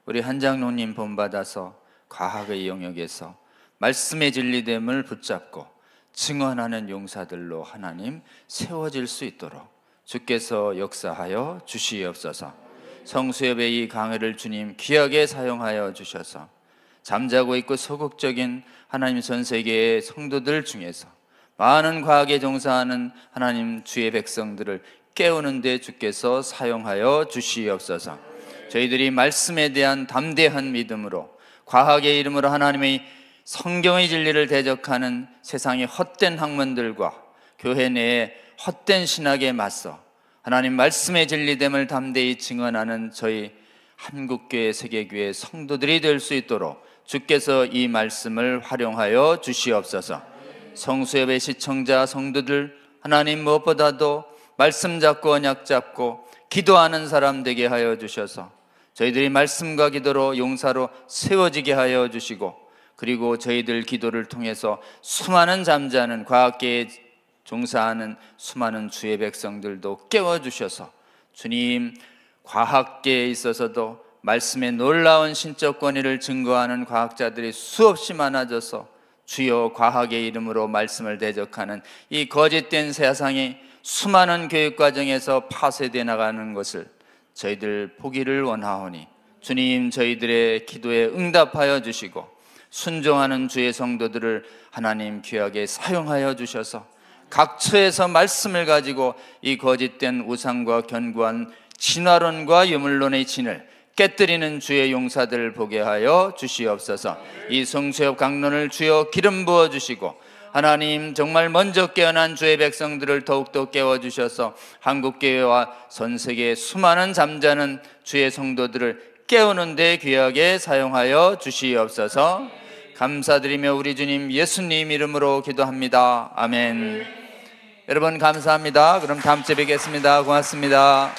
우리 한 장로님 본받아서 과학의 영역에서 말씀의 진리됨을 붙잡고 증언하는 용사들로 하나님 세워질 수 있도록 주께서 역사하여 주시옵소서. 성수협의 이 강의를 주님 귀하게 사용하여 주셔서 잠자고 있고 소극적인 하나님 전 세계의 성도들 중에서 많은 과학에 종사하는 하나님 주의 백성들을 깨우는 데 주께서 사용하여 주시옵소서. 저희들이 말씀에 대한 담대한 믿음으로 과학의 이름으로 하나님의 성경의 진리를 대적하는 세상의 헛된 학문들과 교회 내의 헛된 신학에 맞서 하나님 말씀의 진리됨을 담대히 증언하는 저희 한국교회 세계교회 성도들이 될 수 있도록 주께서 이 말씀을 활용하여 주시옵소서. 성수협의 시청자 성도들 하나님 무엇보다도 말씀 잡고 언약 잡고 기도하는 사람 되게 하여 주셔서 저희들이 말씀과 기도로 용사로 세워지게 하여 주시고, 그리고 저희들 기도를 통해서 수많은 잠자는 과학계에 종사하는 수많은 주의 백성들도 깨워주셔서 주님 과학계에 있어서도 말씀의 놀라운 신적 권위를 증거하는 과학자들이 수없이 많아져서 주여 과학의 이름으로 말씀을 대적하는 이 거짓된 세상이 수많은 교육과정에서 파쇄되어 나가는 것을 저희들 보기를 원하오니 주님 저희들의 기도에 응답하여 주시고 순종하는 주의 성도들을 하나님 귀하게 사용하여 주셔서 각처에서 말씀을 가지고 이 거짓된 우상과 견고한 진화론과 유물론의 진을 깨뜨리는 주의 용사들을 보게 하여 주시옵소서. 이 성수협 강론을 주여 기름 부어 주시고 하나님 정말 먼저 깨어난 주의 백성들을 더욱더 깨워주셔서 한국교회와 전 세계의 수많은 잠자는 주의 성도들을 깨우는 데 귀하게 사용하여 여러분 감사합니다. 그럼 다음 주에 뵙겠습니다. 고맙습니다.